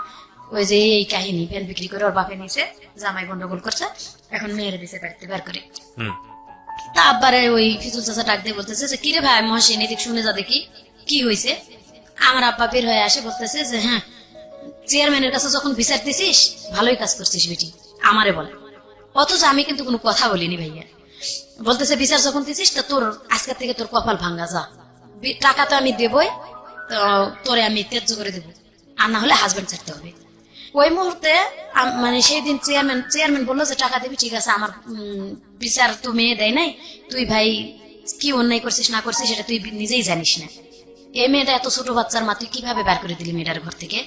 ওই যে এই কাহিনী, ভ্যান বিক্রি করে ওর বাপে নিছে, জামাই গন্ডগোল করছে, এখন মেয়েরে দিছে বাড়িতে বের করে। তা আব্বারে ওই ফিজুল চাচা ডাক দিয়ে বলতেছে যে কিরে ভাই মহাশিন এদিক শুনে যা দেখি কি হয়েছে। আমার আব্বা বের হয়ে আসে বলতেছে যে হ্যাঁ চেয়ারম্যানের কাছে যখন বিচার দিছিস ভালোই কাজ করছিস বেটি, আমারে বলে। অথচ আমি কিন্তু কোনো কথা বলিনি ভাইয়া। বলতেছে বিচার যখন দিছিস তা তোর আজকের থেকে তোর কপাল ভাঙ্গা, যা টাকা তো আমি দেবই, তো তোরে আমি ত্যায্য করে দেবো, আর না হলে হাজবেন্ড ছাড়তে হবে। ওই মুহূর্তে মানে সেই দিন চেয়ারম্যান বললো যে টাকা দিবি, ঠিক আছে, আমার বিচার তো মেয়ে দেয় নাই, তুই ভাই কি অন্যায় করছিস না করছিস সেটা তুই নিজেই জানিস না। এই মেয়েটা এত ছোট বাচ্চার মা, তুই কিভাবে বের করে দিলি মেয়েটার ঘর থেকে?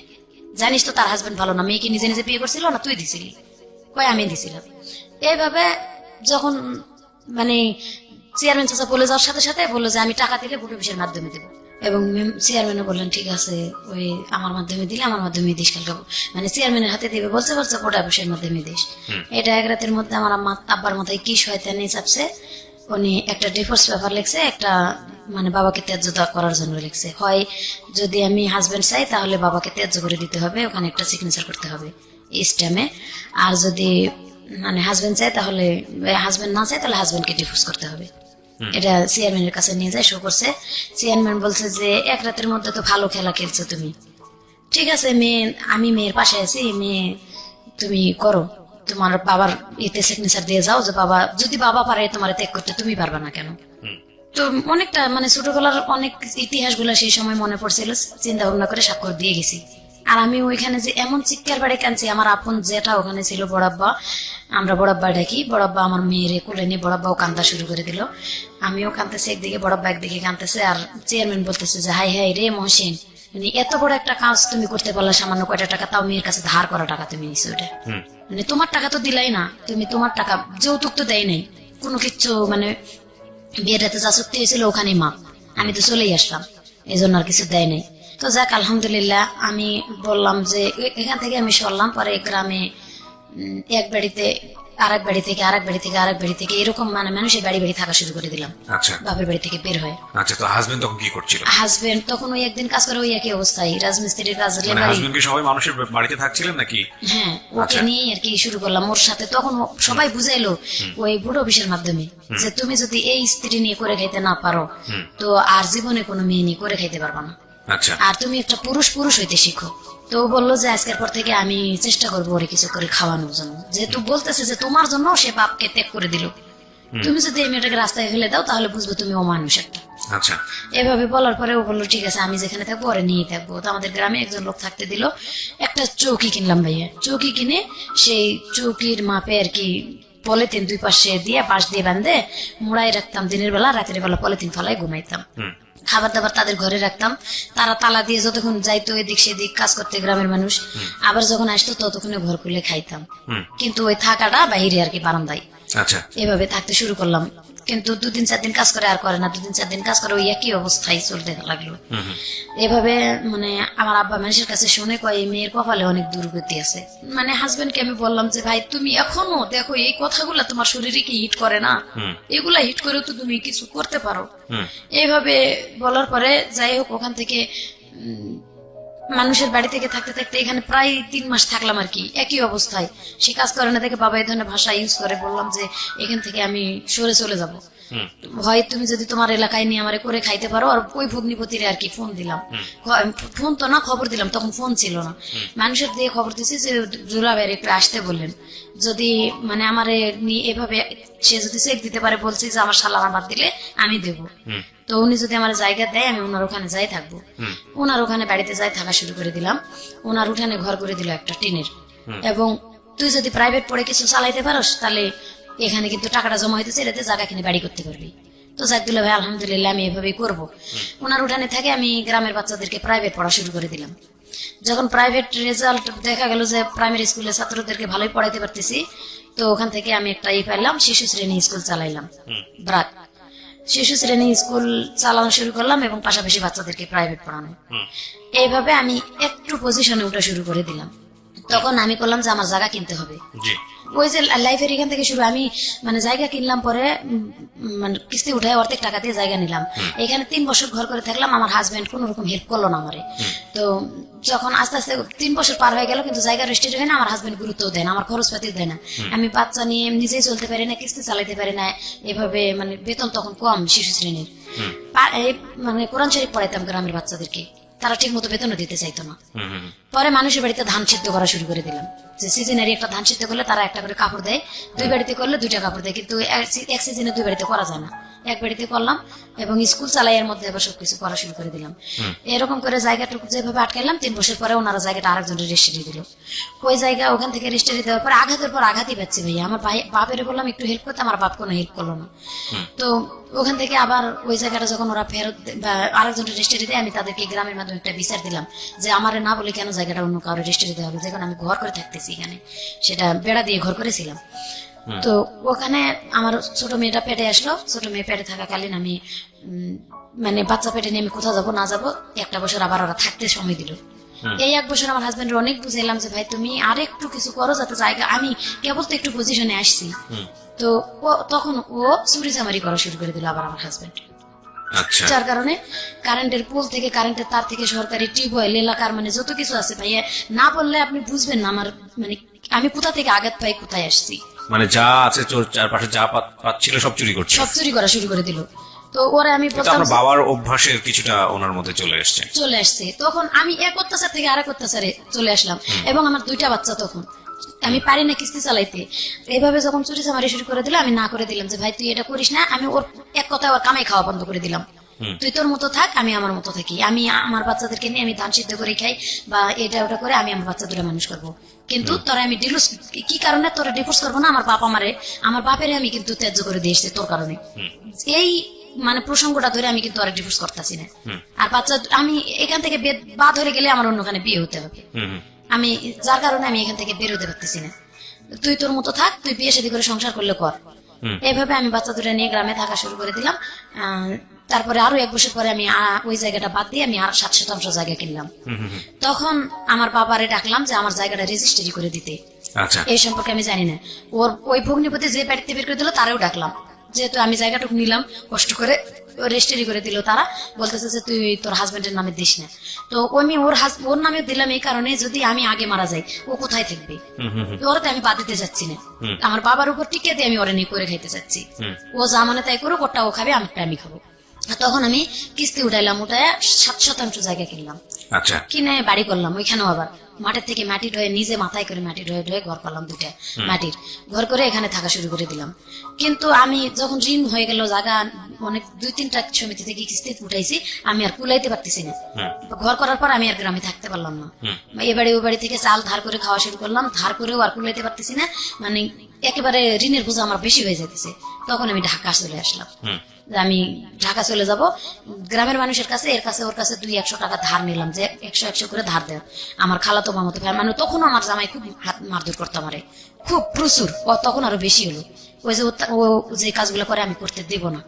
জানিস তো তার হাজবেন্ড ভালো না, মেয়েকে নিজে নিজে বিয়ে করছিল না, তুই দিছিলি? কয় আমি দিছিলাম। এইভাবে যখন মানে চেয়ারম্যান চাচা বলে যাওয়ার সাথে সাথে বললো যে আমি টাকা দিলে ভোট অফিসের মাধ্যমে দেবো, এবং চেয়ারম্যানও বললেন ঠিক আছে ওই আমার মাধ্যমে দিলে আমার মাধ্যমে দিস, কালকে মানে চেয়ারম্যানের হাতে দিবে বলছে ভোট অফিসের মাধ্যমে দিস। এটা এক রাতের মধ্যে আমার আব্বার মাথায় কি শয়তানি চাপছে, উনি একটা ডিভোর্স পেপার লিখছে, একটা মানে বাবাকে ত্যায্য করার জন্য লিখছে, হয় যদি আমি হাজবেন্ড চাই তাহলে বাবাকে ত্যায্য করে দিতে হবে, ওখানে একটা সিগনেচার করতে হবে স্ট্যাম্পে, আর যদি মানে হাজবেন্ড চাই তাহলে, হাজবেন্ড না চাই তাহলে হাজবেন্ডকে ডিভোর্স করতে হবে। এটা চেয়ারম্যানের কাছে নিয়ে যায়, শো করছে। চেয়ারম্যান বলছে যে এক রাতের মধ্যে তো ভালো খেলা খেলছো তুমি, ঠিক আছে মেয়ে, আমি মেয়ের পাশে আছি, মেয়ে তুমি করো, তোমার বাবার এতে সিগনেচার দিয়ে যাও যে বাবা, যদি বাবা পারে তোমার ত্যাগ করতে তুমি পারবা না কেন। তো অনেকটা মানে ছোটবেলার অনেক ইতিহাস গুলা সেই সময় মনে পড়ছিল, চিন্তা ভাবনা করে স্বাক্ষর দিয়ে গেছি। আর আমি ওইখানে যে এমন চিৎকার বাড়ি কাঁদছি, আমার আপন যেটা ওখানে ছিল বড়াব্বা, আমরা বড়াব্বা ডাকি, বড়াব্বা আমার মেয়েরে কোলে নিয়ে বড়াব্বাও কান্দা শুরু করে দিল, আমিও কাঁদতেছি একদিকে, বড়াব্বা একদিকে কাঁদতেছে। আর চেয়ারম্যান বলতেছে যে হাই হাই রে মহসিন, মানে এত বড় একটা কাজ তুমি করতে পারলে, সামান্য কয়টা টাকা, তাও মেয়ের কাছে ধার করা টাকা তুমি নিছো, ওটা মানে তোমার টাকা তো দিলাই না, তুমি তোমার টাকা যৌতুক তো দেয় নাই কোনো কিচ্ছু, মানে বিয়েটাতে যা চুক্তি হয়েছিল ওখানে মা, আমি তো চলেই আসলাম, এই জন্য আর কিছু দেয় নাই। তো যাক আলহামদুলিল্লাহ, আমি বললাম যে এখান থেকে আমি সরলাম, পরে গ্রামে এক বাড়িতে আরেক বাড়ি থেকে আরেক বাড়ি থেকে আরেক বাড়ি থেকে এরকম মানে মানুষের বাড়ি বাড়ি থাকা শুরু করে দিলাম, আচ্ছা বাপের বাড়ি থেকে বের হয়। আচ্ছা, তো হাজবেন্ড তখন কি করছিল? হাজবেন্ড তখন ওই একদিন কাজ করে, ওই একই অবস্থায় রাজমিস্ত্রির কাজ, মানে হাজবেন্ড কি সবাই মানুষের বাড়িতে থাকছিলেন নাকি? হ্যাঁ, ওকে নিয়ে আর কি শুরু করলাম ওর সাথে। তখন সবাই বুঝাইলো ওই বুড়ো অফিসের মাধ্যমে যে তুমি যদি এই স্ত্রী নিয়ে করে খাইতে না পারো তো আর জীবনে কোনো মেয়ে নিয়ে করে খাইতে পারবা না, আচ্ছা, আর তুমি একটা পুরুষ হইতে শিখো। তো ও বললো যে আজকের পর থেকে আমি চেষ্টা করবো ওরে কিছু করে খাওয়ানোর জন্য, যেহেতু বলতেছে যে তোমার জন্য সে বাপকে ত্যাগ করে দিল, তুমি যদি এই মেয়েটাকে রাস্তায় ফেলে দাও তাহলে বুঝবে তুমি ও মানুষ একটা। আচ্ছা, এভাবে বলার পরে ও বললো ঠিক আছে আমি যেখানে থাকবো ওরে নিয়ে থাকবো। তো আমাদের গ্রামে একজন লোক থাকতে দিল, একটা চৌকি কিনলাম ভাইয়া, চৌকি কিনে সেই চৌকির মাপে আর কি পলিথিন দুই পাশে দিয়ে বাঁশ দিয়ে বাঁধে মোড়াই রাখতাম, দিনের বেলা রাতের বেলা পলিথিন ফলায় ঘুমাইতাম, খাবার দাবার তাদের ঘরে রাখতাম, তারা তালা দিয়ে যতক্ষণ যাইতো এদিক সেদিক কাজ করতে গ্রামের মানুষ, আবার যখন আসতো ততক্ষণে ঘর খুলে খাইতাম, কিন্তু ওই থাকাটা বাইরে আর কি বারান্দায়। আচ্ছা, এভাবে থাকতে শুরু করলাম, কিন্তু 2-3-4 দিন কাজ করে আর করে না, 2-3-4 দিন কাজ করে ওই একই অবস্থায় চলতে লাগলো। এভাবে মানে আমার আব্বা মানুষের কাছে শুনে কয় এই মেয়ের কপালে অনেক দুর্গতি আছে। মানে হাজবেন্ডকে আমি বললাম যে ভাই তুমি এখনো দেখো এই কথাগুলা তোমার শরীরে কি হিট করে না, এগুলা হিট করেও তো তুমি কিছু করতে পারো। এইভাবে বলার পরে যাই হোক ওখান থেকে মানুষের বাড়ি থেকে থাকতে থাকতে এখানে প্রায় 3 মাস থাকলাম আর কি, একই অবস্থায়। সে কাজ করে না দেখে বাবা এই ধরনের ভাষা ইউজ করে, বললাম যে এখান থেকে আমি সরে চলে যাব, হয় তুমি যদি তোমার এলাকায় নিয়ে আমারে করে খাইতে পারো। আর ওই ভগ্নিপতিরে আর কি ফোন দিলাম, ফোন তো না খবর দিলাম, তখন ফোন ছিল না, মানুষের দিয়ে খবর দিছি যে জুলাবের একটু আসতে বললেন, যদি মানে আমারে নিয়ে এভাবে সে যদি চেক দিতে পারে, বলছি যে আমার শালা আমার দিলে আমি দেবো, তো উনি যদি আমার জায়গা দেয় আমি ওনার ওখানে যাই থাকবো। ওনার ওখানে বাড়িতে যাই থাকা শুরু করে দিলাম, ওনার উঠানে ঘর করে দিল একটা টিনের, এবং তুই যদি প্রাইভেট পড়ে কিছু চালাইতে পারোস তাহলে এখানে কিন্তু টাকাটা জমা হইতেছে, এটাতে জায়গা কিনে বাড়ি করতে পারবি। তো জাকদুল্লাহ ভাই আলহামদুলিল্লাহ আমি এভাবেই করবো। ওনার উঠানে থেকে আমি গ্রামের বাচ্চাদেরকে প্রাইভেট পড়া শুরু করে দিলাম। যখন প্রাইভেট রেজাল্ট দেখা গেল যে প্রাইমারি স্কুলের ছাত্রদেরকে ভালোই পড়াইতে পারতেছি, তো ওখান থেকে আমি একটা পেলাম, শিশু শ্রেণী স্কুল চালাইলাম, ব্রাক শিশু শ্রেণী স্কুল চালানো শুরু করলাম, এবং পাশাপাশি বাচ্চাদেরকে প্রাইভেট পড়ানো। এইভাবে আমি একটু পজিশনে উঠা শুরু করে দিলাম। তখন আমি করলাম যে আমার জায়গা কিনতে হবে, ওই যে লাইফের এখান থেকে শুরু। আমি মানে জায়গা কিনলাম, পরে মানে কিস্তি উঠায় অর্ধেক টাকা দিয়ে জায়গা নিলাম, এখানে 3 বছর ঘর করে থাকলাম। আমার হাজবেন্ড কোন রকম হেল্প করলো না আমারে। তো যখন আস্তে আস্তে 3 বছর পার হয়ে গেল, কিন্তু জায়গা রেজিস্ট্রি হয় না, আমার হাজবেন্ড গুরুত্ব দেয় না, আমার খরচপাতি দেয় না, আমি বাচ্চা নিয়ে নিজেই চলতে পারি না, কিস্তি চালাইতে পারি না। এভাবে মানে বেতন তখন কম শিশু শ্রেণীর, মানে কোরআন শরীফ পড়াইতাম গ্রামের বাচ্চাদেরকে, তারা ঠিক মতো বেতনও দিতে চাইতো না। পরে মানুষের বাড়িতে ধান সিদ্ধ করা শুরু করে দিলাম, যে সিজনারি একটা ধান সিদ্ধ করলে তারা একটা করে কাপড় দেয়, 2 বাড়িতে করলে 2টা কাপড় দেয়, কিন্তু এক সিজনে 2 বাড়িতে করা যায় না, এক বাড়িতে করলাম এবং স্কুল চালাই এর মধ্যে আবার সবকিছু করা শুরু করে দিলাম। এরকম করে জায়গাটুকু যেভাবে আটকাইলাম 3 বছর পরে ওনারা জায়গাটা আরেকজনের রেজিস্ট্রি দিল। ওই জায়গা ওখান থেকে রেজিস্ট্রি দেওয়ার পর আঘাতের পর আঘাতই পাচ্ছি ভাইয়া। আমার বাপের বললাম একটু হেল্প করতে, আমার বাপ কোনো হেল্প করলো না। তো ওখান থেকে আবার ওই জায়গাটা যখন ওরা ফেরত আরেকজনের রেজিস্ট্রি দেয়, আমি তাদেরকে গ্রামের মাধ্যমে একটা বিচার দিলাম যে আমারে না বলে কেন জায়গাটা অন্য কারো রেজিস্ট্রি দেওয়া হবে, যেখানে আমি ঘর করে থাকতেছি, এখানে সেটা বেড়া দিয়ে ঘর করেছিলাম। তো ওখানে আমার ছোট মেয়েটা পেটে আসলো। ছোট মেয়ে পেটে থাকাকালীন আমি মানে বাচ্চা পেটে নিয়ে আমি কোথাও যাবো না যাবো, 1টা বছর আবার ওরা থাকতে সময় দিল। এই 1 বছর আমার হাজবেন্ডের অনেক বুঝাইলাম যে ভাই তুমি আর একটু কিছু করো যাতে জায়গা, আমি কেবল তো একটু পজিশনে আসছি। তো তখন ও চুরি চামারি করা শুরু করে দিল আবার আমার হাজবেন্ড। আচ্ছা, যার কারণে কারেন্টের পোল থেকে, কারেন্টের তার থেকে, সরকারি টিউবওয়েল এলাকার মানে যত কিছু আছে ভাইয়া, না বললে আপনি বুঝবেন না আমার মানে আমি কোথা থেকে আঘাত পাই, কোথায় আসছি। মানে যা আছে তোর চারপাশে যা পাচ্ছিল সব চুরি করছে, সব চুরি করা শুরু করে দিল। তো ওরা আমি এটা আপনার বাবার অভ্যাসের কিছুটা ওনার মধ্যে চলে আসছে। তখন আমি এক অত্যাচার থেকে আরেক অত্যাচারে চলে আসলাম এবং আমার 2টা বাচ্চা। তখন আমি পারি না কিস্তি চালাইতে। এইভাবে যখন চুরি চামারি শুরু করে দিল, আমি না করে দিলাম যে ভাই তুই এটা করিস না। আমি ওর এক কথায় ওর কামাই খাওয়া বন্ধ করে দিলাম। তুই তোর মতো থাক, আমি আমার মতো থাকি। আমি আমার বাচ্চাদেরকে নিয়ে আমি ধান সিদ্ধ করে খাই বা এটা ওটা করে আমি আমার বাচ্চা 2টা মানুষ করবো। কিন্তু তোরা আমি ডিভোর্স, কি কারণে তোরা ডিভোর্স করবো না? আমার বাবা মারে, আমার বাপের আমি কিন্তু ত্যায্য করে দিয়ে এসছি তোর কারণে। এই মানে প্রসঙ্গটা ধরে আমি কিন্তু আর ডিভোর্স করতেছি না। আর বাচ্চা আমি এখান থেকে বাদ হয়ে গেলে আমার অন্যখানে বিয়ে হতে হবে। আমি যার কারণে আমি এখান থেকে বের হতে পারতেছি না। তুই তোর মতো থাক, তুই বিয়ে শাদী করে সংসার করলে কর। এইভাবে আমি বাচ্চা 2টা নিয়ে গ্রামে থাকা শুরু করে দিলাম। তারপরে আরো 1 বছর পরে আমি ওই জায়গাটা বাদ দিয়ে আমি আর 7 শতাংশ জায়গা কিনলাম। তখন আমার বাবারে ডাকলাম যে আমার জায়গাটা রেজিস্ট্রি করে দিতে। আচ্ছা, এই সম্পর্কে আমি জানি না। ওই ভগ্নিপতি যে বাড়িতে বের করে দিল তারাও ডাকলাম, যেহেতু আমি জায়গাটুকু নিলাম কষ্ট করে, রেজিস্ট্রি করে দিল। তারা বলতেছে যে তুই তোর হাজবেন্ডের নামে দিস না। তো আমি ওর নামে দিলাম এই কারণে, যদি আমি আগে মারা যাই ও কোথায় থাকবে? ওরাতে আমি বাদ দিতে চাচ্ছি না। আমার বাবার উপর টিকে দিয়ে আমি ওরা নিয়ে করে খাইতে চাচ্ছি। ও যা মানে তাই করুক, ওটা ও খাবে, আমি খাবো। তখন আমি কিস্তি উঠাইলাম, উঠায় 7 শতাংশ জায়গা কিনলাম। আচ্ছা, কিনে বাড়ি করলাম। ওইখানেও আবার মাঠের থেকে মাটি ঢয়ে, নিজে মাথায় করে মাটি ঢয়ে ঘর করলাম 2টা মাটির ঘর করে এখানে থাকা শুরু করে দিলাম। কিন্তু আমি যখন ঋণ হয়ে গেল, জায়গা অনেক 2-3টা সমিতি থেকে কিস্তি উঠাইছি, আমি আর কুলাইতে পারতেছি না। ঘর করার পর আমি আর গ্রামে থাকতে পারলাম না। এ বাড়ি ওই বাড়ি থেকে চাল ধার করে খাওয়া শুরু করলাম। ধার করেও আর কুলাইতে পারতেছি না, মানে একেবারে ঋণের বোঝা আমার বেশি হয়ে যেতেছে। তখন আমি ঢাকা চলে আসলাম। আমি ঢাকা চলে যাব, গ্রামের মানুষের কাছে, এর কাছে ওর কাছে 200-100 টাকা ধার নিলাম যে 100-100 করে ধার দেয়। আমার খালাতো মামাতো ভাই, মানে তখন আমার জামাই খুব হাত মারধর করতো আমারে, খুব প্রচুর। তখন আরো বেশি হলো। ওই যে ও যে কাজগুলো করে আমি করতে দেব না,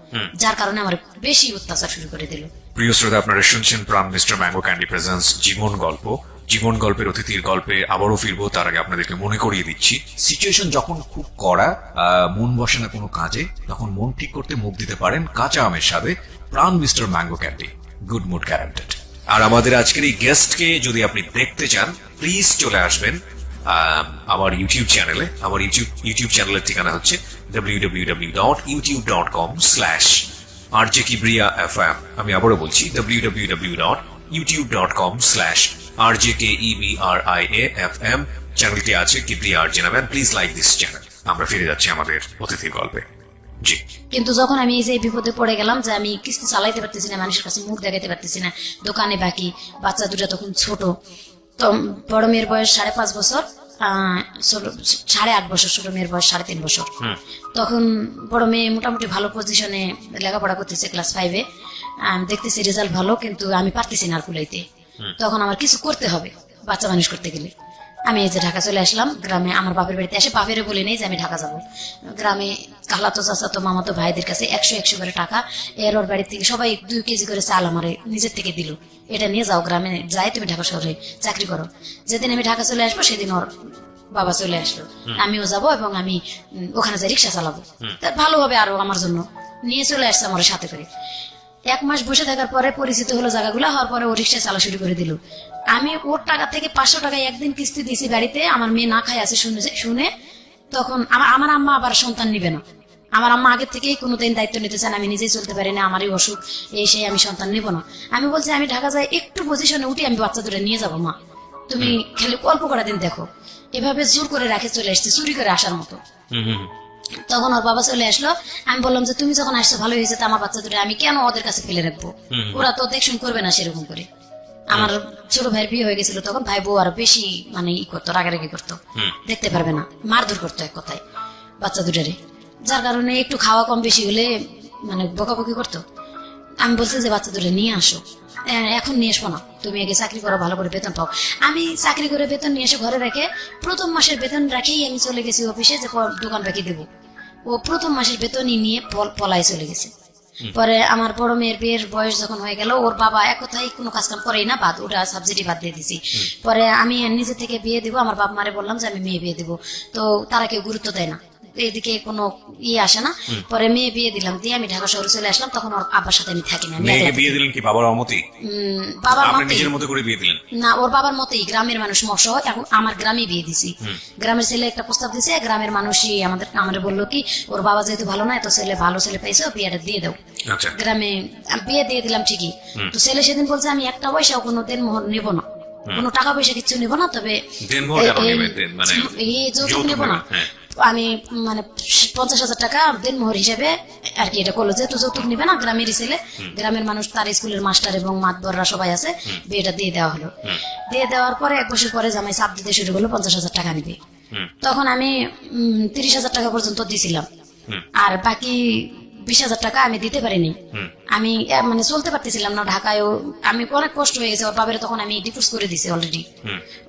যার কারণে আমার বেশি অত্যাচার শুরু করে দিল। প্রিয় শ্রোতা, আপনারা শুনছেন প্রাণ মিস্টার ম্যাঙ্গো ক্যান্ডি প্রেজেন্স জীবন গল্প। জীবন গল্পের অতিথির গল্পে আবারও ফিরবো। তার আগে আপনাদেরকে মনে করিয়ে দিচ্ছি, সিচুয়েশন যখন খুব কড়া, মন বসে না কোনো কাজে, তখন মন ঠিক করতে মুখ দিতে পারেন কাঁচা আমের স্বাদে Pran mister mango candy, good mood guaranteed. আর আমাদের আজকের এই গেস্টকে যদি আপনি দেখতে চান, প্লিজ চলে আসবেন আমার ইউটিউব চ্যানেলে। আমার ইউটিউব চ্যানেলের ঠিকানা হচ্ছে www.youtube.com/RJKebriafm। আমি আবারও বলছি www.youtube.com/RJKebriafm। চ্যানেলটি আছে কিবরিয়া আরজে নামে। Please like this channel. আমরা ফিরে যাচ্ছি আমাদের অতিথির গল্পে। জি। কিন্তু যখন আমি এই যে বিপদে পড়ে গেলাম যে আমি কিস্তি চালাইতে পারতেছি না, মানুষের কাছে মুখ দেখাতে পারতেছি না, দোকানে বাকি, বাচ্চা 2টা তখন ছোট। তো বড় মেয়ের বয়স 5.5 বছর, 8.5 বছর, ছোট মেয়ের বয়স 3.5 বছর। তখন বড় মেয়ে মোটামুটি ভালো পজিশনে লেখাপড়া করতেছে, ক্লাস 5-এ। দেখতেছি রেজাল্ট ভালো, কিন্তু আমি পারতেছি না আর কুলাইতে। তখন আমার কিছু করতে হবে বাচ্চা মানুষ করতে গেলে। আমি এই যে ঢাকা চলে আসলাম গ্রামে। আমার বাপের বাড়িতে এসে বাপেরে বলে নেই যে আমি ঢাকা যাবো। গ্রামে খালাতো চাচাতো মামাতো ভাইদের কাছে 100-100 করে টাকা, এর ওর বাড়ির থেকে সবাই 2 কেজি করে চাল আমারে নিজের থেকে দিল, এটা নিয়ে যাও গ্রামে, যাই তুমি ঢাকা শহরে চাকরি করো। যেদিন আমি ঢাকা চলে আসবো সেদিন ওর বাবা চলে আসলো, আমিও যাবো এবং আমি ওখানে যাই রিক্সা চালাবো। ভালো হবে আরো আমার জন্য। নিয়ে চলে আসছে আমার সাথে করে। 1 মাস বসে থাকার পরে পরিচিত হলো জায়গাগুলো, হওয়ার পরে ও রিক্সা চালা শুরু করে দিল। আমি ওর টাকা থেকে 500 টাকায় একদিন কিস্তি দিয়েছি বাড়িতে। আমার মেয়ে না খায় আছে শুনে তখন আমার আম্মা আবার সন্তান নিবে না। আমার আম্মা আগে থেকেই কোনোদিন দায়িত্ব নিতে চান, আমি নিজেই চলতে পারি না, আমারই অসুখ, এই সেই, আমি সন্তান নিব না। আমি বলছি আমি ঢাকা যাই, একটু পজিশনে উঠি, আমি বাচ্চা 2টা নিয়ে যাবো, মা তুমি খালি অল্প কটা দিন দেখো। এভাবে জোর করে রাখে চলে আসছে, চুরি করে আসার মতো। তখন ওর বাবা চলে আসলো। আমি বললাম যে তুমি যখন আসছো ভালো হয়েছে, তো আমার বাচ্চা দুটো আমি কেন ওদের কাছে ফেলে রাখবো, ওরা তো দেখশন করবে না সেরকম করে। আমার ছোট ভাইয়ের বিয়ে হয়ে গেছিল তখন, ভাই বউ আরো বেশি মানে ই করতো, রাগারাগি করতো, দেখতে পারবে না, মারধর করতো এক কথায় বাচ্চা দুটারে। যার কারণে একটু খাওয়া কম বেশি হলে মানে বকাবকি করতো। আমি বলছি যে বাচ্চা দুটো নিয়ে আসো, এখন নিয়ে আসবো না, তুমি আগে চাকরি করো, ভালো করে বেতন পাও। আমি চাকরি করে বেতন নিয়ে এসে ঘরে রেখে প্রথম মাসের বেতন রাখেই আমি চলে গেছি অফিসে যে দোকান বাকি দেবো। ও প্রথম মাসের বেতনই নিয়ে পলায় চলে গেছে। পরে আমার বড় মেয়ের বিয়ের বয়স যখন হয়ে গেল, ওর বাবা এক কথাই কোনো কাজ কাম করেই না, বাদ ওটা সাবজেক্টই বাদ দিয়ে দিছি। পরে আমি নিজে থেকে বিয়ে দিব, আমার বাপ মারে বললাম যে আমি মেয়ে বিয়ে দিব, তো তারা কেউ গুরুত্ব দেয় না, এদিকে কোনো ইয়ে আসে না। পরে মেয়ে বিয়ে দিলাম, দিয়ে আমি ঢাকা শহরে চলে আসলাম। তখন ওর আব্বার সাথে আমি থাকি না। মেয়েকে বিয়ে দিলেন কি বাবার অমতি? বাবার আপনি মতে নিজের মতো করে বিয়ে দিলেন? না, ওর বাবার মতেই, গ্রামের মানুষ মশহ, এখন আমার গ্রামে বিয়ে দিছি। গ্রামের ছেলে একটা প্রস্তাব দিছে, গ্রামের মানুষই আমাদের বললো কি ওর বাবা যেহেতু ভালো না, এত ছেলে ভালো ছেলে পাইছে, বিয়েটা দিয়ে দাও। আচ্ছা, গ্রামে বিয়ে দিয়ে দিলাম ঠিকই। তো ছেলে সেদিন বলছে আমি একটা পয়সাও কোনো দেনমোহর নেবো না, কোনো টাকা পয়সা কিছু নেবো না, তবে দেনমোহর কেন নেবেন? মানে এই যৌতুক নেবো না। হ্যাঁ। আমি মানে 50,000 টাকা দেনমোহর হিসেবে আর কি এটা করলো, যেহেতু যৌতুক নিবে না, গ্রামেরই ছেলে, গ্রামের মানুষ, তার স্কুলের মাস্টার এবং মাতবররা সবাই আছে, বিয়েটা দিয়ে দেওয়া হলো। দিয়ে দেওয়ার পরে 1 বছর পরে জামাই চাপ দিতে শুরু করলো 50,000 টাকা নিবে। তখন আমি 30,000 টাকা পর্যন্ত দিছিলাম, আর বাকি 20,000 টাকা আমি দিতে পারিনি। আমি মানে চলতে পারতেছিলাম না ঢাকায়ও, আমি অনেক কষ্ট হয়ে গেছে। ওর বাবার তখন আমি ডিভোর্স করে দিছি অলরেডি,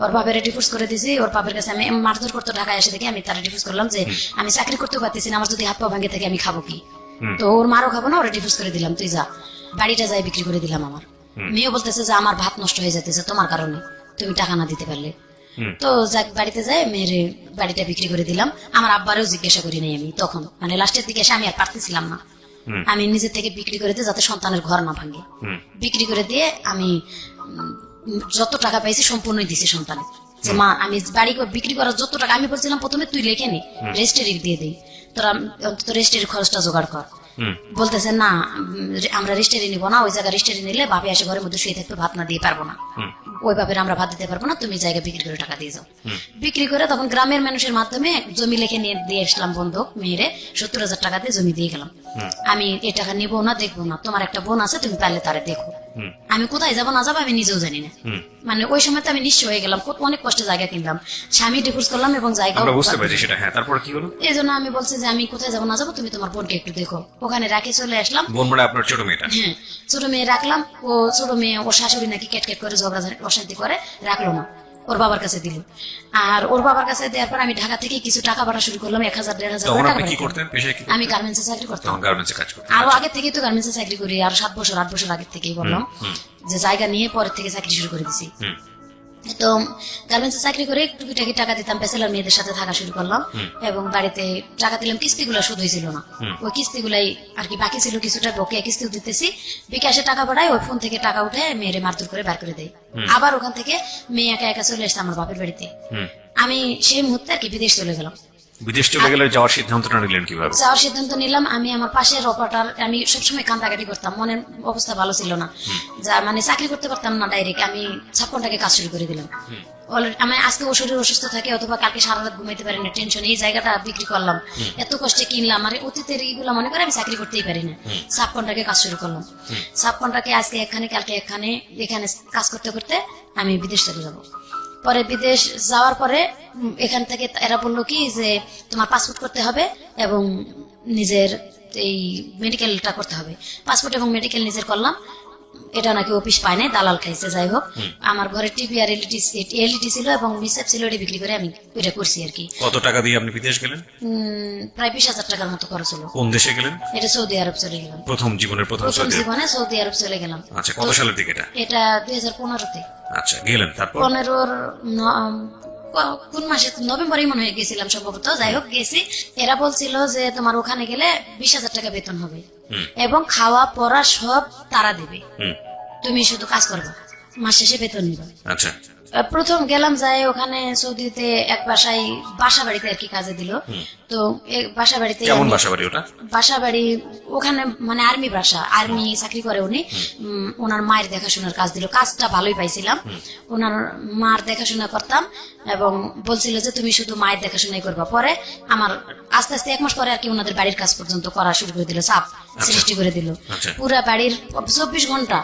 ওর বাবার ডিভোর্স করে দিছি। ওর বাবার কাছে আমি মারধর করতো ঢাকায় এসে, দেখে আমি তার ডিভোর্স করলাম যে আমি চাকরি করতে পারতেছি না, আমার যদি হাত পা ভাঙে থাকে আমি খাবো কি। তো ওর মারও খাবো না, ওরা ডিভোর্স করে দিলাম, তুই যা। বাড়িটা যাই বিক্রি করে দিলাম। আমার মেয়েও বলতেছে যে আমার ভাত নষ্ট হয়ে যেতেছে তোমার কারণে, তুমি টাকা না দিতে পারলে। তো যাক, বাড়িতে যাই মেয়ের বাড়িটা বিক্রি করে দিলাম। আমার আব্বারেও জিজ্ঞাসা করি নাই আমি তখন, মানে লাস্টের দিকে এসে আমি আর পারতেছিলাম না, আমি নিজের থেকে বিক্রি করে দিয়ে যাতে সন্তানের ঘর না ভাঙে, বিক্রি করে দিয়ে আমি যত টাকা পাইছি সম্পূর্ণই দিছি সন্তানের। যে মা আমি বাড়ি বিক্রি করার যত টাকা, আমি বলছিলাম প্রথমে তুই লেখে নি, রেজিস্ট্রি দিয়ে দিই, তোরা অন্তত রেজিস্ট্রির খরচটা জোগাড় কর। বলতেছে না আমরা রেজিস্ট্রি নিবো না, ওই জায়গায় রেজিস্ট্রি নিলে বাপে আসে ঘরের মধ্যে শুয়ে থাকবে, ভাত না দিয়ে পারবো না, ওই বাপের আমরা ভাত দিতে পারবো না, তুমি জায়গা বিক্রি করে টাকা দিয়ে যাও। বিক্রি করে তখন গ্রামের মানুষের মাধ্যমে জমি লেখে নিয়ে দিয়ে আসলাম বন্ধক, মেয়েরে 70,000 টাকা দিয়ে জমি দিয়ে গেলাম। আমি এই টাকা নিবো না, দেখবো না, তোমার একটা বোন আছে, তুমি পারলে তারে দেখো। আমি কোথায় যাবো না যাবো আমি নিজেও জানি না। মানে ওই সময় তো আমি নিঃস্ব হয়ে গেলাম, অনেক কষ্টে জায়গা কিনলাম, স্বামী ডিভোর্স করলাম এবং জায়গা বুঝতে পারছি সেটা। হ্যাঁ, তারপর কি হলো? এই জন্য আমি বলছি যে আমি কোথায় যাবো না যাবো, তুমি তোমার বোনকে একটু দেখো। ওখানে রাখে চলে আসলাম। বোন মানে আপনার ছোট মেয়েটা? হ্যাঁ, ছোট মেয়ে রাখলাম। ও ছোট মেয়ে, ওর শাশুড়ি নাকি কেটকেট করে ঝগড়া অশান্তি করে, রাখলো না, ওর বাবার কাছে দিল। আর ওর বাবার কাছে দেওয়ার পর আমি ঢাকা থেকে কিছু টাকা পাঠা শুরু করলাম, 1,000-1,500 টাকা। কি করতেন পেশায়? আমি গার্মেন্টসে চাকরি করতাম। গার্মেন্টসে কাজ করতেন? আরো আগে থেকেই তো গার্মেন্টসে চাকরি করি, আর 7 বছর 8 বছর আগে থেকেই বললাম যে জায়গা নিয়ে পরের থেকে চাকরি শুরু করে দিছি। তো গার্মেন্টসে চাকরি করে টুকিটাকি টাকা দিতাম, ব্যাচেলর মেয়েদের সাথে থাকা শুরু করলাম এবং বাড়িতে টাকা দিলাম। কিস্তিগুলো শুধু হয়েছিল না, ওই কিস্তিগুলাই আর কি বাকি ছিল কিছুটা, বকেয়া কিস্তিও দিতেছি। বিকাশে টাকা পাঠায়, ওই ফোন থেকে টাকা উঠে মেয়েরে মারধর করে বার করে দেয়। আবার ওখান থেকে মেয়ে একা একা চলে আসছে আমার বাপের বাড়িতে। আমি সেই মুহূর্তে আর কি বিদেশ চলে গেলাম। বিদেশ চলে গেলে যাওয়ার সিদ্ধান্তটা নিলেন কিভাবে? যাওয়ার সিদ্ধান্ত নিলাম, আমি আমার পাশের অপারেটর, আমি সবসময় কান্দাকাটি করতাম, মনের অবস্থা ভালো ছিল না, যা মানে চাকরি করতে পারতাম না ডাইরেক্ট। আমি 56 টাকা কাজ শুরু করে দিলাম। আমি আজকে ও শরীর অসুস্থ থাকে অথবা কালকে সারা রাত ঘুমাইতে পারি না, টেনশন। এই জায়গাটা বিক্রি করলাম, এত কষ্টে কিনলাম, আর অতীতের এইগুলো মনে করে আমি চাকরি করতেই পারি না। 56 টাকা কাজ শুরু করলাম। 56 টাকা আজকে এখানে কালকে এখানে, এখানে কাজ করতে করতে আমি বিদেশ চলে যাবো। পরে বিদেশ যাওয়ার পরে এখান থেকে এরা বললো কি যে তোমার পাসপোর্ট করতে হবে এবং নিজের এই মেডিকেলটা করতে হবে। পাসপোর্ট এবং মেডিকেল নিজের করলাম, এটা নাকি অফিস পায় নাই, দালাল খাইছে। যাই হোক, আমার ঘরে টিভি আর এলইডি ছিল এবং মিসেপ ছিল, এটা বিক্রি করে আমি ওইটা করছি আর কি। কত টাকা দিয়ে আপনি বিদেশ গেলেন? প্রায় 20,000 টাকার মতো খরচ হলো। কোন দেশে গেলেন? এটা সৌদি আরব চলে গেলাম। প্রথম জীবনে সৌদি আরব চলে গেলাম। আচ্ছা, কত সালের দিকে এটা? এটা 2015-তে। আচ্ছা, গেলেন তারপর? 15-র কোন মাসে, নভেম্বরেই মনে হয়ে গেছিলাম সম্ভবত। যাই হোক, গেছি। এরা বলছিল যে তোমার ওখানে গেলে 20,000 টাকা বেতন হবে এবং খাওয়া পড়া সব তারা দেবে, তুমি শুধু কাজ করবে, মাস শেষে বেতন নিবে। আচ্ছা, প্রথম গেলাম যাই ওখানে সৌদিতে এক বাসা বাড়িতে আর কি কাজে দিল। তো বাসা বাড়িতে কেমন বাসা বাড়ি ওটা? বাসা বাড়ি ওখানে মানে আর্মি বাসা, আর্মি চাকরি করে উনি। ওনার মায়ের দেখাশোনার কাজ দিল, কাজটা ভালোই পাইছিলাম। ওনার মার দেখাশোনা করতাম এবং বলছিল যে তুমি শুধু মায়ের দেখাশোনাই করবা। পরে আমার আস্তে আস্তে 1 মাস পরে আর কি ওনাদের বাড়ির কাজ পর্যন্ত করা শুরু করে দিল, চাপ সৃষ্টি করে দিল। পুরা বাড়ির 24 ঘন্টা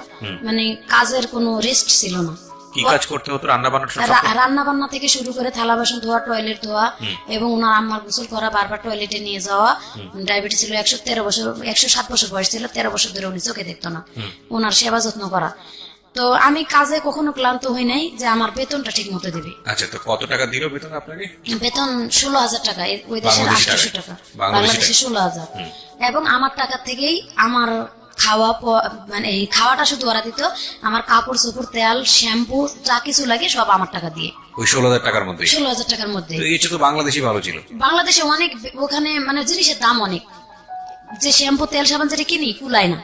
মানে কাজের কোনো রেস্ট ছিল না। কি কাজ করতে হতো? রান্না বান্না? রান্না বান্না থেকে শুরু করে থালা বাসন ধোয়া, টয়লেট ধোয়া এবং ওনার আম্মার গোসল করা, বারবার টয়লেটে নিয়ে যাওয়া। ডায়াবেটিস ছিল, 107 বছর বয়স ছিল, 13 বছর ধরে উনি চোখে দেখতো না। ওনার সেবা যত্ন করা। তো আমি কাজে কখনো ক্লান্ত হই নাই যে আমার বেতনটা ঠিক মতো দেবে। আচ্ছা, তো কত টাকা দিল বেতন আপনাকে? বেতন 16,000 টাকা, ওই দেশের 800 টাকা, বাংলাদেশে 16,000। এবং আমার টাকা থেকেই আমার খাওয়া মানে এই খাওয়াটা শুধু ওরা দিত, আমার কাপড় চোপড়, তেল, শ্যাম্পু যা কিছু লাগে সব আমার টাকা দিয়ে। ওই 16,000 টাকার মধ্যে? 16,000 টাকার মধ্যে। এটা তো বাংলাদেশি ভালো ছিল। বাংলাদেশে অনেক ওখানে মানে জিনিসের দাম অনেক, যে শ্যাম্পু তেল সাবান যেটা কিনি কুলায় না,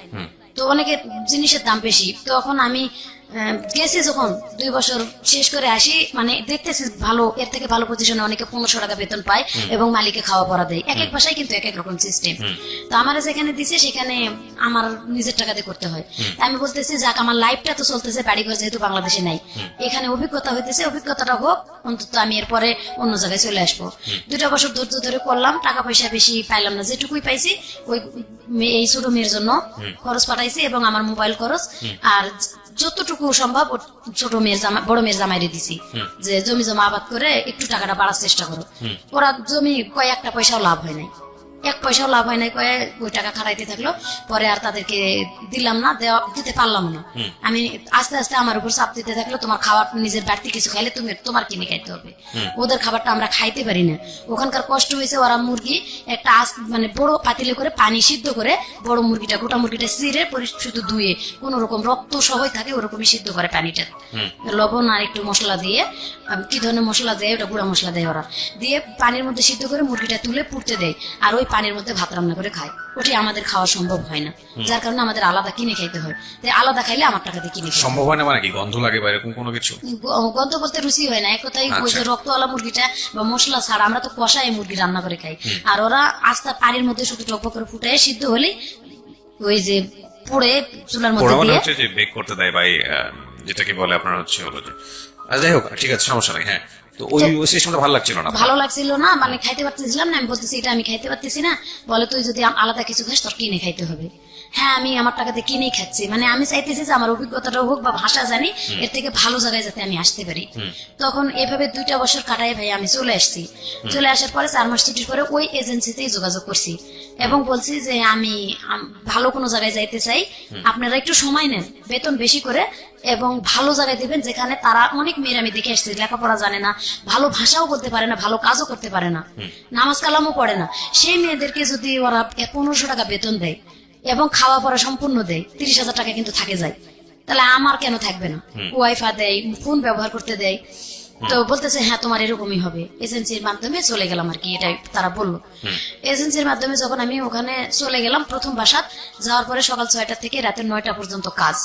তো অনেকে জিনিসের দাম বেশি। তখন আমি গেছি যখন 2 বছর শেষ করে আসি, মানে দেখতেছি ভালো, এর থেকে ভালো পজিশনে অনেকে 1500 টাকা বেতন পায় এবং মালিকে খাওয়া পড়া দেয়। এক এক বাসায় কিন্তু এক এক রকম সিস্টেম। তো আমার যেখানে দিছে সেখানে আমার নিজের টাকা দিয়ে করতে হয়। আমি বলতেছি যাক, আমার লাইফটা তো চলতেছে, বাড়িঘর যেহেতু বাংলাদেশে নাই, এখানে অভিজ্ঞতা হইতেছে, অভিজ্ঞতাটা হোক, অন্তত আমি এরপরে অন্য জায়গায় চলে আসবো। 2টা বছর ধৈর্য ধরে করলাম, টাকা পয়সা বেশি পাইলাম না, যেটুকুই পাইছি ওই এই ছোট মেয়ের জন্য খরচ পাঠাইছি এবং আমার মোবাইল খরচ, আর যতটুকু সম্ভব ছোট মেয়ের বড় মেয়ের জামাইরে দিছি যে জমি জমা আবাদ করে একটু টাকাটা বাড়ার চেষ্টা করো। ওরা জমি কয়েকটা পয়সাও লাভ হয় নাই, 1 পয়সাও লাভ হয় নাই, ওই টাকা খাটাইতে থাকলো। পরে আর তাদেরকে দিলাম না, দিতে পারলাম না। আমি আস্তে আস্তে আমার উপর চাপ দিতে থাকলো, তোমার খাবার নিজের বাড়তি কিছু খাইলে তোমার কিনে খাইতে হবে, ওদের খাবারটা আমরা খাইতে পারি না। ওখানকার কষ্ট হয়েছে, ওরা মুরগি একটা মানে বড় পাতিলে করে পানি সিদ্ধ করে বড় মুরগিটা, গোটা মুরগিটা চিরে শুধু ধুয়ে কোন রকম রক্ত সহই থাকে ওরকমই সিদ্ধ করে পানিটা, লবণ আর একটু মশলা দিয়ে, কি ধরনের মশলা দেয় ওটা গুঁড়া মশলা দেয় ওরা, দিয়ে পানির মধ্যে সিদ্ধ করে মুরগিটা তুলে পুড়তে দেয়, আর ওই পানির মধ্যে ভাত রান্না করে খায়। ওটি আমাদের খাওয়া সম্ভব হয় না, যার কারণে আমাদের আলাদা কিনে খাইতে হয়। তাই আলাদা খাইলে আমার টাকা দিয়ে কিনে সম্ভব হয় না। মানে কি গন্ধ লাগে বা এরকম কোনো কিছু? গন্ধ বলতে রুচি হয় না, এক কথায় ওই যে রক্তওয়ালা মুরগিটা বা মশলা ছাড়া আমরা তো কষায় মুরগি রান্না করে খাই, আর ওরা আস্তা পানির মধ্যে শুধু টক করে ফুটায় সিদ্ধ হলে ওই যে পুড়ে চুলার মধ্যে দিয়ে যে বেক করতে দেয় ভাই, যেটাকে বলে আপনার হচ্ছে হলো যে, যাই হোক ঠিক আছে, সমস্যা নাই। হ্যাঁ, তো ওই সিস্টেমটা ভালো লাগছিল না? ভালো লাগছিল না, মানে খাইতে পারতেছিলাম না। আমি বলতেছি এটা আমি খাইতে পারতেছি না, বলে তুই যদি আলাদা কিছু খাস তোর কিনে খাইতে হবে। হ্যাঁ, আমি আমার টাকাতে কিনেই খাচ্ছি, মানে আমি চাইতেছি যে আমার অভিজ্ঞতাটা হোক বা ভাষা জানি, এর থেকে ভালো জায়গায় যাতে আমি আসতে পারি। তখন এভাবে 2টা বছর কাটাই ভাই আমি চলে আসছি। চলে আসার পরে 4 মাস ছুটির পরে ওই এজেন্সিতেই যোগাযোগ করছি এবং বলছি যে আমি ভালো কোনো জায়গায় যাইতে চাই, আপনারা একটু সময় নেন, বেতন বেশি করে এবং ভালো জায়গায় দিবেন, যেখানে তারা অনেক মেয়ের আমি দেখে আসছি লেখাপড়া জানে না, ভালো ভাষাও বলতে পারে না, ভালো কাজও করতে পারে না, নামাজ কালামও পড়ে না। সেই মেয়েদেরকে যদি ওরা 1500 টাকা বেতন দেয় এবং খাওয়া পড়া সম্পূর্ণ দেয়, 30,000 টাকা কিন্তু থাকে যায়, তাহলে আমার কেন থাকবে না? ওয়াইফাই দেয়, ফোন ব্যবহার করতে দেয়। তো বলতেছে হ্যাঁ তোমার এরকমই হবে। এজেন্সির মাধ্যমে চলে গেলাম আর কি, এটাই তারা বললো। এজেন্সির মাধ্যমে যখন আমি ওখানে চলে গেলাম, প্রথম বাসাত যাওয়ার পরে সকাল 6টা থেকে রাতের 9টা পর্যন্ত কাজ।